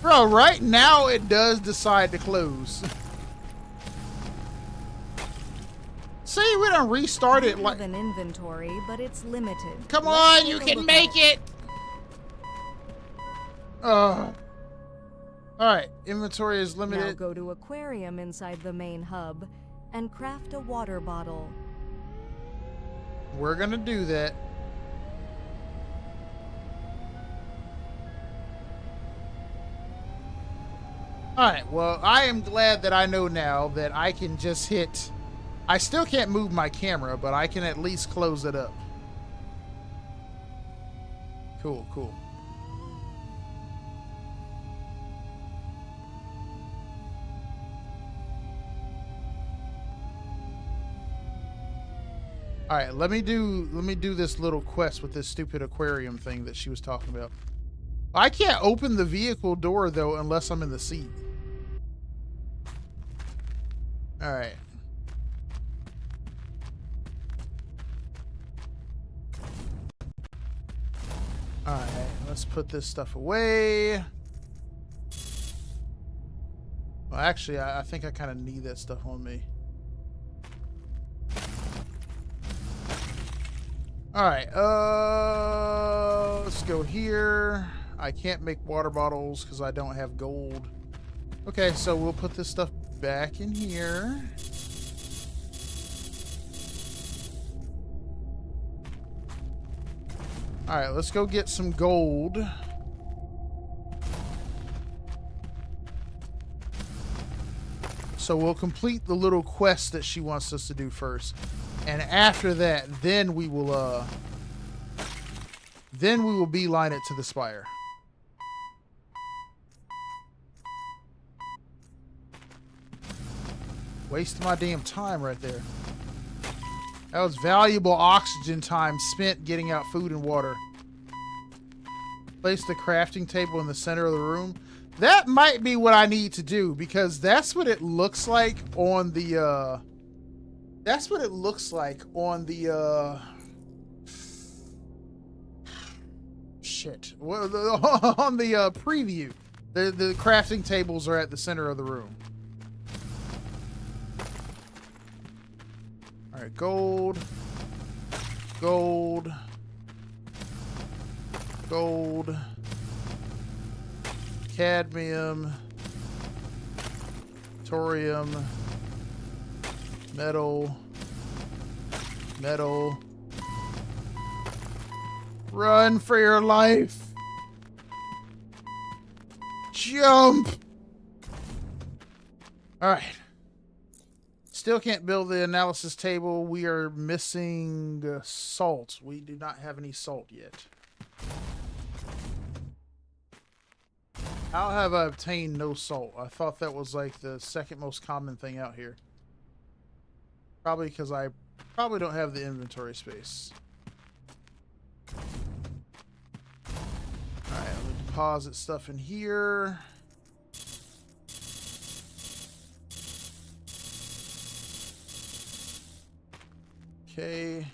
Bro, right now it does decide to close. See, we done restarted like... You have an inventory, but it's limited. Come on, you can make it! Alright, inventory is limited. Now go to aquarium inside the main hub and craft a water bottle. We're gonna do that. Alright, well, I am glad that I know now that I can just hit... I still can't move my camera, but I can at least close it up. Cool, cool. All right, let me do this little quest with this stupid aquarium thing that she was talking about. I can't open the vehicle door though unless I'm in the seat. All right. All right, let's put this stuff away. Well, actually, I think I kind of need that stuff on me. All right, let's go here. I can't make water bottles because I don't have gold. Okay, so we'll put this stuff back in here. All right, let's go get some gold. So we'll complete the little quest that she wants us to do first. And after that, then we will beeline it to the spire. Wasting my damn time right there. That was valuable oxygen time spent getting out food and water. Place the crafting table in the center of the room. That might be what I need to do because that's what it looks like on the shit. On the preview. The crafting tables are at the center of the room. All right, gold, gold, gold, cadmium, thorium, metal, metal. Run for your life. Jump. All right. Still can't build the analysis table. We are missing salt. We do not have any salt yet. How have I obtained no salt? I thought that was like the second most common thing out here. Probably because I probably don't have the inventory space. Alright, let me deposit stuff in here. Okay.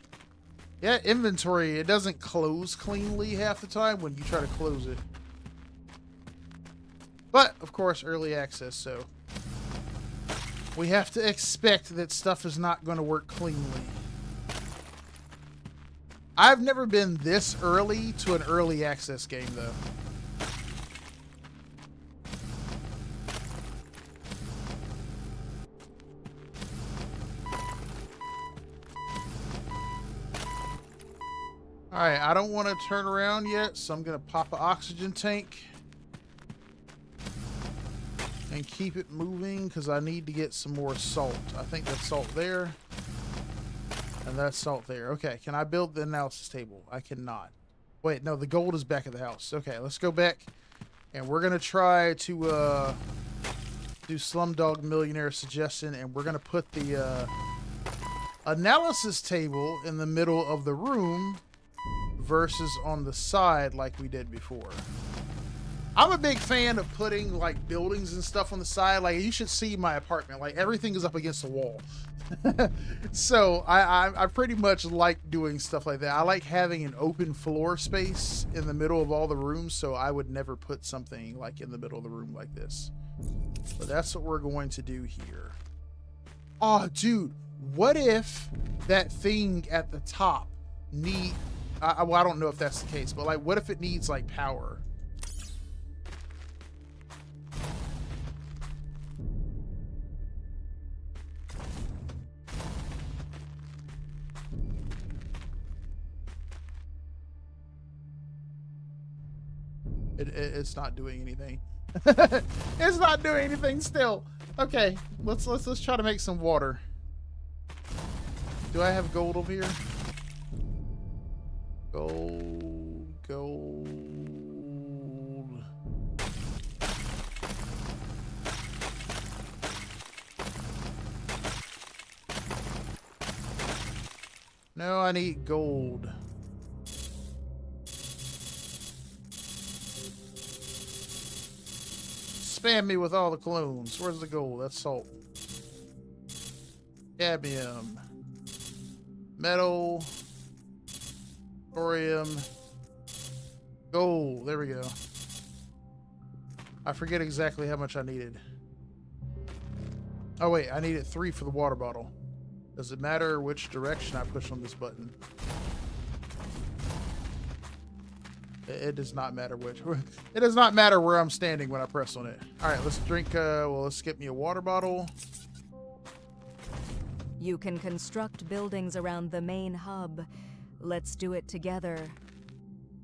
Yeah, inventory, it doesn't close cleanly half the time when you try to close it. But, of course, early access, so we have to expect that stuff is not going to work cleanly. I've never been this early to an early access game, though. Alright, I don't want to turn around yet, so I'm going to pop an oxygen tank. And keep it moving, because I need to get some more salt. I think that's salt there. And that's salt there. Okay, can I build the analysis table? I cannot. Wait, no, the gold is back at the house. Okay, let's go back. And we're going to try to Do Slumdog Millionaire suggestion, and we're gonna put the analysis table in the middle of the room versus on the side like we did before. I'm a big fan of putting like buildings and stuff on the side. Like you should see my apartment. Like everything is up against the wall. So I pretty much like doing stuff like that. I like having an open floor space in the middle of all the rooms, so I would never put something like in the middle of the room like this. But that's what we're going to do here. Oh, dude, what if that thing at the top well, I don't know if that's the case, but like, what if it needs like power? It's not doing anything. It's not doing anything still. Okay, let's try to make some water. Do I have gold over here? Gold. No, I need gold. Spam me with all the clones. Where's the gold? That's salt. Cadmium. Metal. Thorium. Gold. There we go. I forget exactly how much I needed. Oh wait, I needed 3 for the water bottle. Does it matter which direction I push on this button? It does not matter which. It does not matter where I'm standing when I press on it. All right, let's drink. Well, let's get me a water bottle. You can construct buildings around the main hub. Let's do it together.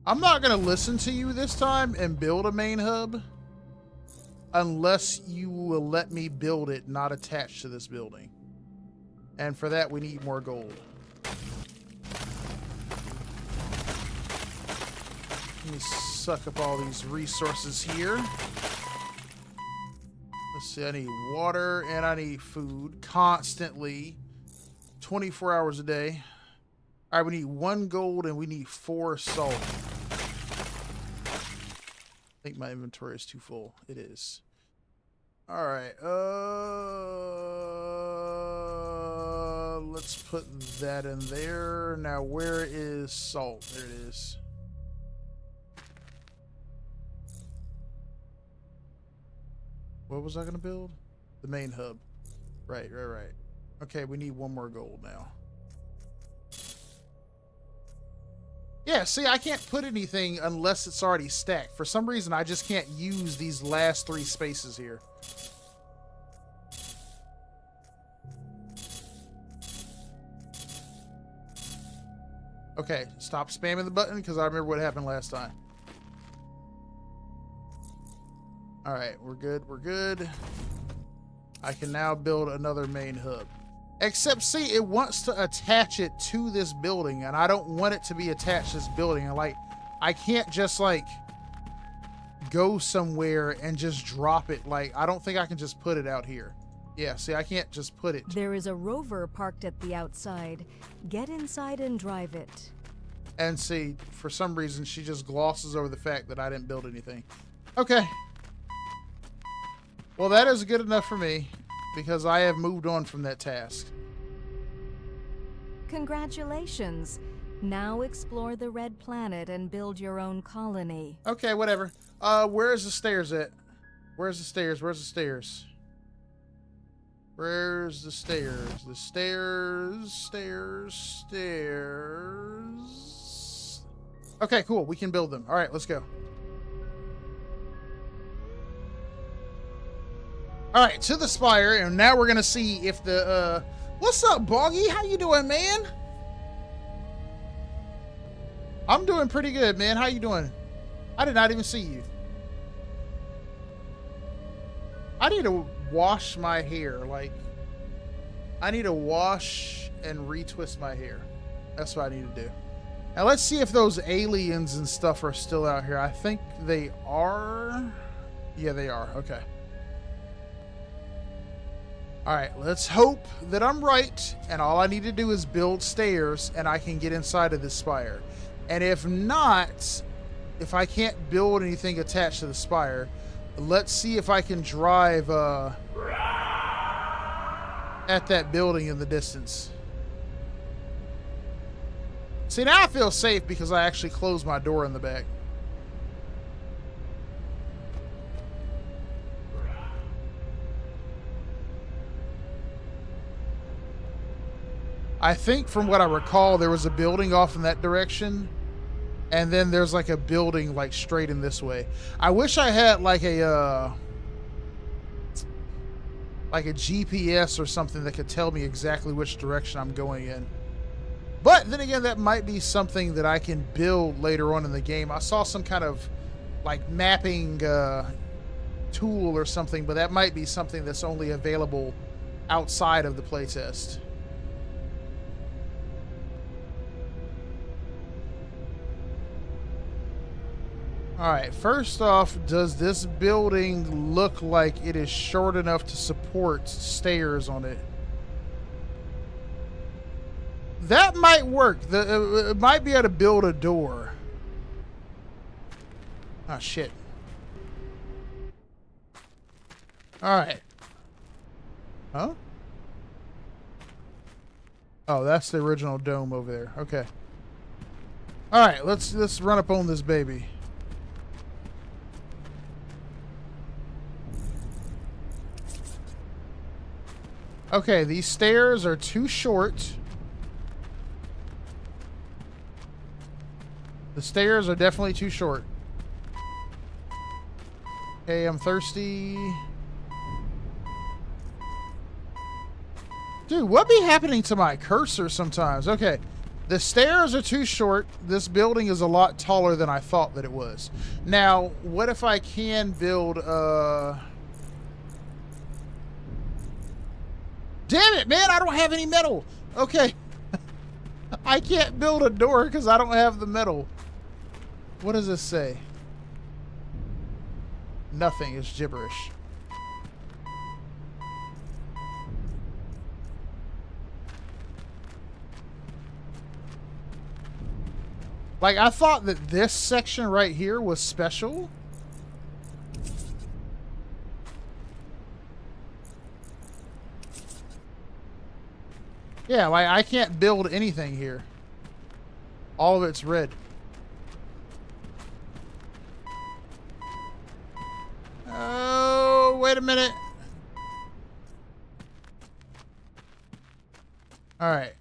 I'm not going to listen to you this time and build a main hub unless you will let me build it not attached to this building. And for that, we need more gold. Let me suck up all these resources here. Let's see, I need water and I need food constantly. 24 hours a day. All right, we need 1 gold and we need 4 salt. I think my inventory is too full. It is. All right. Let's put that in there. Now, where is salt? There it is. What was I going to build? The main hub. Right. Okay, we need 1 more gold now. Yeah, see, I can't put anything unless it's already stacked. For some reason, I just can't use these last 3 spaces here. Okay, stop spamming the button because I remember what happened last time. All right, we're good. I can now build another main hub. Except, see, it wants to attach it to this building, and I don't want it to be attached to this building. And, like, I can't just, like, go somewhere and just drop it. Like, I don't think I can just put it out here. Yeah, see, I can't just put it. There is a rover parked at the outside. Get inside and drive it. And see, for some reason, she just glosses over the fact that I didn't build anything. Okay. Well, that is good enough for me because I have moved on from that task. Congratulations. Now explore the red planet and build your own colony. Okay, whatever. Where's the stairs at? Where's the stairs? Where's the stairs? Where's the stairs? The stairs. Okay, cool. We can build them. All right, let's go. All right, to the spire, and now we're gonna see if the what's up, Boggy? How you doing, man? I'm doing pretty good, man. How you doing? I did not even see you. I need to wash my hair. Like, I need to wash and retwist my hair. That's what I need to do. Now let's see if those aliens and stuff are still out here. I think they are. Yeah, they are. Okay. All right, let's hope that I'm right, and all I need to do is build stairs, and I can get inside of this spire. And if not, if I can't build anything attached to the spire, let's see if I can drive at that building in the distance. See, now I feel safe because I actually closed my door in the back. I think from what I recall, there was a building off in that direction, and then there's like a building like straight in this way. I wish I had like a GPS or something that could tell me exactly which direction I'm going in. But then again, that might be something that I can build later on in the game. I saw some kind of like mapping tool or something, but that might be something that's only available outside of the playtest. All right, first off, does this building look like it is short enough to support stairs on it? That might work. It might be able to build a door. Oh, shit. All right. Huh? Oh, that's the original dome over there. Okay. All right, let's run up on this baby. Okay, these stairs are too short. The stairs are definitely too short. Okay, I'm thirsty. Dude, what be happening to my cursor sometimes? Okay, the stairs are too short. This building is a lot taller than I thought that it was. Now, what if I can build Damn it, man, I don't have any metal. Okay. I can't build a door because I don't have the metal. What does this say? Nothing. It's gibberish. Like, I thought that this section right here was special. Yeah, like, I can't build anything here. All of it's red. Oh, wait a minute. All right.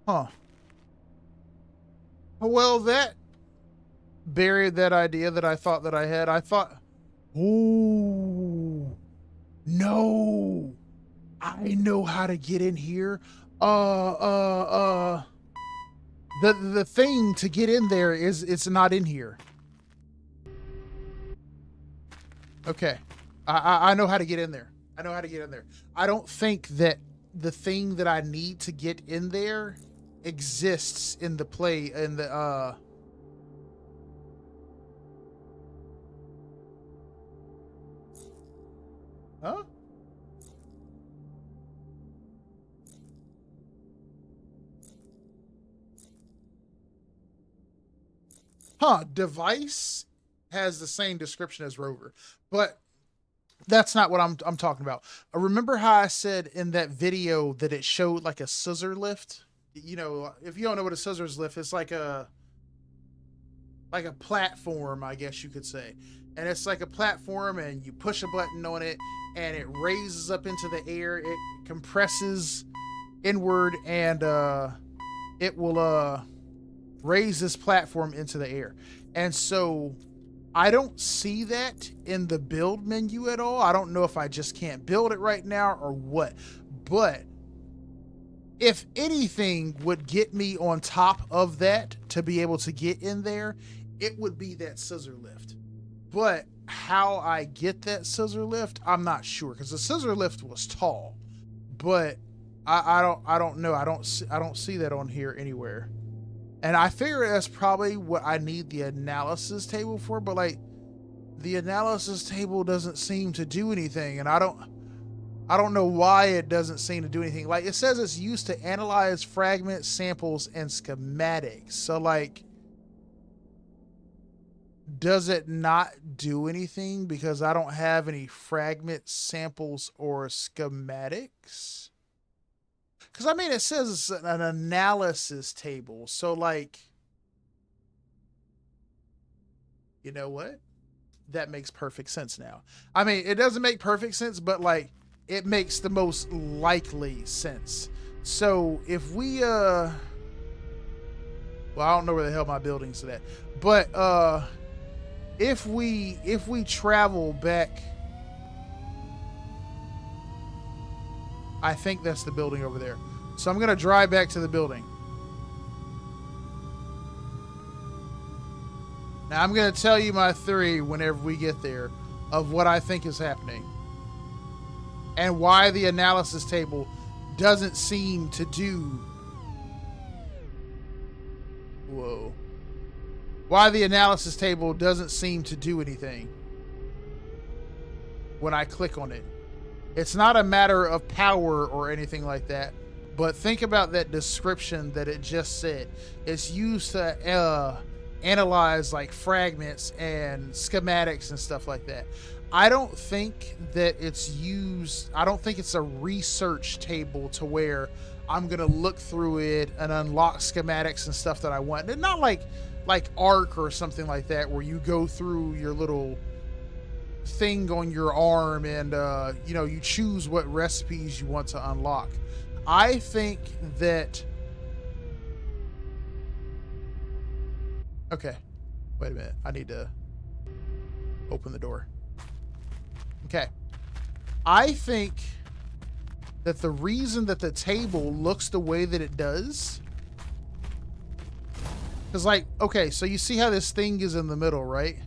Huh. Well, that buried that idea that I thought that I had. I thought, ooh, no, I know how to get in here. The thing to get in there is it's not in here. Okay, I know how to get in there. I know how to get in there. I don't think that the thing that I need to get in there exists in the Huh? Huh, device has the same description as rover, but that's not what I'm talking about. Remember how I said in that video that it showed like a scissor lift? You know, if you don't know what a scissors lift, it's like a platform, I guess you could say. And it's like a platform and you push a button on it and it raises up into the air. It compresses inward and it will raise this platform into the air. And so I don't see that in the build menu at all. I don't know if I just can't build it right now or what. But if anything would get me on top of that to be able to get in there, it would be that scissor lift. But how I get that scissor lift, I'm not sure, because the scissor lift was tall. But I don't know. I don't see that on here anywhere. And I figure that's probably what I need the analysis table for. But like, the analysis table doesn't seem to do anything, and I don't know why it doesn't seem to do anything. Like, it says it's used to analyze fragments, samples, and schematics. So, like, does it not do anything because I don't have any fragments, samples, or schematics? Because, I mean, it says it's an analysis table. So, like, you know what? That makes perfect sense now. I mean, it doesn't make perfect sense, but, like, it makes the most likely sense. So if we well, I don't know where the hell my building's at, but if we travel back, I think that's the building over there. So I'm gonna drive back to the building. Now I'm gonna tell you my theory whenever we get there of what I think is happening. And why the analysis table doesn't seem to do... Whoa. Why the analysis table doesn't seem to do anything when I click on it. It's not a matter of power or anything like that, but think about that description that it just said. It's used to analyze like fragments and schematics and stuff like that. I don't think that it's used, I don't think it's a research table to where I'm going to look through it and unlock schematics and stuff that I want. And not like Arc or something like that, where you go through your little thing on your arm and, you know, you choose what recipes you want to unlock. I think that... Okay, wait a minute. I need to open the door. Okay. I think that the reason that the table looks the way that it does, because, like, okay, so you see how this thing is in the middle, right?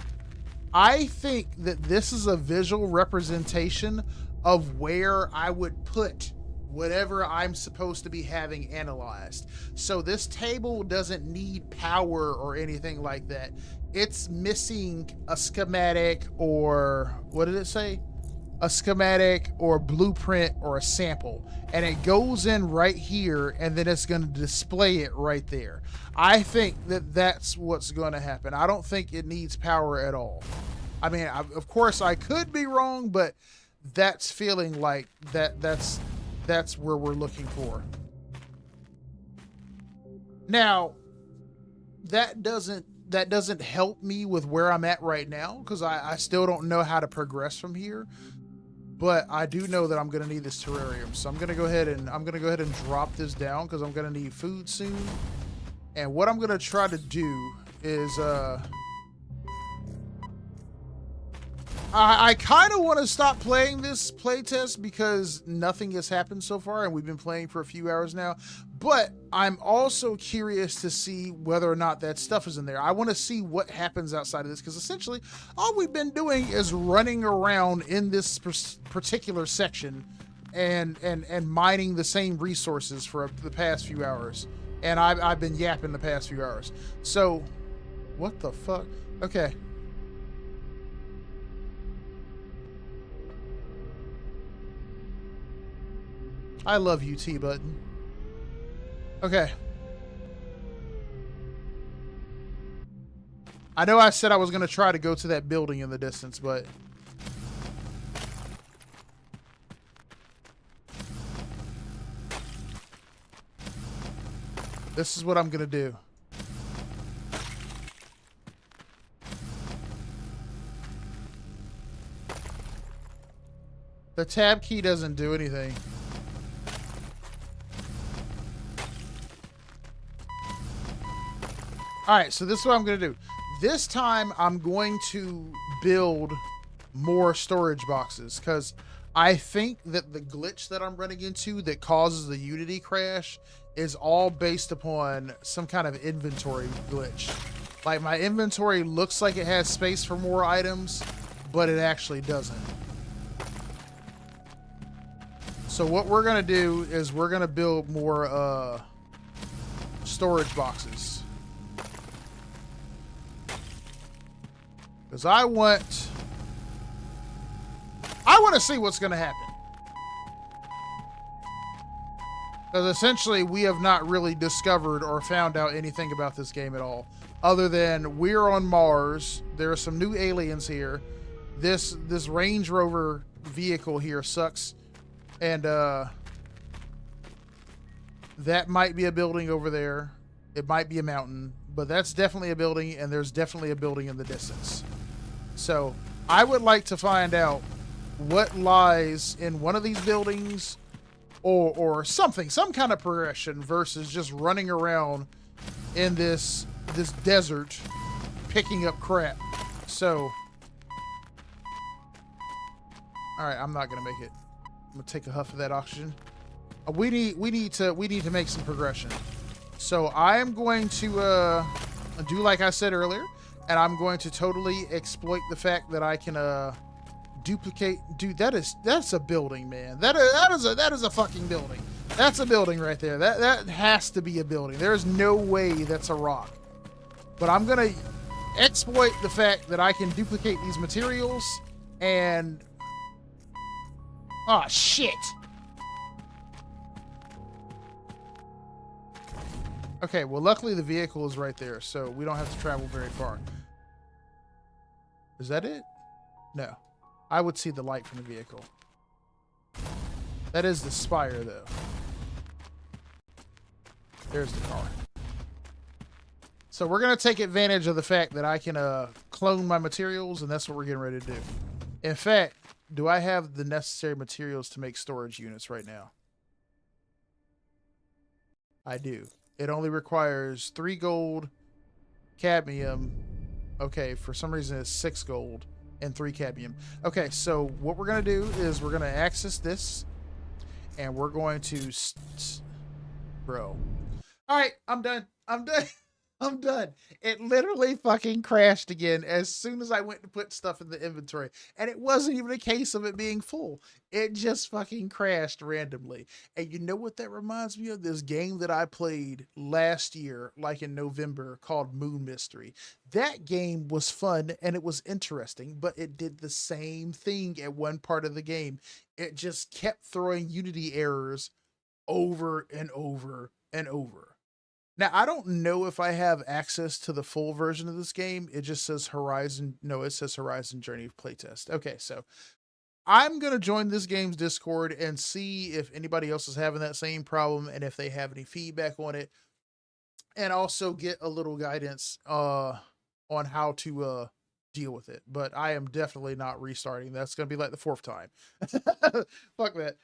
I think that this is a visual representation of where I would put whatever I'm supposed to be having analyzed. So this table doesn't need power or anything like that. It's missing a schematic, or what did it say? A schematic or blueprint or a sample, and it goes in right here, and then it's going to display it right there. I think that that's what's going to happen. I don't think it needs power at all. I mean, of course I could be wrong, but that's feeling like that's where we're looking for. Now, that doesn't help me with where I'm at right now, because I still don't know how to progress from here. But I do know that I'm going to need this terrarium. So I'm going to go ahead and drop this down, because I'm going to need food soon. And what I'm going to try to do is I kind of want to stop playing this playtest because nothing has happened so far, and we've been playing for a few hours now. But I'm also curious to see whether or not that stuff is in there. I want to see what happens outside of this, because essentially all we've been doing is running around in this particular section and mining the same resources for the past few hours. And I've been yapping the past few hours. So, what the fuck? Okay. I love you, T-Button. Okay. I know I said I was going to try to go to that building in the distance, but... this is what I'm going to do. The tab key doesn't do anything. All right, so this is what I'm going to do. This time, I'm going to build more storage boxes, because I think that the glitch that I'm running into that causes the Unity crash is all based upon some kind of inventory glitch. Like, my inventory looks like it has space for more items, but it actually doesn't. So what we're going to do is we're going to build more storage boxes. Because I want to see what's going to happen. Because essentially, we have not really discovered or found out anything about this game at all. Other than we're on Mars. There are some new aliens here. This Range Rover vehicle here sucks. And that might be a building over there. It might be a mountain. But that's definitely a building, and there's definitely a building in the distance. So I would like to find out what lies in one of these buildings, or something, some kind of progression, versus just running around in this desert picking up crap. So, all right, I'm not gonna make it. I'm gonna take a huff of that oxygen. We need to make some progression. So I am going to do like I said earlier, and I'm going to totally exploit the fact that I can duplicate. Dude, that's a building, man. That is a fucking building. That's a building right there. That has to be a building. There's no way that's a rock. But I'm gonna exploit the fact that I can duplicate these materials and oh shit. Okay, well, luckily the vehicle is right there, so we don't have to travel very far. Is that it? No. I would see the light from the vehicle. That is the spire, though. There's the car. So we're going to take advantage of the fact that I can clone my materials, and that's what we're getting ready to do. In fact, do I have the necessary materials to make storage units right now? I do. It only requires 3 gold, cadmium. Okay, for some reason it's 6 gold and 3 cadmium. Okay, so what we're going to do is we're going to access this, and we're going to... Bro. All right, I'm done. I'm done. I'm done. It literally fucking crashed again as soon as I went to put stuff in the inventory. And it wasn't even a case of it being full. It just fucking crashed randomly. And you know what that reminds me of? This game that I played last year, like in November, called Moon Mystery. That game was fun and it was interesting, but it did the same thing at one part of the game. It just kept throwing Unity errors over and over and over. Now, I don't know if I have access to the full version of this game. It just says Horizon. No, it says Horizon Journey Playtest. Okay, so I'm going to join this game's Discord and see if anybody else is having that same problem and if they have any feedback on it. And also get a little guidance on how to deal with it. But I am definitely not restarting. That's going to be like the 4th time. Fuck that.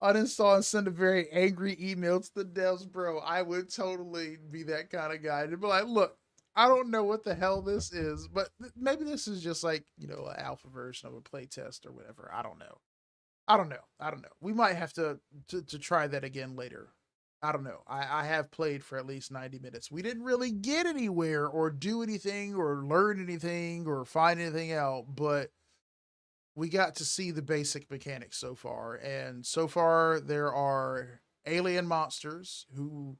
Uninstall and send a very angry email to the devs, bro. I would totally be that kind of guy. To be like, look, I don't know what the hell this is, but maybe this is just like, you know, an alpha version of a playtest or whatever. I don't know. I don't know. We might have to try that again later. I don't know. I have played for at least 90 minutes. We didn't really get anywhere or do anything or learn anything or find anything out, but we got to see the basic mechanics so far. And so far, there are alien monsters who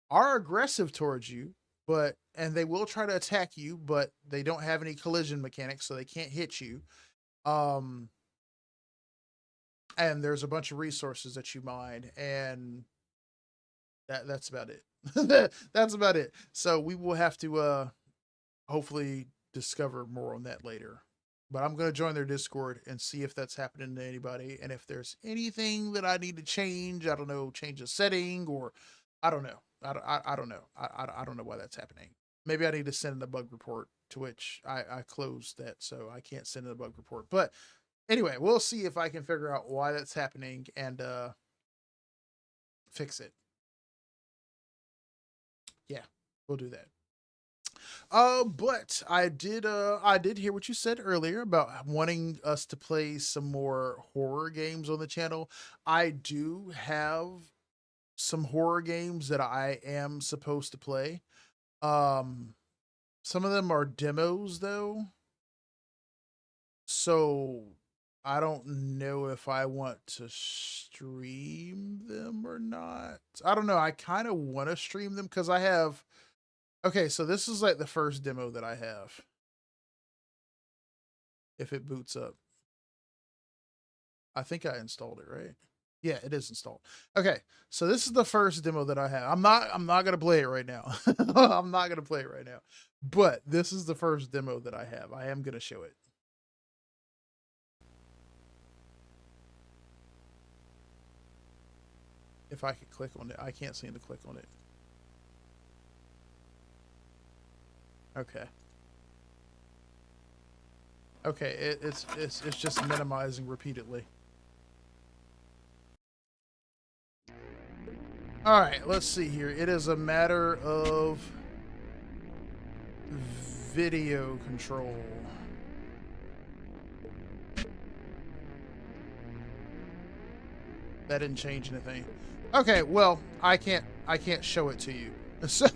are aggressive towards you, and they will try to attack you, but they don't have any collision mechanics, so they can't hit you. And there's a bunch of resources that you mine, and that's about it. That's about it. So we will have to hopefully discover more on that later. But I'm going to join their Discord and see if that's happening to anybody. And if there's anything that I need to change, I don't know, change a setting, or I don't know. I don't know. I don't know why that's happening. Maybe I need to send in a bug report, to which I closed that, so I can't send in a bug report. But anyway, we'll see if I can figure out why that's happening and fix it. Yeah, we'll do that. But I did hear what you said earlier about wanting us to play some more horror games on the channel. I do have some horror games that I am supposed to play. Some of them are demos though. So I don't know if I want to stream them or not. I don't know. I kind of want to stream them because I have... Okay, so this is like the first demo that I have. If it boots up. I think I installed it, right? Yeah, it is installed. Okay, so this is the first demo that I have. I'm not gonna play it right now. I'm not gonna play it right now. But this is the first demo that I have. I am gonna show it. If I could click on it, I can't seem to click on it. Okay. Okay, it's just minimizing repeatedly. All right, let's see here. It is a matter of video control. That didn't change anything. Okay, well, I can't show it to you. So,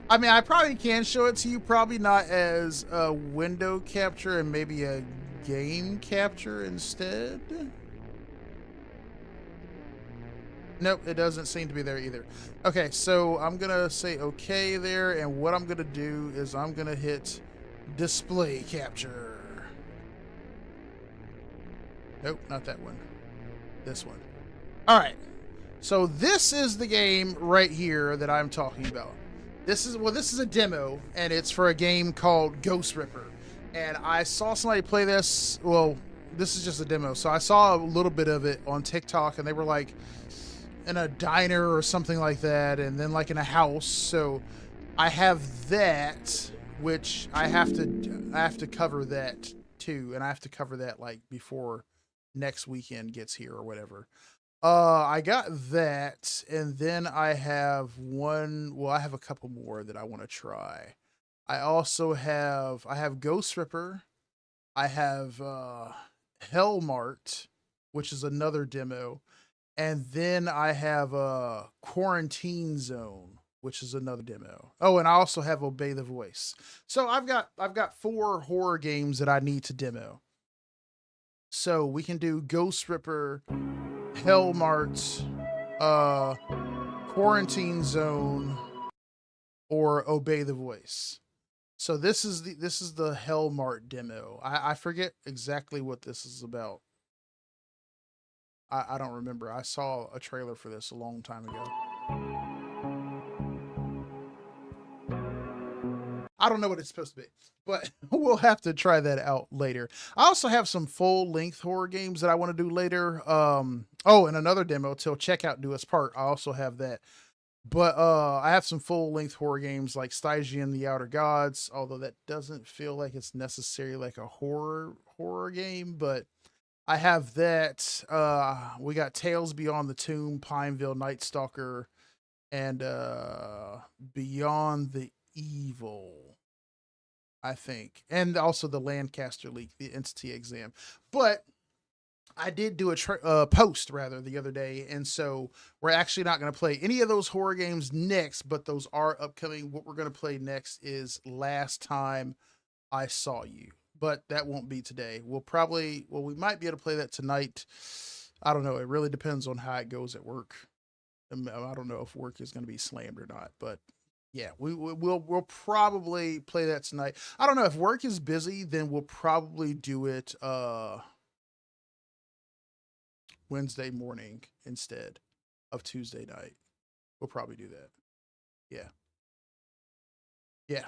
I mean, I probably can show it to you, probably not as a window capture and maybe a game capture instead. Nope, it doesn't seem to be there either. Okay, so I'm gonna say okay there, and what I'm gonna do is I'm gonna hit display capture. Nope, not that one. This one. All right, so this is the game right here that I'm talking about. This is a demo, and it's for a game called Ghost Ripper. And I saw somebody play this. Well, this is just a demo, so I saw a little bit of it on TikTok, and they were like in a diner or something like that, and then like in a house. So I have that, which I have to cover that too, and I have to cover that like before next weekend gets here or whatever. I got that, and then I have one. Well, I have a couple more that I want to try. I also have Ghost Ripper. I have Hellmart, which is another demo, and then I have Quarantine Zone, which is another demo. Oh, and I also have Obey the Voice. So I've got 4 horror games that I need to demo. So we can do Ghost Ripper, Hellmart, Quarantine Zone, or Obey the Voice. So this is the Hellmart demo. I forget exactly what this is about. I don't remember. I saw a trailer for this a long time ago. I don't know what it's supposed to be, but we'll have to try that out later. I also have some full-length horror games that I want to do later. Oh, and another demo till checkout do its part. I also have that. But I have some full-length horror games like Stygian the Outer Gods, although that doesn't feel like it's necessarily like a horror game, but I have that. We got Tales Beyond the Tomb, Pineville, Night Stalker, and Beyond the Evil, I think, and also the Lancaster Leak, the Entity Exam. But I did do a post rather the other day, and so we're actually not going to play any of those horror games next, but those are upcoming. What we're going to play next is Last Time I Saw You, but that won't be today. We might be able to play that tonight. I don't know. It really depends on how it goes at work. I don't know if work is going to be slammed or not, but yeah, we'll probably play that tonight. I don't know if work is busy, then we'll probably do it Wednesday morning instead of Tuesday night. We'll probably do that. Yeah. Yeah.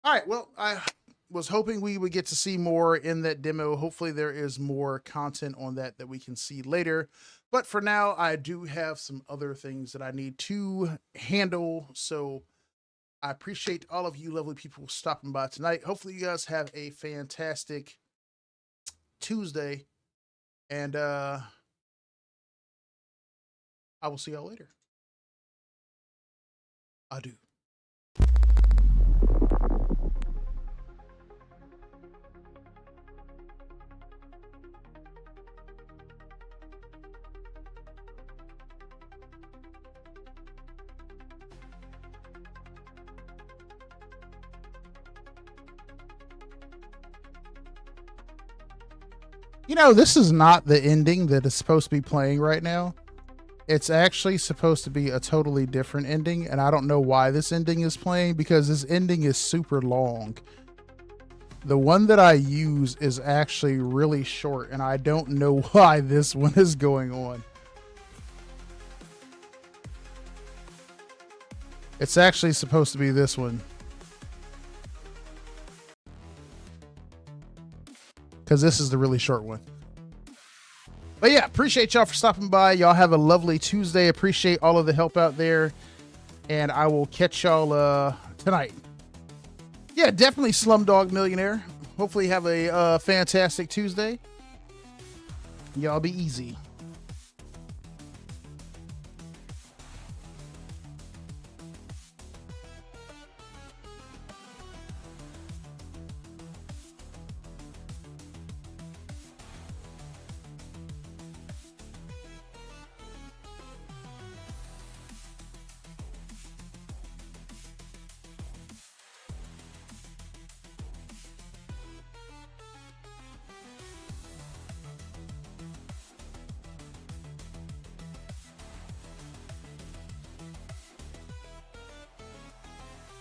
All right. Well, I was hoping we would get to see more in that demo. Hopefully there is more content on that we can see later. But for now, I do have some other things that I need to handle. So I appreciate all of you lovely people stopping by tonight. Hopefully you guys have a fantastic Tuesday. And I will see y'all later. Adieu. You know, this is not the ending that is supposed to be playing right now. It's actually supposed to be a totally different ending, and I don't know why this ending is playing, because this ending is super long. The one that I use is actually really short, and I don't know why this one is going on. It's actually supposed to be this one. Because this is the really short one. But yeah, appreciate y'all for stopping by. Y'all have a lovely Tuesday. Appreciate all of the help out there. And I will catch y'all tonight. Yeah, definitely Slumdog Millionaire. Hopefully have a fantastic Tuesday. Y'all be easy.